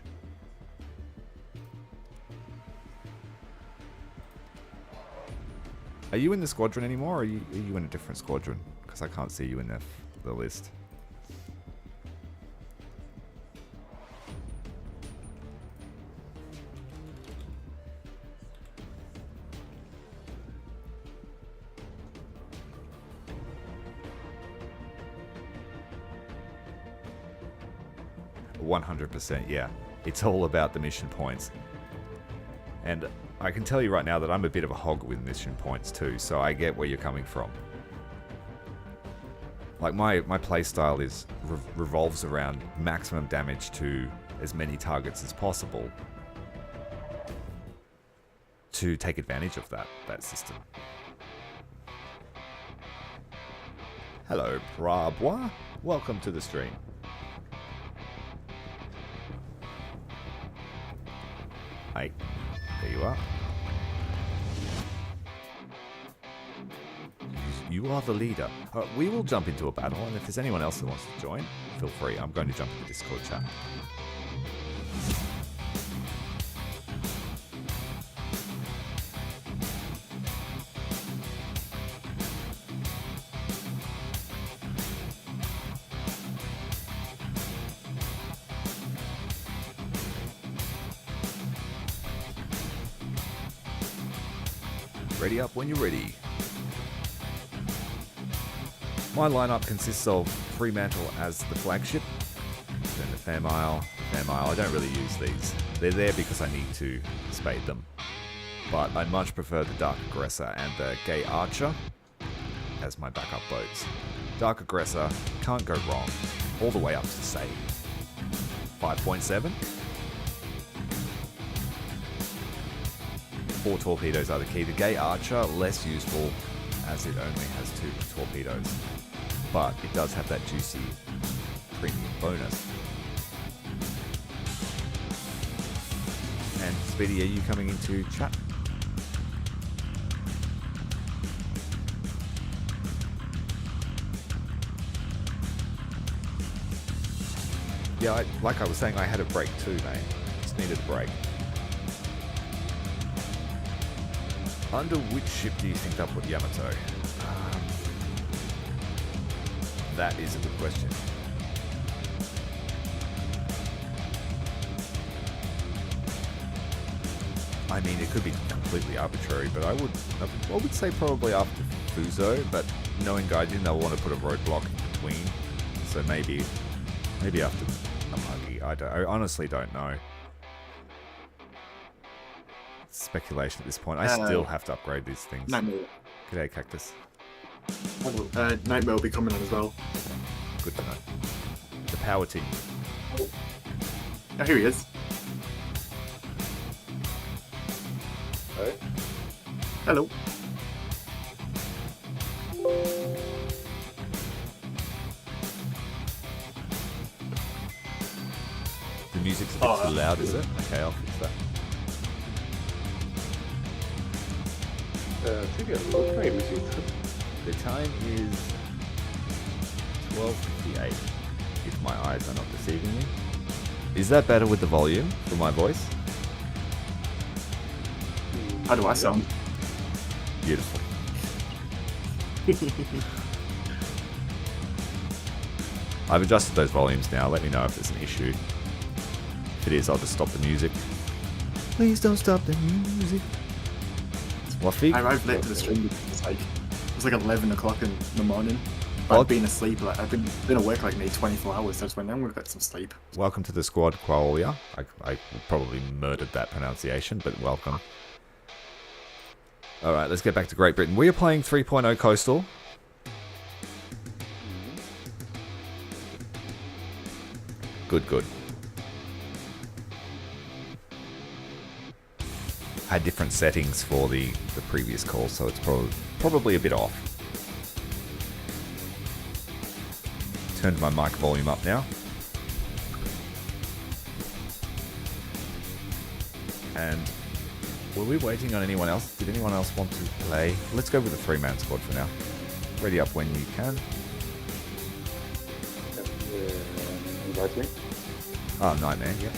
Are you in the squadron anymore, or are you in a different squadron? Because I can't see you in the list. %, yeah. It's all about the mission points. And I can tell you right now that I'm a bit of a hog with mission points too, so I get where you're coming from. Like my playstyle is revolves around maximum damage to as many targets as possible to take advantage of that system. Hello, Prabois. Welcome to the stream. Hey, there you are. You are the leader. We will jump into a battle, and if there's anyone else who wants to join, feel free. I'm going to jump into the Discord chat. Ready up when you're ready. My lineup consists of Fremantle as the flagship, then the Fairmile, I don't really use these. They're there because I need to spade them. But I much prefer the Dark Aggressor and the Gay Archer as my backup boats. Dark Aggressor, can't go wrong, all the way up to say 5.7. 4 torpedoes are the key. The Gay Archer, less useful as it only has 2 torpedoes. But it does have that juicy premium bonus. And Speedy, are you coming into chat? Yeah, like I was saying, I had a break too, mate. Just needed a break. Under which ship do you think they'll put Yamato? That is a good question. I mean, it could be completely arbitrary, but I would say probably after Fuso, but knowing Gaijin, they'll want to put a roadblock in between. So maybe after Amagi. I honestly don't know. Speculation at this point. I still have to upgrade these things. Nightmare. G'day, Cactus. Nightmare will be coming on as well. Good to know. The power team. Oh, here he is. Hello. The music's a bit too loud, is it? Okay, I'll fix that. The time is 12:58, if my eyes are not deceiving me. Is that better with the volume for my voice? How do I sound? Beautiful. I've adjusted those volumes now. Let me know if there's an issue. If it is, I'll just stop the music. Please don't stop the music. Fluffy. I arrived late to the stream because it was like 11 o'clock in the morning. I've been asleep. Like I've been awake like maybe 24 hours. So I just went, I'm gonna get some sleep. Welcome to the squad, Quaolia. I probably murdered that pronunciation, but welcome. Alright, let's get back to Great Britain. We are playing 3.0 Coastal. Good. Had different settings for the previous call, so it's probably a bit off. Turned my mic volume up now. And were we waiting on anyone else? Did anyone else want to play? Let's go with a 3-man squad for now. Ready up when you can. Invite me. Oh, Nightmare, yeah.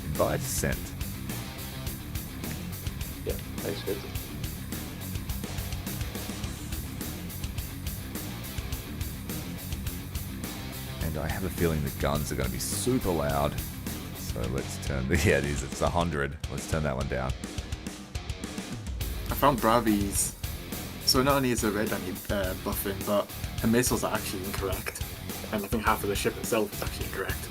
Invite sent. Yeah, thanks, good. And I have a feeling the guns are going to be super loud. So let's turn the... Yeah, it is. It's 100. Let's turn that one down. I found Bravi's. So not only is the red only buffing, but her missiles are actually incorrect. And I think half of the ship itself is actually incorrect.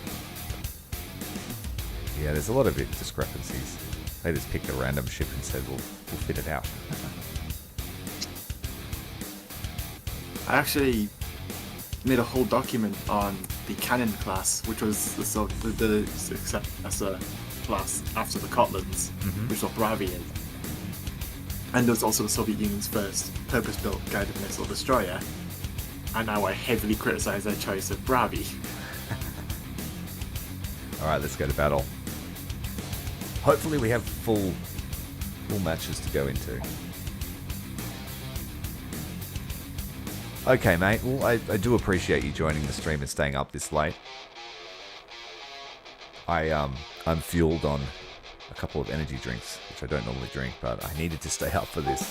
Yeah, there's a lot of discrepancies. They just picked a random ship and said, we'll fit it out. I actually made a whole document on the Cannon class, which was the successor class after the Kotlins, which was Bravi in. And there was also the Soviet Union's first purpose-built guided missile destroyer. And now I heavily criticise their choice of Bravi. Alright, let's go to battle. Hopefully we have full matches to go into. Okay, mate. Well, I do appreciate you joining the stream and staying up this late. I'm fueled on a couple of energy drinks, which I don't normally drink, but I needed to stay up for this.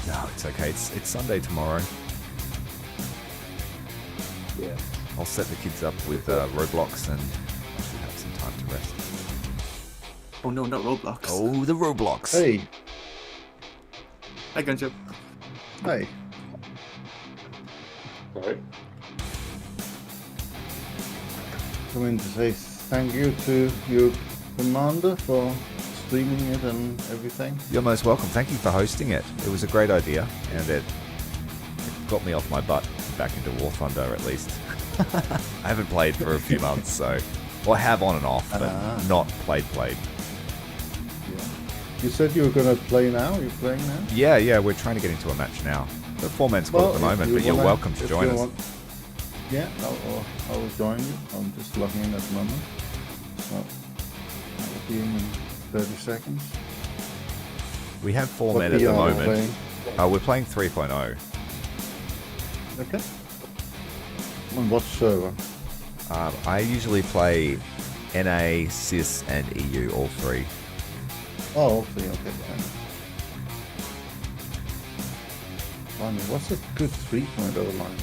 No, it's okay. It's Sunday tomorrow. I'll set the kids up with Roblox and I should have some time to rest. Oh no, not Roblox. Oh, the Roblox. Hey. Hi, Gunship. Hey. Sorry. Coming to say thank you to your commander for streaming it and everything. You're most welcome. Thank you for hosting it. It was a great idea, and it got me off my butt back into Warthunder at least. I haven't played for a few months, so... Well, I have on and off, but not played. Yeah. You said you were going to play now? You're playing now? Yeah, we're trying to get into a match now. The 4-man squad at the moment, but you're welcome to join us. Yeah, I'll join you. I'm just logging in at the moment. So, that will be in 30 seconds. We have 4 What men at the BR are we moment. playing? We're playing 3.0. Okay. On what server? I usually play NA, CIS, and EU, all 3. Oh, all 3, okay. Fine. What's a good 3.0 line?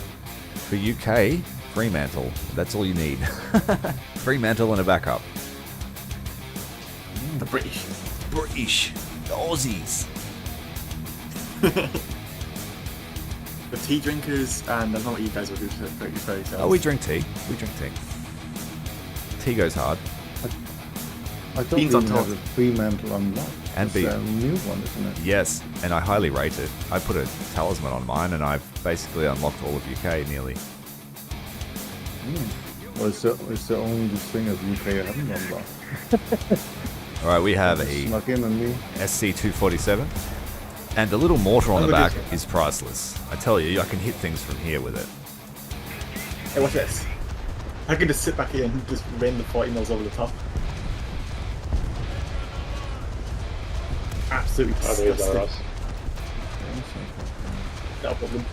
For UK, Fremantle. That's all you need. Fremantle and a backup. The British. The Aussies. The tea drinkers, and I don't know what you guys will do to break your fairy tales. Oh, we drink tea. Tea goes hard. I don't Beans on even have toast. a Fremantle unlocked. And It's beef. a new one, isn't it? Yes, and I highly rate it. I put a talisman on mine, and I've basically unlocked all of UK nearly. Well, it's the only thing of UK I haven't unlocked. All right, we have a Snuck in on me. SC-247, and the little mortar on Oh, the look back at is priceless. I tell you, I can hit things from here with it. Hey, watch this. I can just sit back here and just rain the 40 mils over the top. Absolutely disgusting. No problem.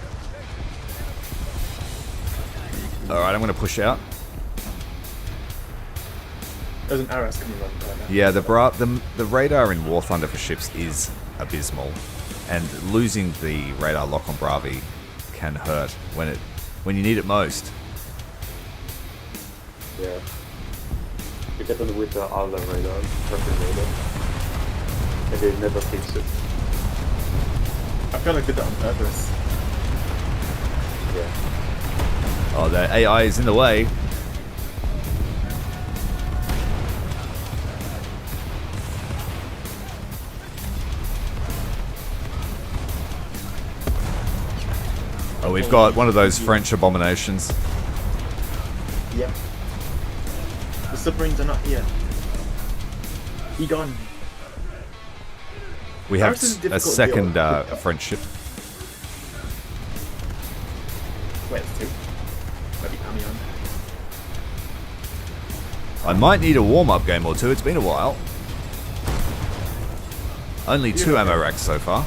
All right, I'm going to push out. There's an RS coming around right now. Yeah, the radar in War Thunder for ships is abysmal, and losing the radar lock on Bravi can hurt when you need it most. Yeah. You get on with the other radar, perfect radar. And they never fix it. I feel like they did that on purpose. Yeah. Oh, the AI is in the way. Oh, we've got one of those French abominations. Yep. The submarines are not here. He gone. We have Ours is a difficult to second deal with. French ship. Wait, it's 2. Might be Amiens. I might need a warm-up game or two. It's been a while. Only 2 ammo racks so far.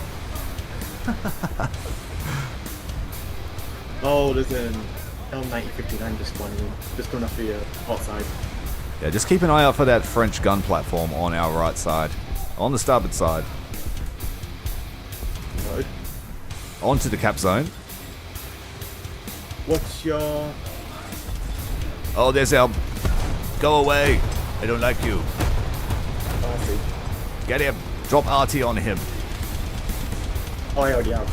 Oh, there's an L9059 just spawning in. Just going off the hot side. Yeah, just keep an eye out for that French gun platform on our right side. On the starboard side. Road. Onto the cap zone. What's your... Oh, there's our... Go away. I don't like you. Oh, I see. Get him. Drop RT on him. Oh, I already have.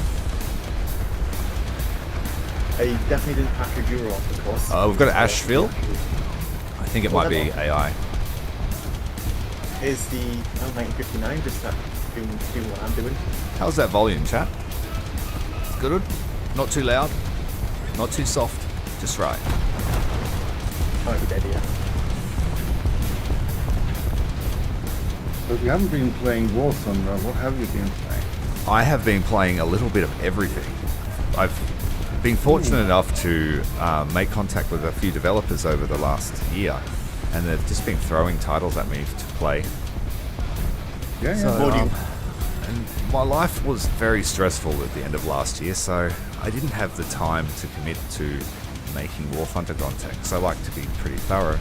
I definitely didn't pack a Euro off, of course. We've got an Asheville. I think it might be AI. Is the L9059 just that doing what I'm doing? How's that volume, chat? Good? Not too loud? Not too soft? Just right. Might be dead, yeah. But you haven't been playing War Thunder. What have you been playing? I have been playing a little bit of everything. I've been fortunate enough to make contact with a few developers over the last year, and they've just been throwing titles at me to play. Yeah, So, yeah. and my life was very stressful at the end of last year, so I didn't have the time to commit to making Warthunder content, because I like to be pretty thorough.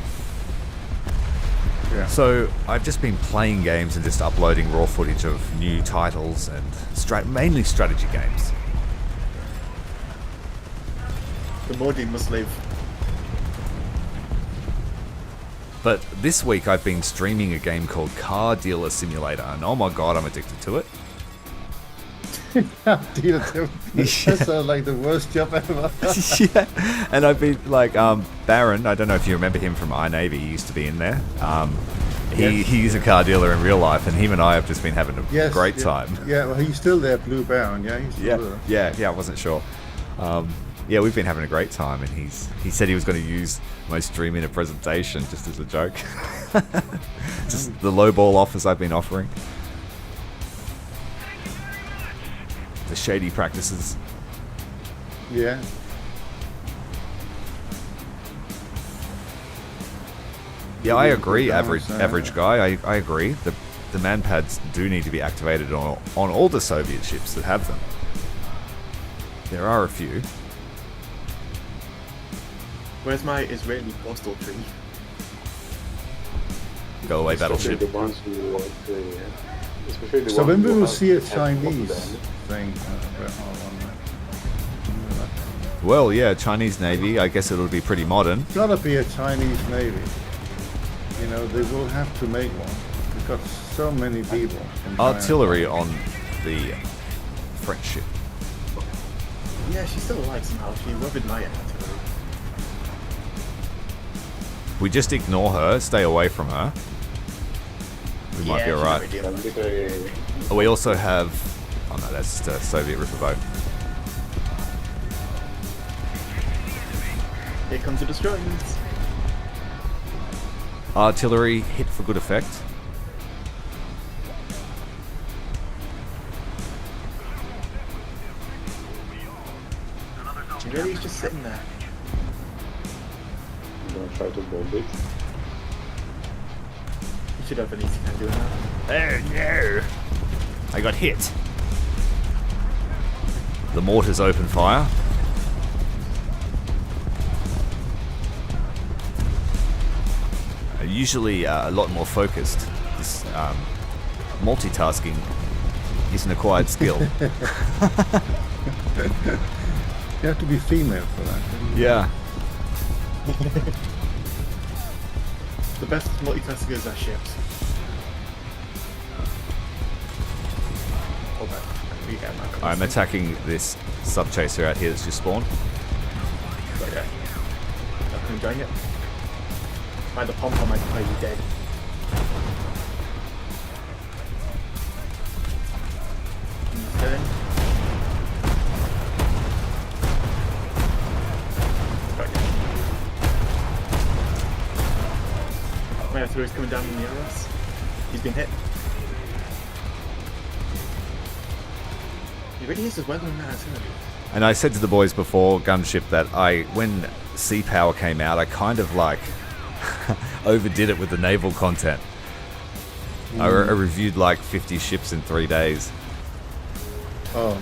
Yeah. So I've just been playing games and just uploading raw footage of new titles and mainly strategy games. The Modi must live. But this week I've been streaming a game called Car Dealer Simulator, and oh my god, I'm addicted to it. That sounds like the worst job ever. Yeah, and I've been like Baron. I don't know if you remember him from iNavy. He used to be in there. He's a car dealer in real life, and him and I have just been having a great time. Yeah, well, he's still there, Blue Baron. Yeah, he's still there. Yeah. I wasn't sure. Yeah, we've been having a great time, and he said he was going to use my stream in a presentation just as a joke. Just the lowball offers I've been offering. The shady practices. Yeah. Yeah, I agree, average guy. I agree. The manpads do need to be activated on all the Soviet ships that have them. There are a few. Where's my Israeli postal tree? Go away, battleship. The ones who want to, especially the So ones when we who will have see a have Chinese propaganda. thing. Well, yeah, Chinese Navy. I guess it'll be pretty modern. It's gotta be a Chinese Navy. You know, they will have to make one. We've got so many people. from China. Artillery on the French ship. Yeah, she's still alive somehow. She robbed my artillery. We just ignore her, stay away from her. We might be alright. We also have... Oh no, that's just a Soviet riverboat. Here comes the destroyers. Artillery hit for good effect. Really, he's just sitting there. I'm gonna try to bomb it. You should have an easy time doing that. Oh no! I got hit. The mortars open fire. Usually a lot more focused. This multitasking is an acquired skill. You have to be female for that. Yeah. The best multitaskers are ships. Hold on. We get that. I'm attacking this sub chaser out here that's just spawned. Okay. I can join it. By the pump, I might play you dead. Turn. My artillery is coming down near us. He's been hit. He really is as well in that artillery. And I said to the boys before Gunship that when Sea Power came out, I kind of like overdid it with the naval content. I reviewed like 50 ships in 3 days. Oh.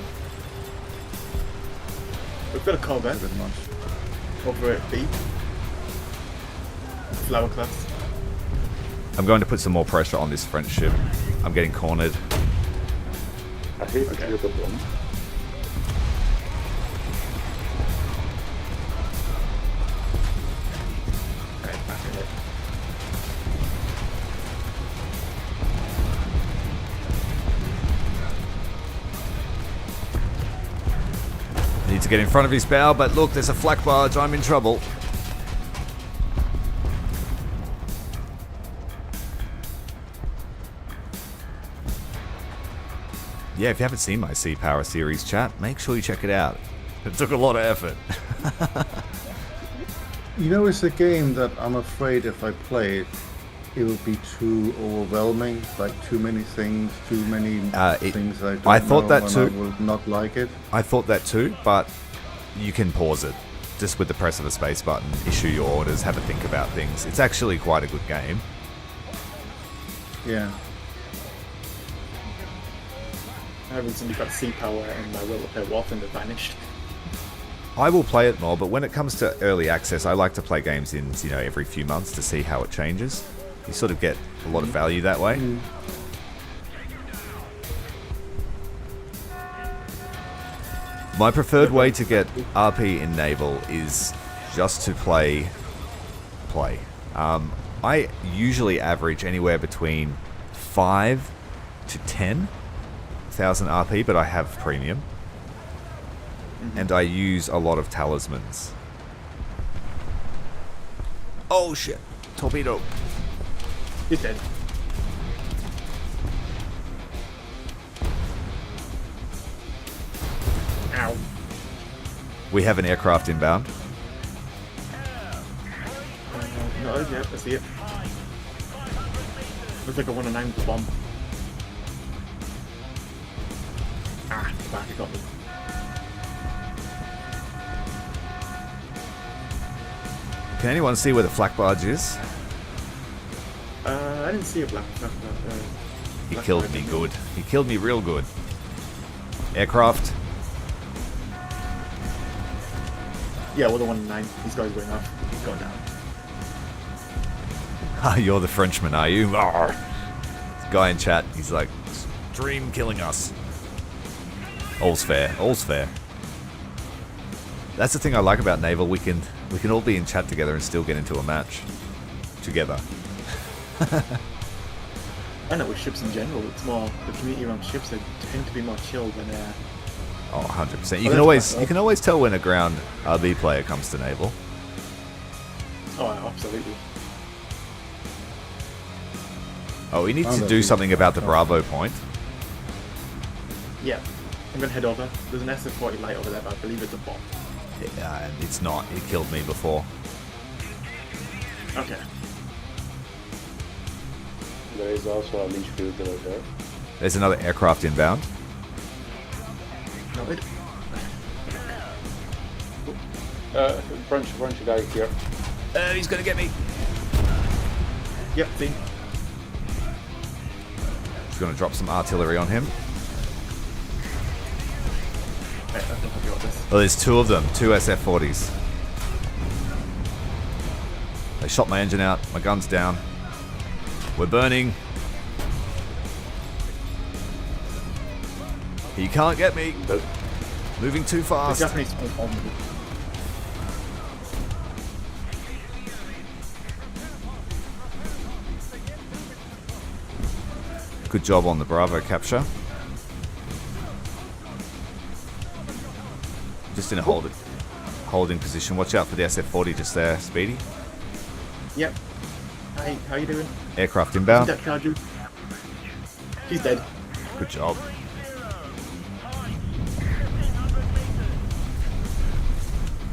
We've got a Corvette over at B. Flower class. I'm going to put some more pressure on this French ship. I'm getting cornered. I hate to get the bomb. Alright, back in it. Need to get in front of his bow, but look, there's a flak barge. I'm in trouble. Yeah, if you haven't seen my Sea Power series chat, make sure you check it out. It took a lot of effort. You know, it's a game that I'm afraid if I play it, it would be too overwhelming. Like too many things, too many things I thought that too. I would not like it. I thought that too, but you can pause it. Just with the press of the space button, issue your orders, have a think about things. It's actually quite a good game. Yeah. I recently got Sea Power and my will to play Warthunder vanished. I will play it more, but when it comes to early access, I like to play games in, every few months to see how it changes. You sort of get a lot of value that way. My preferred way to get RP in Naval is just to play. I usually average anywhere between 5 to 10,000 RP, but I have premium. And I use a lot of talismans. Oh shit! Torpedo! He's dead. Ow. We have an aircraft inbound. No, yeah, I see it. Looks like a 109 with the bomb. Ah, back, it got me. Can anyone see where the flak barge is? I didn't see a black. He killed me good. He killed me real good. Aircraft. Yeah, well, the 109. These guys going off. He's going down. Ah, you're the Frenchman, are you? Arr. Guy in chat, he's like, dream killing us. All's fair. All's fair. That's the thing I like about Naval. We can all be in chat together and still get into a match together. I know with ships in general, it's more the community around ships. They tend to be more chill than. Oh, 100%. You can always tell when a ground RB player comes to Naval. Oh, absolutely. Oh, we need to do something about the Bravo point. Yeah, I'm gonna head over. There's an SF-40 light over there, but I believe it's a bomb. Yeah, it's not. It killed me before. Okay. There is also a leech field over there. There's another aircraft inbound. Noted. French guy here. He's gonna get me. Yep, see. He's gonna drop some artillery on him. Right, I think I've got this. Oh, there's two of them. Two SF-40s. They shot my engine out. My gun's down. We're burning. He can't get me. Moving too fast. Japanese bomb. Good job on the Bravo capture. Just in a holding position. Watch out for the SF-40 just there, Speedy. Yep. Hi, how you doing? Aircraft inbound. Depth charge. He's dead. Good job.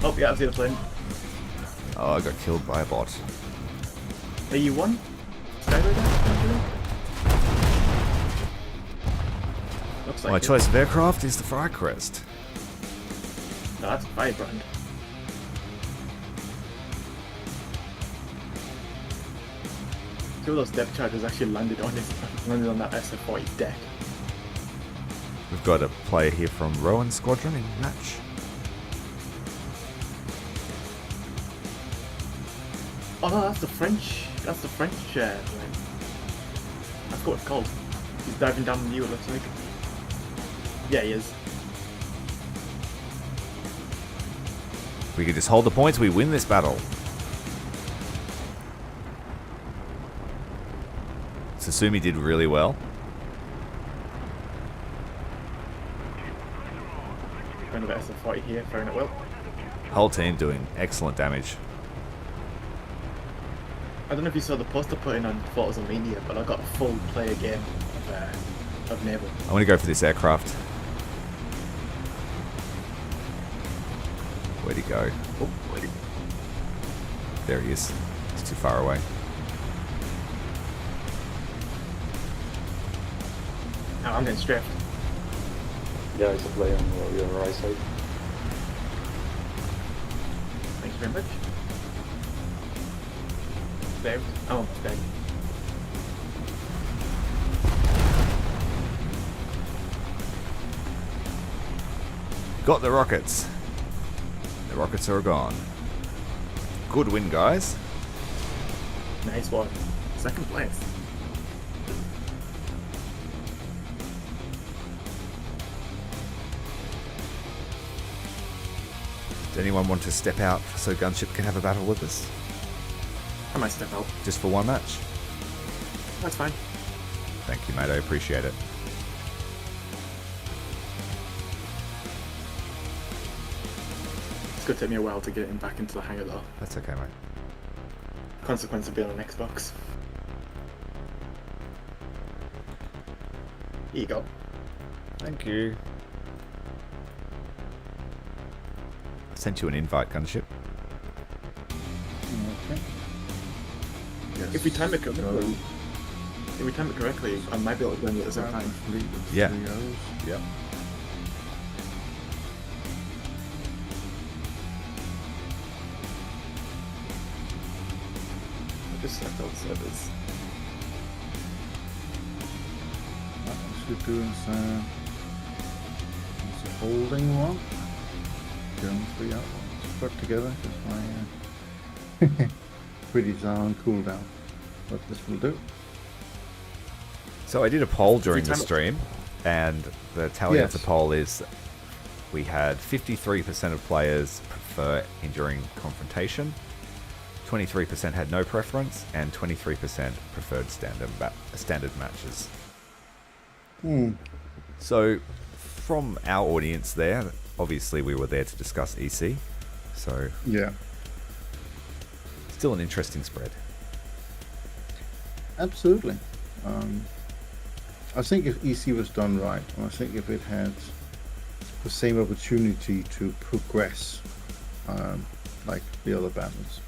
Oh, yeah, I see the plane. Oh, I got killed by a bot. Are you one? Looks like My it. choice of aircraft is the Firecrest. No, that's Firebrand. Two of those depth charges actually landed on that SF-40 deck. We've got a player here from Rowan Squadron in match. Oh no, that's the French. That's the French plane. I forgot what it's called. He's diving down the U, it looks like. Yeah, he is. We can just hold the points, we win this battle. Sasumi did really well. Another SF-40 here, throwing it well. Whole team doing excellent damage. I don't know if you saw the post I put in on Photos of Media, but I got a full player game of Naval. I want to go for this aircraft. Where'd he go? Oh, wait. There he is. He's too far away. Oh, I'm getting strafed. Yeah, it's a play on your right side. Thanks very much. There. Oh, dead. Got the rockets. The rockets are gone. Good win, guys. Nice one. Second place. Does anyone want to step out so Gunship can have a battle with us? I might step out. Just for one match? That's fine. Thank you, mate. I appreciate it. It's going to take me a while to get him back into the hangar, though. That's okay, mate. Consequence of being on Xbox. Here you go. Thank you. I sent you an invite, gunship. Okay. Yes. If we time it correctly, I might be able to blend it at the same time. Yeah. Yep. I just set out servers. What I should do is a holding one. Going 3 out. Put together because my pretties are on cooldown. But this will do. So I did a poll during the stream, and the tally of the poll is we had 53% of players prefer enduring confrontation, 23% had no preference, and 23% preferred standard matches. So from our audience there, obviously we were there to discuss EC, so yeah, still an interesting spread. Absolutely. I think if EC was done right, and I think if it had the same opportunity to progress like the other battles,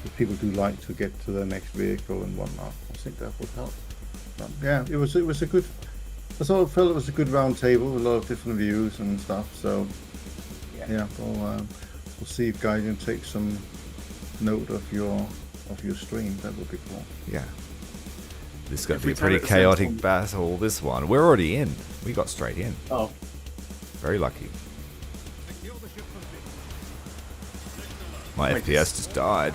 if people do like to get to the next vehicle and whatnot, I think that would help. But yeah, it was a good. I sort of felt it was a good round table with a lot of different views and stuff. So yeah, we'll see if Guardian takes some note of your stream. That would be cool. Yeah. This is going to be a pretty chaotic battle, this one. We're already in. We got straight in. Oh. Very lucky. My FPS just died.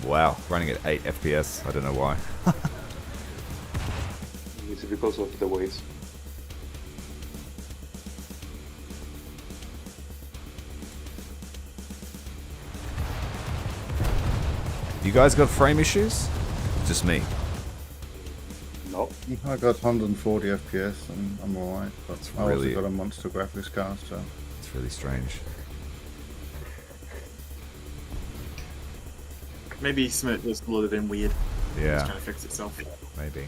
Wow, running at 8 FPS. I don't know why. It's because of the waves. You guys got frame issues? Just me. No. I got 140 FPS and I'm alright, but I really- also got a monster graphics card, so It's really strange. Maybe Smoke just loaded in weird. Yeah. It's trying to fix itself. Maybe.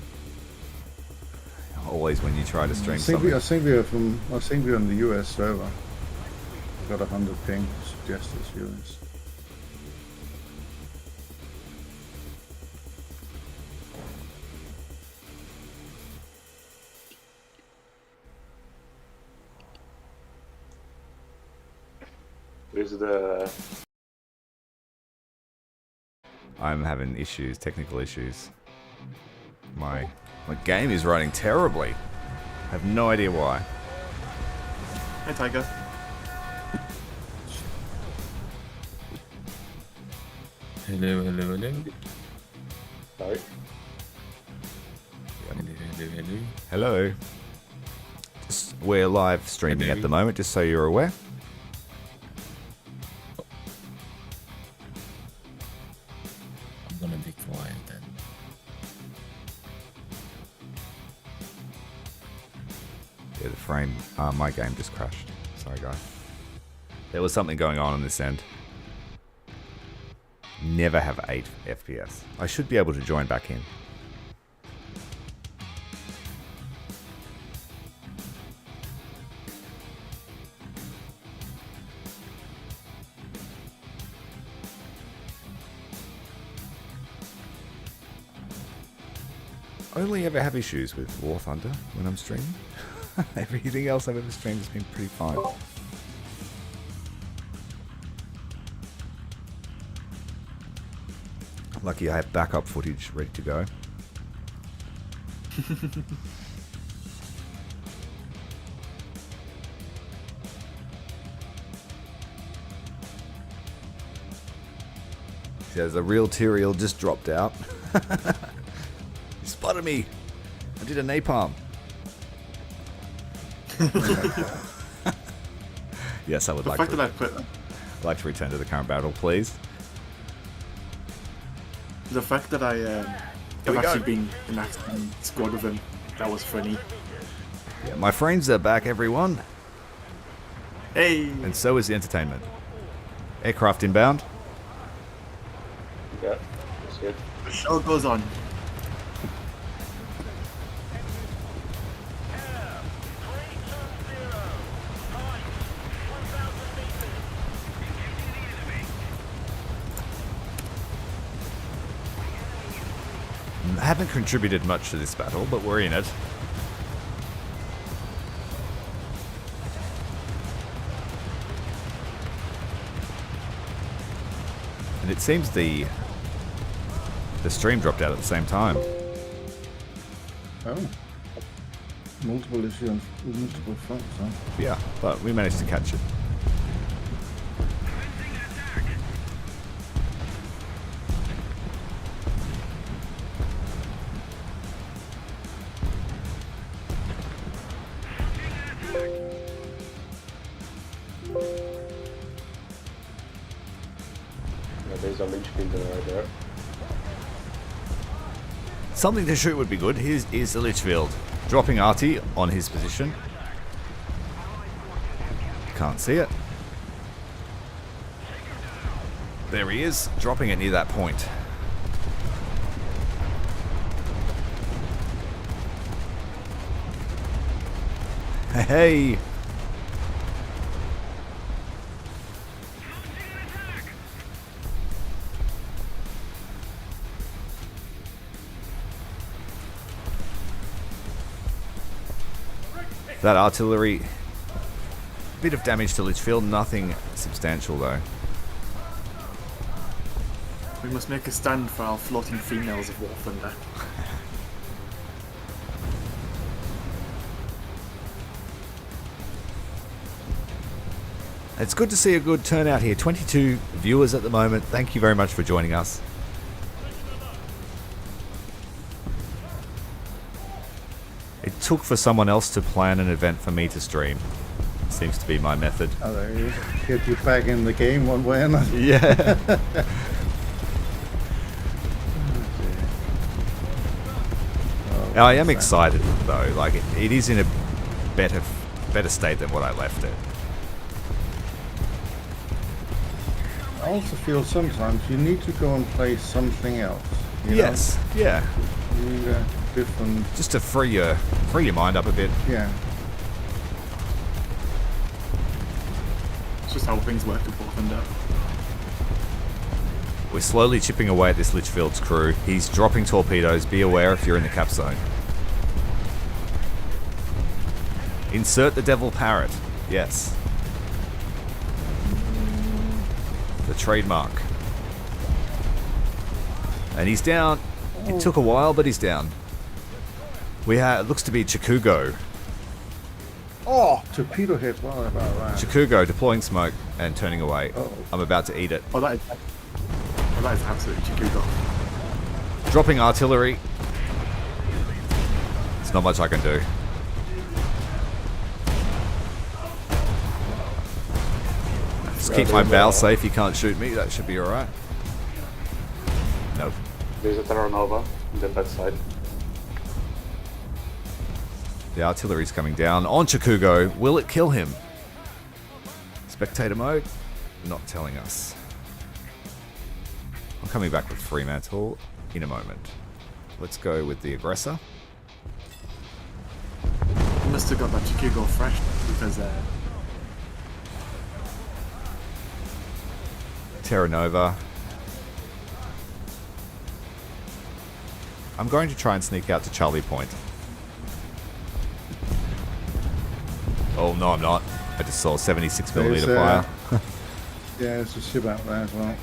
Always when you try to stream I think something. we're on the US server. I got 100 ping, suggest it's US. There's the... I'm having issues, technical issues. My game is running terribly. I have no idea why. Hi, Tiger. Hello, hello, hello. Sorry. Hello. We're live streaming at the moment, just so you're aware. I'm gonna be quiet then. Yeah, the frame, my game just crashed. Sorry, guys. There was something going on this end. Never have 8 FPS. I should be able to join back in. I only ever have issues with Warthunder when I'm streaming. Everything else I've ever streamed has been pretty fine. Lucky I have backup footage ready to go. Says a real Tyrael just dropped out. He spotted me. I did a napalm. Yes, I would The like fact to. that I put I'd like to return to the current battle, please. the fact that I we have go. actually been in that squad with him, that was funny. Yeah, my friends are back, everyone. Hey! And so is the entertainment. Aircraft inbound. Yeah, that's good. The show goes on. Haven't contributed much to this battle, but we're in it. And it seems the stream dropped out at the same time. Oh. Multiple issues on multiple fronts, huh? Yeah, but we managed to catch it. Yeah, there's a Lichfield right there. Something to shoot would be good. Here's the Lichfield. Dropping Artie on his position. Can't see it. There he is, dropping it near that point. Hey! That artillery, bit of damage to Lichfield, nothing substantial though. We must make a stand for our floating females of Warthunder. It's good to see a good turnout here. 22 viewers at the moment. Thank you very much for joining us. It took for someone else to plan an event for me to stream. Seems to be my method. Oh, there you go. Get you back in the game one way or another. Yeah. Now, I am excited though. Like it is in a better state than what I left it. I also feel sometimes you need to go and play something else. You Yes. know? Yeah. You need a different. Just to free your mind up a bit. Yeah. It's just how things work with Warthunder. We're slowly chipping away at this Lichfield's crew. He's dropping torpedoes. Be aware if you're in the cap zone. Insert the devil parrot. Yes. The trademark. And he's down. It took a while, but he's down. We have, it looks to be Chikugo. Oh, torpedo hit. What about that? Chikugo deploying smoke and turning away. Oh. I'm about to eat it. Oh, that is absolutely Chikugo. Dropping artillery. There's not much I can do. Just keep my bow safe. You can't shoot me. That should be alright. Nope. There's a Terra Nova on the bed side. The artillery's coming down on Chikugo. Will it kill him? Spectator mode? Not telling us. I'm coming back with Fremantle in a moment. Let's go with the aggressor. You must have got that Chikugo fresh because Terra Nova. I'm going to try and sneak out to Charlie Point. Oh, no, I'm not. I just saw 76mm fire. Yeah, there's a ship out there as well.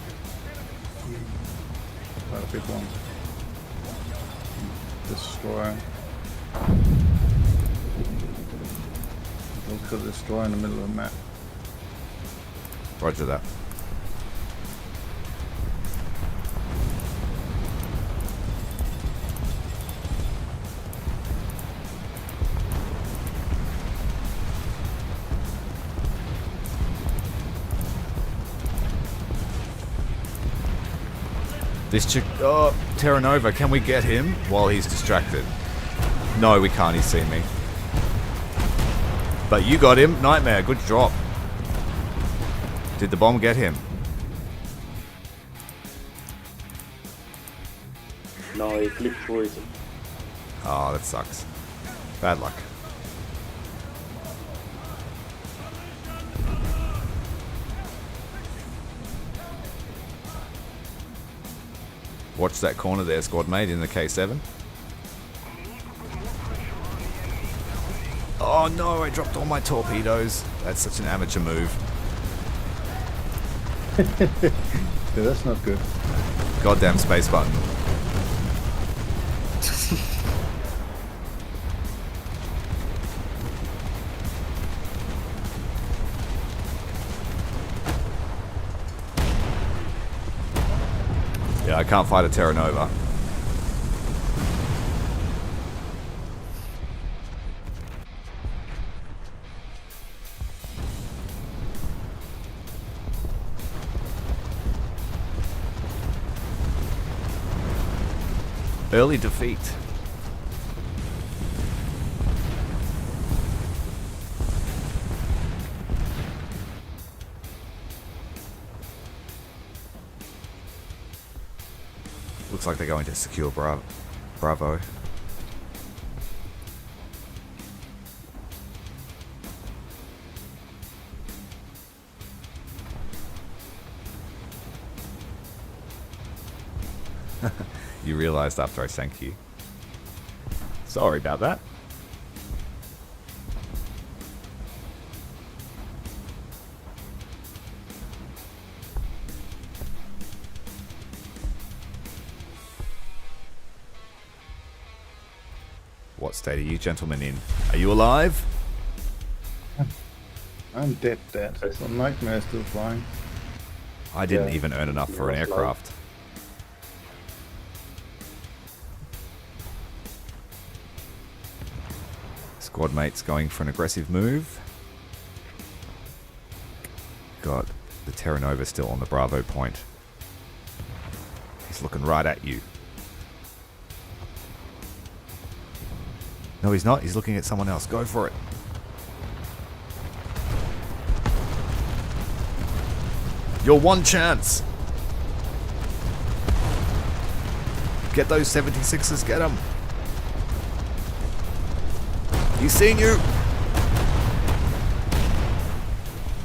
Quite a big one. Destroyer. Look at the destroyer in the middle of the map. Roger that. This chick... Oh, Terra Nova, can we get him while he's distracted? No, we can't. He's seen me. But you got him. Nightmare, good drop. Did the bomb get him? No, he flipped through it. Oh, that sucks. Bad luck. Watch that corner there, squad mate, in the K7. Oh no, I dropped all my torpedoes. That's such an amateur move. Yeah, that's not good. Goddamn space button. Yeah, I can't fight a Terra Nova. Early defeat. Looks like they're going to secure Bravo. You realized after I sank you. Sorry about that. What state are you gentlemen in? Are you alive? I'm dead. The Nightmare is still flying. I didn't even earn enough for an aircraft. Squad mate's going for an aggressive move. Got the Terra Nova still on the Bravo point. He's looking right at you. No, he's not. He's looking at someone else. Go for it. Your one chance. Get those 76ers. Get them. He's seen you.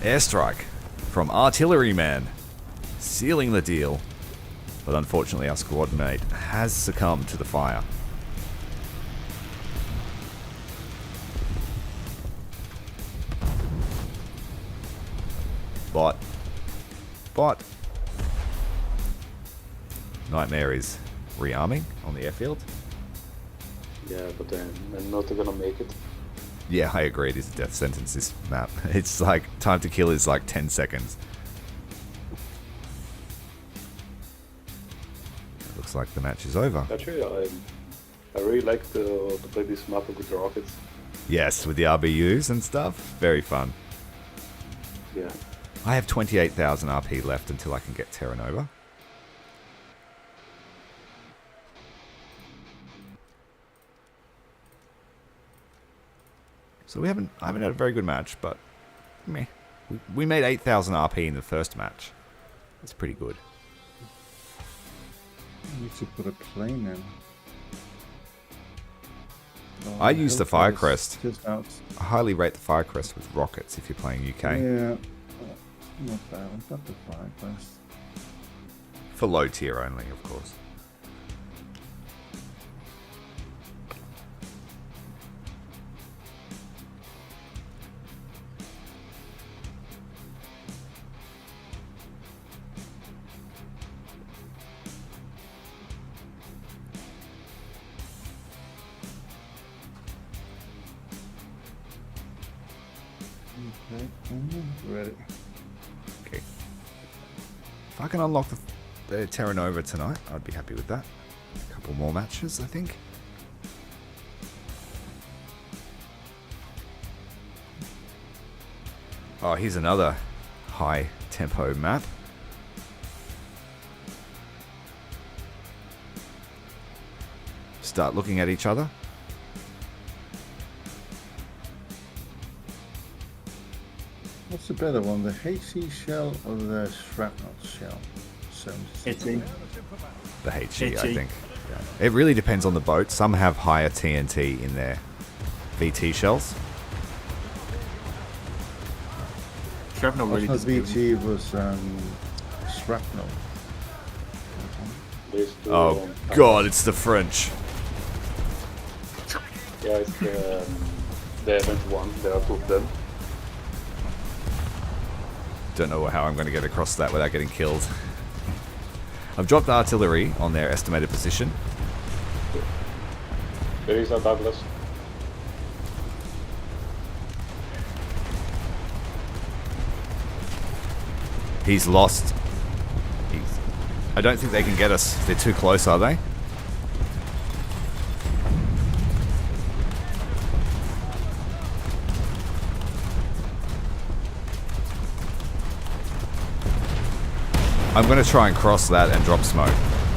Airstrike from Artilleryman. Sealing the deal. But unfortunately our squad mate has succumbed to the fire. Bot. Nightmare is rearming on the airfield. Yeah, but then I'm not gonna make it. Yeah, I agree. It is a death sentence, this map. It's like, time to kill is like 10 seconds. It looks like the match is over. Actually, I really like to play this map with the rockets. Yes, with the RBUs and stuff. Very fun. Yeah. I have 28,000 RP left until I can get Terra Nova. So I haven't had a very good match, but meh. We made 8,000 RP in the first match. That's pretty good. I need to put a plane in. I use the Firecrest. Just out. I highly rate the Firecrest with rockets if you're playing UK. Yeah. Not bad. I've got the Firecrest. For low tier only, of course. Ready. Okay. If I can unlock the Terra Nova tonight, I'd be happy with that. A couple more matches, I think. Oh, here's another high tempo map. start looking at each other. What's the better one, the HE shell or the shrapnel shell? HE. The HE, I HE. think. Yeah. It really depends on the boat. Some have higher TNT in their VT shells. Shrapnel really Not doesn't VT was shrapnel. Oh god, it's the French. Yeah, it's the event one. There are two of them. Don't know how I'm going to get across that without getting killed. I've dropped artillery on their estimated position. There is a Douglas. He's lost. I don't think they can get us. They're too close, are they? I'm going to try and cross that and drop smoke.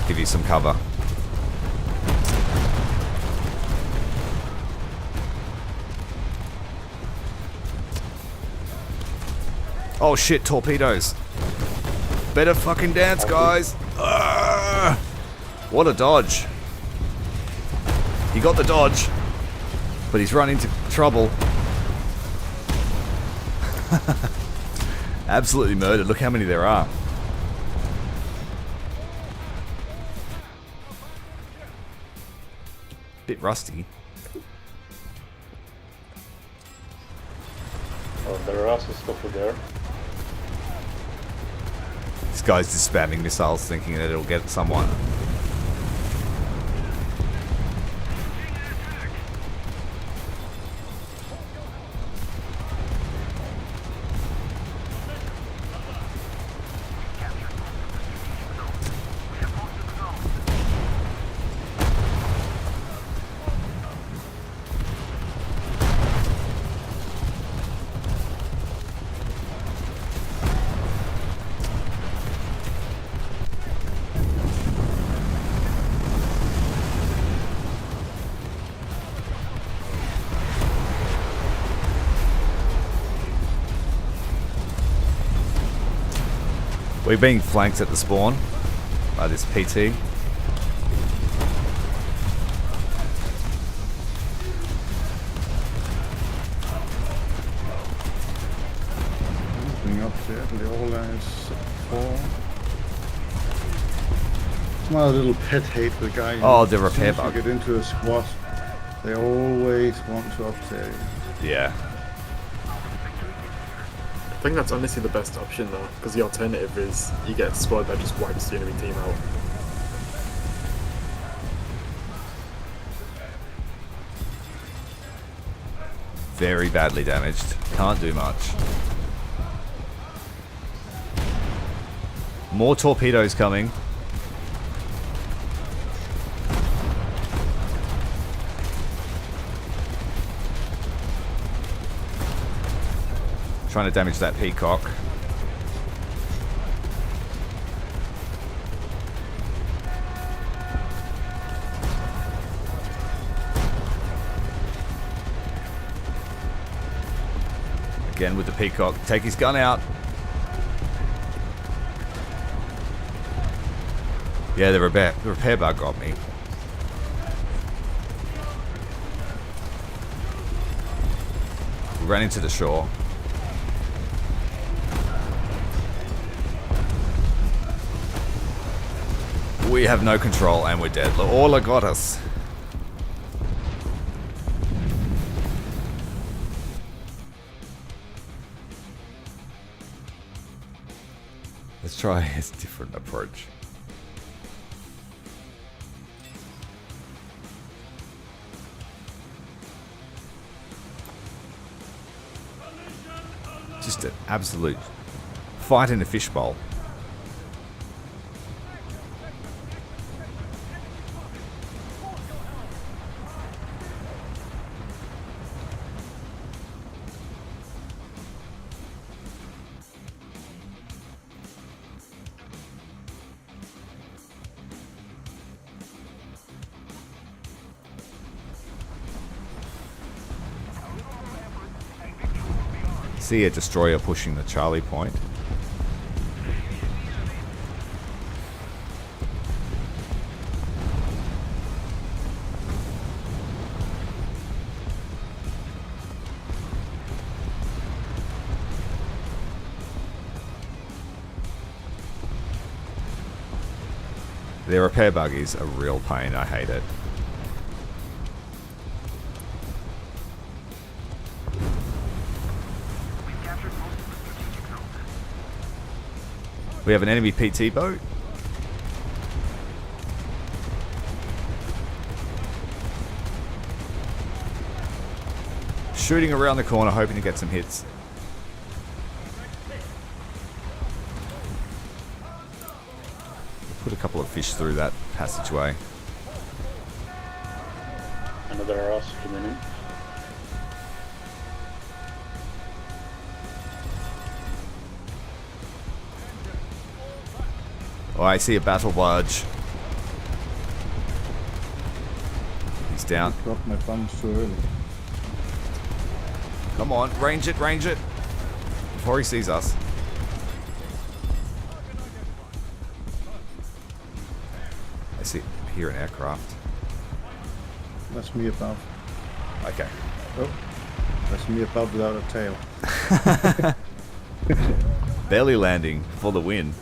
Give you some cover. Oh shit, torpedoes. Better fucking dance, guys. What a dodge. He got the dodge, but he's run into trouble. Absolutely murdered. Look how many there are. Bit rusty. Oh, there are also stuff over there. This guy's just spamming missiles thinking that it'll get someone. We're being flanked at the spawn by this PT. Moving up there, the all lines 4. It's my little pet hate with guys. Oh, the repair bug. You get into a squat, they always want to upset you. Yeah. I think that's honestly the best option though, because the alternative is you get a squad that just wipes the enemy team out. Very badly damaged. Can't do much. More torpedoes coming. Trying to damage that peacock. Again with the peacock. Take his gun out. Yeah, the repair bug got me. We ran into the shore. We have no control and we're dead. Orla got us. Let's try a different approach. Just an absolute fight in a fishbowl. See a destroyer pushing the Charlie point. Their repair buggy's a real pain. I hate it. We have an enemy PT boat. Shooting around the corner, hoping to get some hits. Put a couple of fish through that passageway. Another us coming in. Oh, I see a battle barge. He's down. Dropped my bombs too early. Come on, range it, range it. Before he sees us. Hear an aircraft. That's me above. Okay. Oh, that's me above without a tail. Belly landing for the win.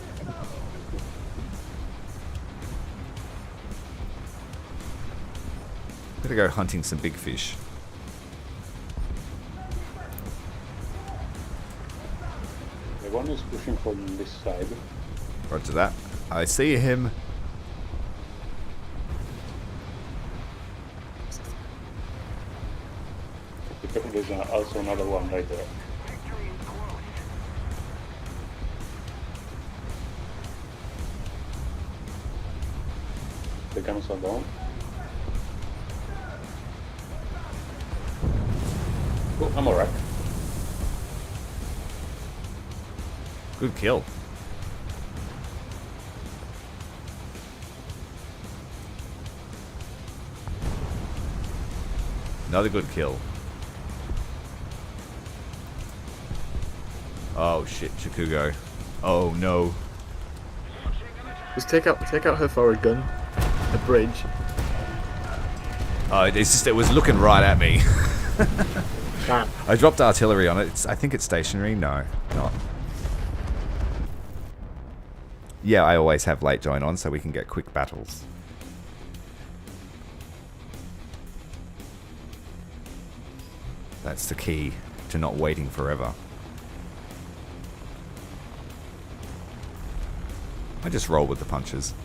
Gotta go hunting some big fish. The one is pushing from this side. Roger that. I see him. There's also another one right there. The guns are down. Oh, I'm alright. Good kill. Another good kill. Oh shit, Chikugo. Oh no. Just take out her forward gun. The bridge. Oh, it's just, it was looking right at me. Damn. I dropped artillery on it. I think it's stationary. No, not. Yeah, I always have late join on so we can get quick battles. That's the key to not waiting forever. I just roll with the punches.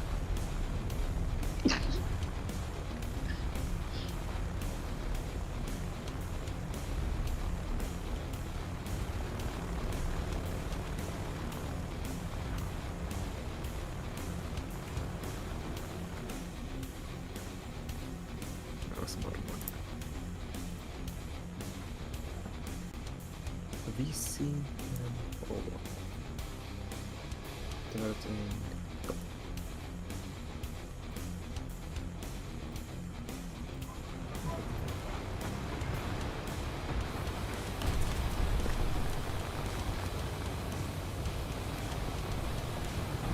VC and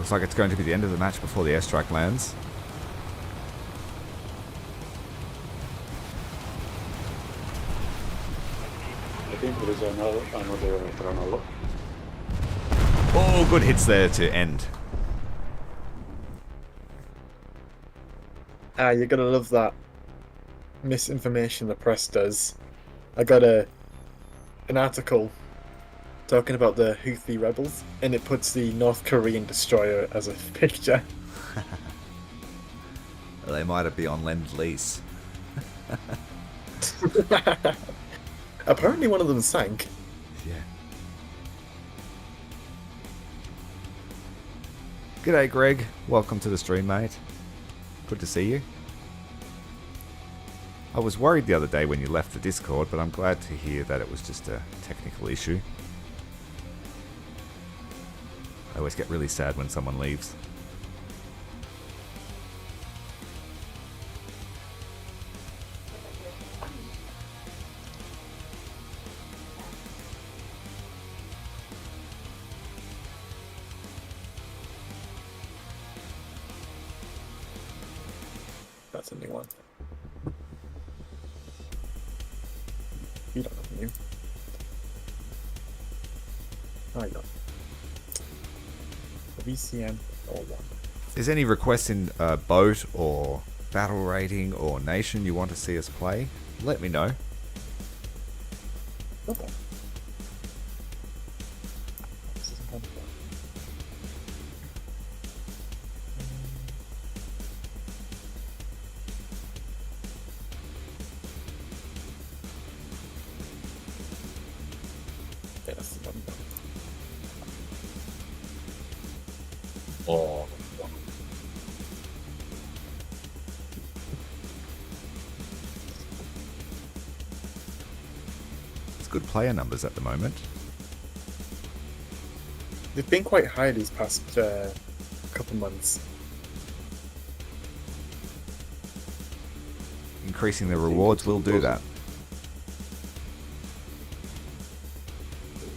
Looks like it's going to be the end of the match before the airstrike lands. I think there is another Tranolo. Oh, good hits there to end. Ah, you're gonna love that misinformation the press does. I got an article talking about the Houthi rebels, and it puts the North Korean destroyer as a picture. They might be on Lend-Lease. Apparently one of them sank. Yeah. G'day, Greg. Welcome to the stream, mate. Good to see you. I was worried the other day when you left the Discord, but I'm glad to hear that it was just a technical issue. I always get really sad when someone leaves. That's a new one. You don't have new. Oh, you don't. VCM or one. If there's any requests in boat or battle rating or nation you want to see us play, let me know. Okay. Yes, Oh. It's good player numbers at the moment. They've been quite high these past couple months. Increasing the rewards will do that.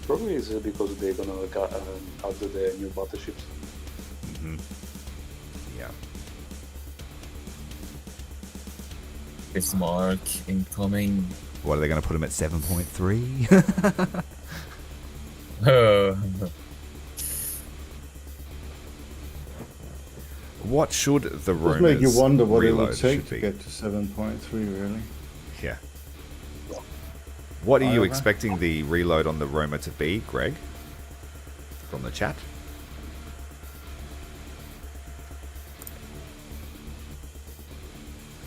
Probably is because they're gonna add the new battleships. Mm-hmm. Yeah. Bismarck incoming. What are they going to put him at 7.3? Oh. What should the Just rumors make you wonder what it reload would take should to be? get to 7.3, really. Yeah. What are you However. expecting the reload on the Roma to be, Greg? From the chat?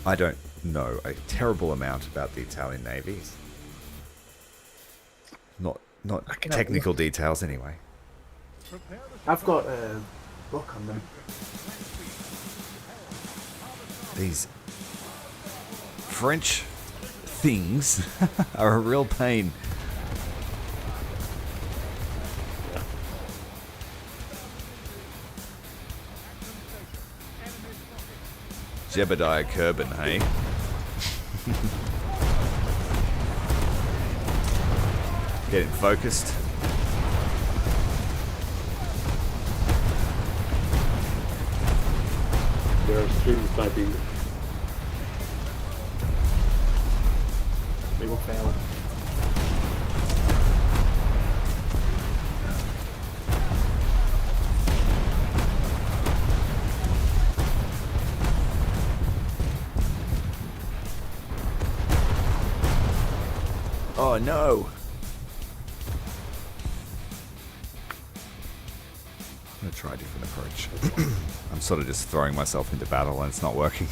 I don't know a terrible amount about the Italian navies. Not can have a technical details anyway. I've got a book on them. These French things are a real pain. Jebediah Kerbin, hey? Getting focused. They are stream sniping. They will fail. Oh no! I'm gonna try a different approach. I'm sort of just throwing myself into battle and it's not working.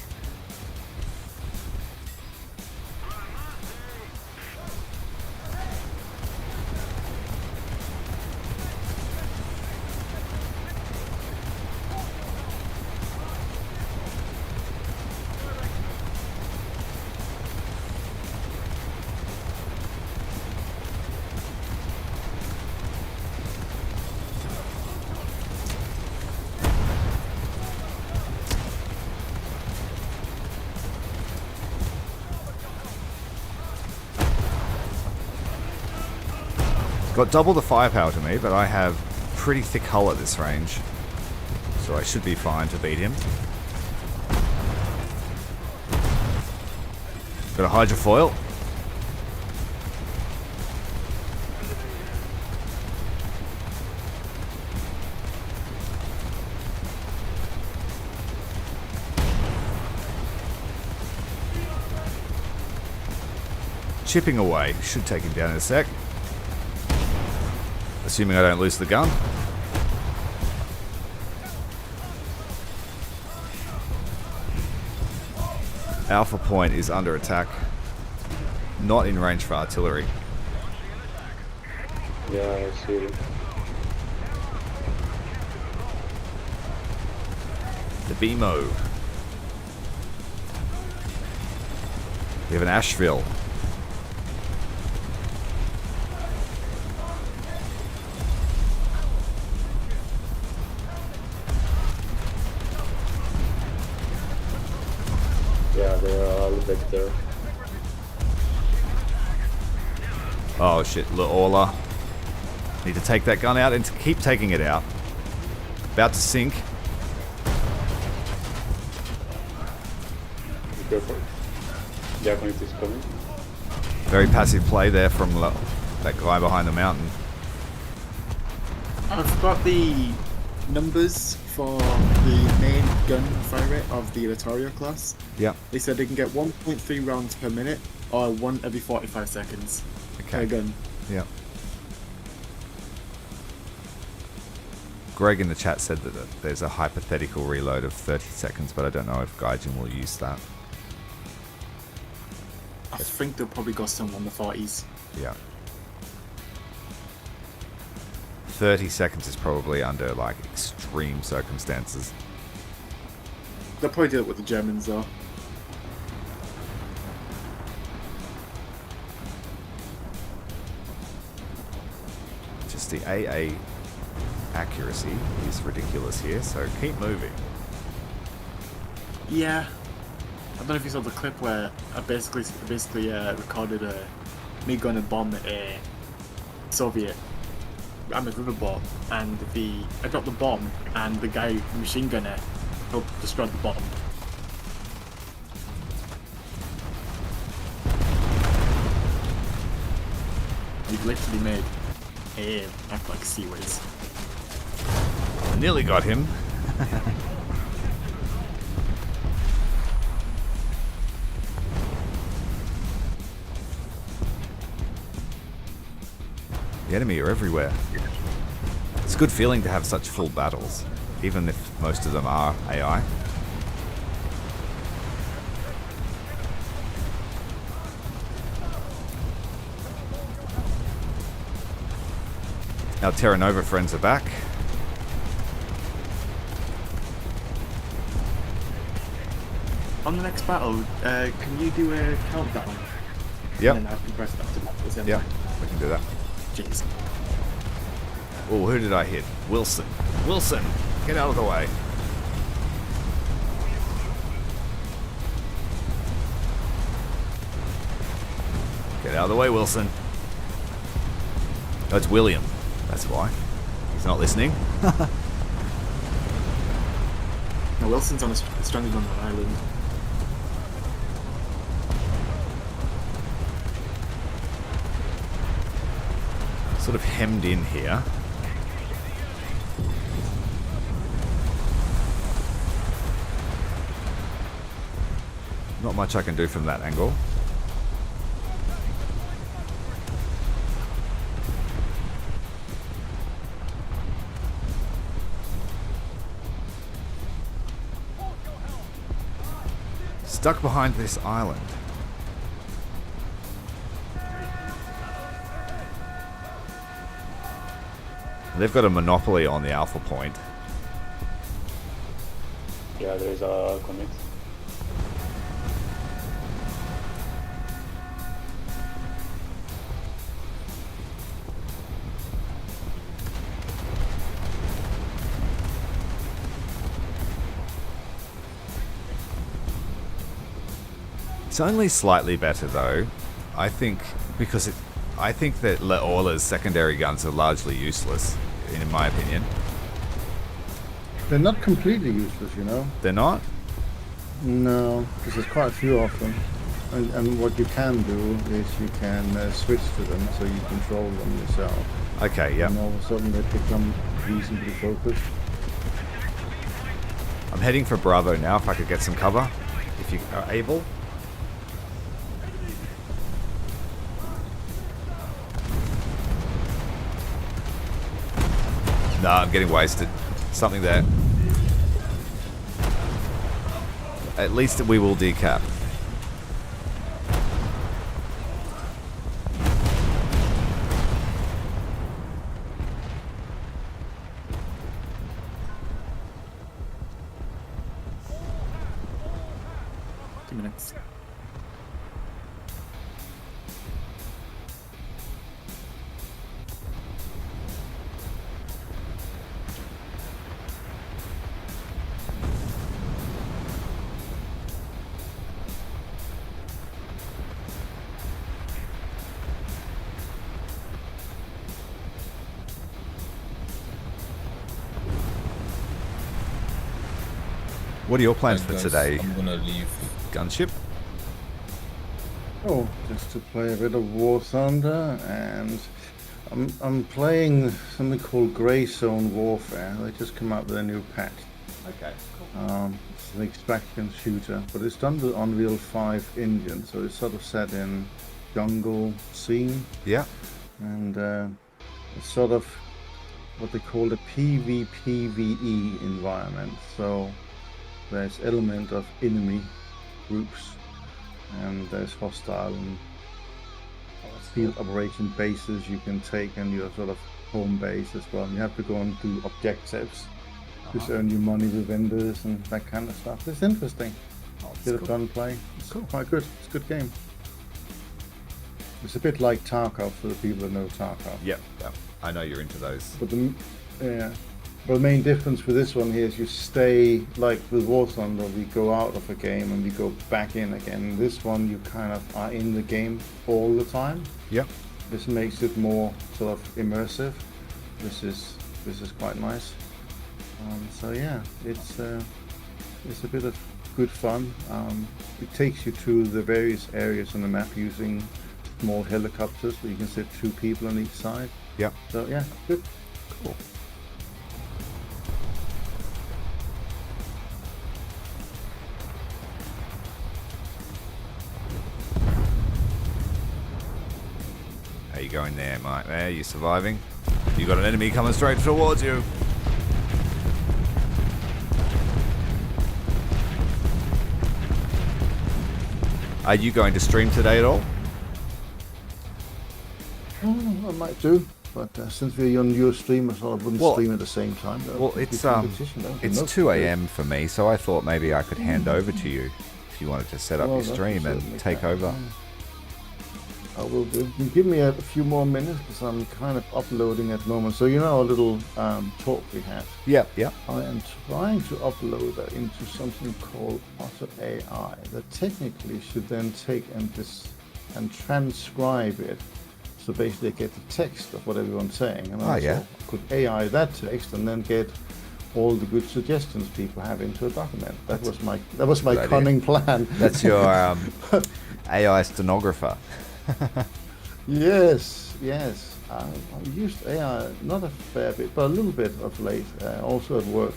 Got double the firepower to me, but I have pretty thick hull at this range. So I should be fine to beat him. Got a hydrofoil. Chipping away. Should take him down in a sec. Assuming I don't lose the gun. Alpha Point is under attack. Not in range for artillery. Yeah, I see it. The BMO. We have an Asheville. Yeah, they are all back there. Oh shit, Orla. Need to take that gun out and to keep taking it out. About to sink. Go for it. Japanese is coming. Very passive play there from that guy behind the mountain. I've got the numbers for the main gun fire rate of the Elitario class. Yeah. They said they can get 1.3 rounds per minute or 1 every 45 seconds per gun. Yeah. Greg in the chat said that there's a hypothetical reload of 30 seconds, but I don't know if Gaijin will use that. I think they'll probably go some on the 40s. Yeah. 30 seconds is probably under like extreme circumstances. They'll probably do it with the Germans though. Just the AA accuracy is ridiculous here, so keep moving. Yeah. I don't know if you saw the clip where I basically recorded me going to bomb a Soviet armored riverboat, and I dropped the bomb, and the guy machine gunner helped destroy the bomb. You literally made a act like seaways. Nearly got him. The enemy are everywhere. It's a good feeling to have such full battles, even if most of them are AI. Our Terra Nova friends are back. On the next battle, can you do a countdown? Yep. And then I can press that to the same Yep, time. we can do that. Jeez. Oh, who did I hit? Wilson. Wilson, get out of the way. Get out of the way, Wilson. Oh, it's William. That's why. He's not listening. No, Wilson's on stranded on an island. Sort of hemmed in here. Not much I can do from that angle. Stuck behind this island. They've got a monopoly on the alpha point. Yeah, there is a commit. It's only slightly better though, I think, because I think that Leola's secondary guns are largely useless, in my opinion. They're not completely useless, you know. They're not? No, because there's quite a few of them. And what you can do is you can switch to them so you control them yourself. Okay, yeah. And all of a sudden they become reasonably focused. I'm heading for Bravo now, if I could get some cover, if you are able. Nah, I'm getting wasted. Something there. At least we will decap. Minutes. What are your plans for Guys, today? I'm gonna leave. Gunship? Oh, just to play a bit of Warthunder, and I'm playing something called Grey Zone Warfare. They just come out with a new patch. Okay, cool. It's an extraction shooter, but it's done with Unreal 5 engine, so it's sort of set in jungle scene. Yeah. And it's sort of what they call the PvPvE environment. So there's element of enemy groups, and there's hostile and field operation bases you can take in your sort of home base as well. You have to go and do objectives. Just earn your money with vendors and that kind of stuff. It's interesting. Bit of gunplay. Play. It's quite good. It's a good game. It's a bit like Tarkov for the people that know Tarkov. Yep. I know you're into those. But the main difference with this one here is you stay, like with War Thunder, we go out of a game and we go back in again. This one you kind of are in the game all the time. Yep. This makes it more sort of immersive. This is quite nice. So yeah, it's a bit of good fun. It takes you to the various areas on the map using small helicopters where you can sit 2 people on each side. Yep. So yeah, good. Cool. How you going there, Mike? There, you surviving? You got an enemy coming straight towards you. Are you going to stream today at all? I might do, but since we're on your stream, I thought I wouldn't stream at the same time. Well, it's 2 a.m. for me, so I thought maybe I could hand over to you if you wanted to set up your stream and take over. I will do. Give me a few more minutes because I'm kind of uploading at the moment. So you know our little talk we had? Yep. I am trying to upload that into something called Otter AI that technically should then take and transcribe it. So basically I get the text of what everyone's saying. And I could AI that text and then get all the good suggestions people have into a document. That was my cunning plan. That's your AI stenographer. Yes. I've used AI not a fair bit, but a little bit of late. Also at work,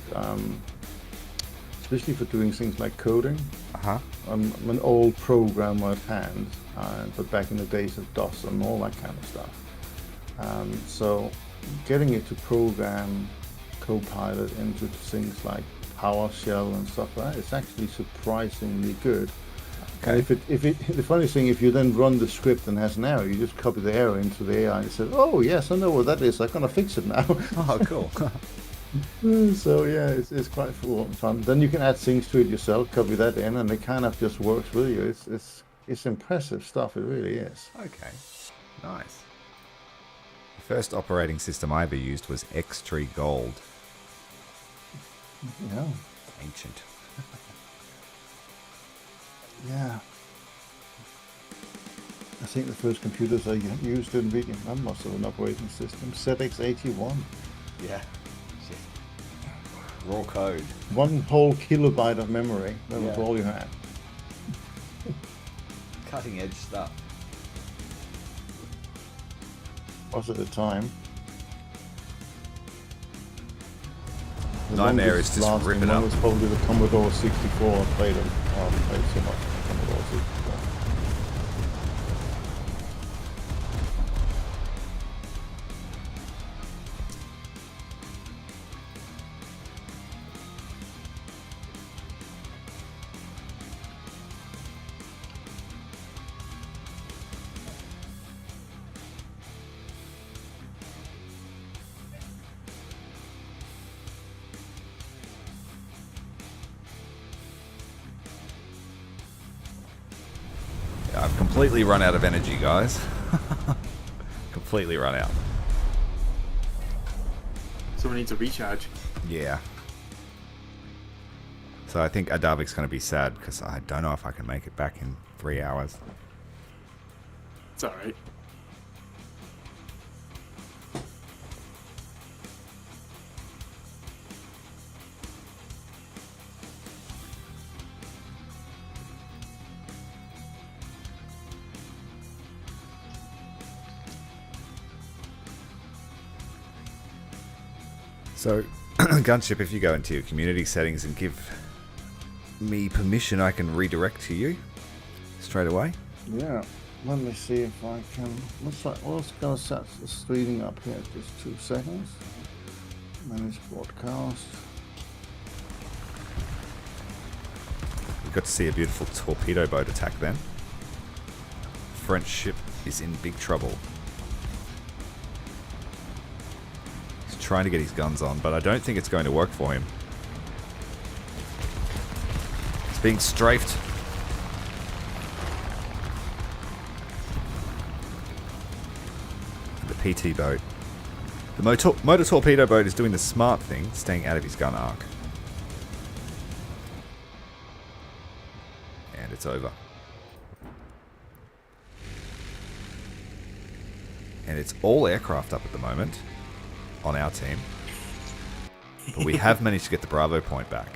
especially for doing things like coding. I'm an old programmer at hand, but back in the days of DOS and all that kind of stuff. So getting it to program Copilot into things like PowerShell and stuff like that, it's actually surprisingly good. And the funny thing, if you then run the script and has an error, you just copy the error into the AI and it says, "Oh yes, I know what that is. I'm gonna fix it now." Oh, cool. So yeah, it's quite fun. Then you can add things to it yourself, copy that in, and it kind of just works with you. It's impressive stuff. It really is. Okay, nice. The first operating system I ever used was X-Tree Gold. Yeah. Ancient. Yeah. I think the first computers I used in video, that must have an operating system, ZX81. Yeah. Shit. Raw code. 1 whole kilobyte of memory. That was all you had. Cutting edge stuff. Was at the time. The Nightmare is just ripping up. One was probably the Commodore 64. I played it. I played so much Commodore 64. I've completely run out of energy, guys. Completely run out. So we need to recharge. Yeah. So I think Adavik's going to be sad because I don't know if I can make it back in 3 hours. It's alright. So, Gunship, if you go into your community settings and give me permission, I can redirect to you straight away. Yeah. Let me see if I can. Looks like well, it's gonna set the streaming up here. Just 2 seconds. Manage broadcast. We got to see a beautiful torpedo boat attack then. French ship is in big trouble. He's trying to get his guns on, but I don't think it's going to work for him. He's being strafed. The PT boat. The motor torpedo boat is doing the smart thing, staying out of his gun arc. And it's over. And it's all aircraft up at the moment on our team. But we have managed to get the Bravo point back.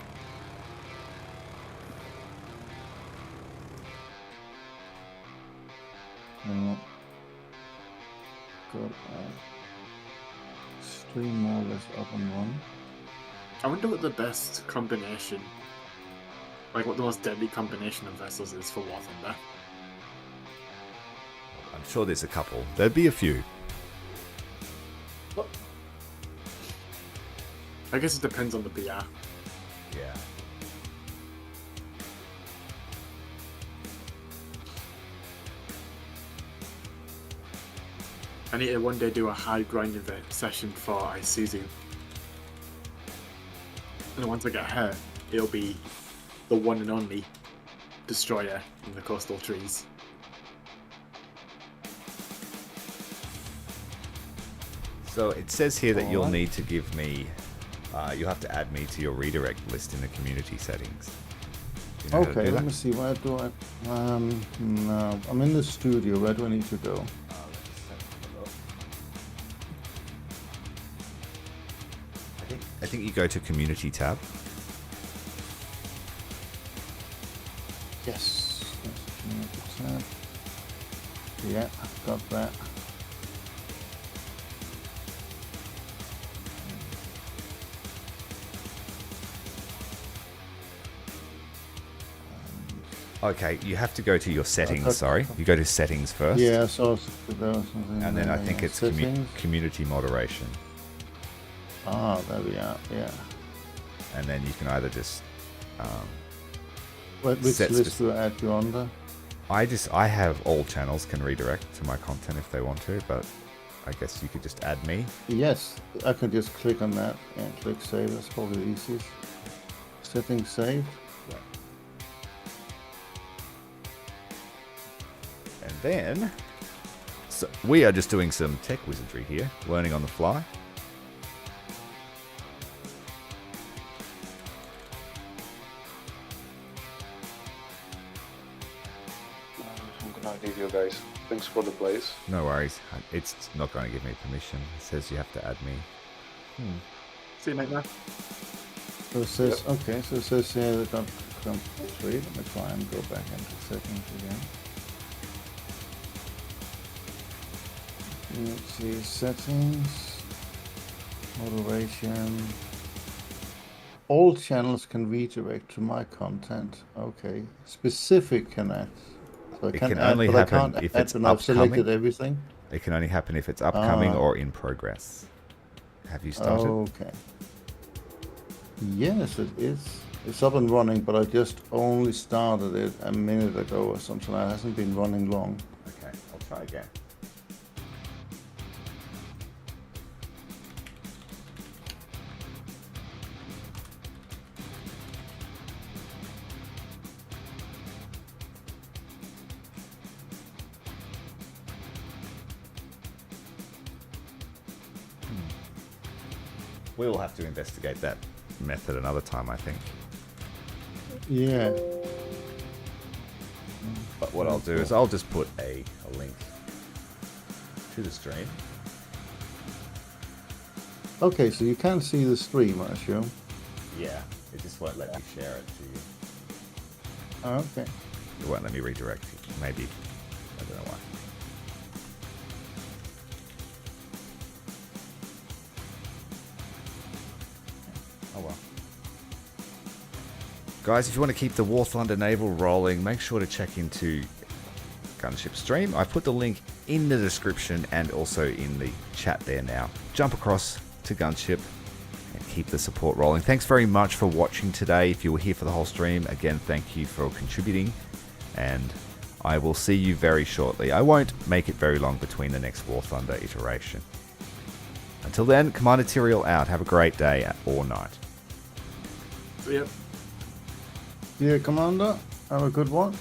Good. Stream more or less up and run. I wonder what the best combination, like what the most deadly combination of vessels is for Warthunder. I'm sure there's a couple. There'd be a few. I guess it depends on the BR. Yeah. I need to one day do a high grinding session for Isuzu. And once I get her, it'll be the one and only destroyer in the coastal trees. So it says here that you'll need to give me, you'll have to add me to your redirect list in the community settings. Do you know how to Okay, do let that? me see. Where do I? No, I'm in the studio. Where do I need to go? I think you go to community tab. Yes. That's community tab. Yeah, I've got that. Okay, you have to go to your settings, sorry. You go to settings first. Yeah, so and then I think it's community moderation. Ah, there we are, yeah. And then you can either just Which list do I add you under? I have all channels can redirect to my content if they want to, but I guess you could just add me. Yes, I can just click on that and click save. That's probably the easiest. Settings saved. And then, so we are just doing some tech wizardry here, learning on the fly. I'm gonna leave you guys. Thanks for the plays. No worries. It's not going to give me permission. It says you have to add me. See you, mate, now. So it says, okay, so it says here that I've come 3. Let me try and go back into settings again. Let's see, settings, moderation. All channels can redirect to my content. Okay, specific can add. So I It can can add, only but I happen can't if add it's when I've selected upcoming. everything. It can only happen if it's upcoming or in progress. Have you started? Okay. Yes, it is. It's up and running, but I just only started it a minute ago or something. It hasn't been running long. Okay, I'll try again. We'll have to investigate that method another time, I think. Yeah. But what I'll do is I'll just put a link to the stream. Okay, so you can see the stream, I assume. Yeah, it just won't let me share it to you. Oh, okay. It won't let me redirect you. Maybe. I don't know why. Guys, if you want to keep the Warthunder Naval rolling, make sure to check into Gunship stream. I put the link in the description and also in the chat there now. Jump across to Gunship and keep the support rolling. Thanks very much for watching today. If you were here for the whole stream, again, thank you for contributing, and I will see you very shortly. I won't make it very long between the next Warthunder iteration. Until then, Commander Tyrael out. Have a great day or night. See ya. Yeah, Commander. Have a good one.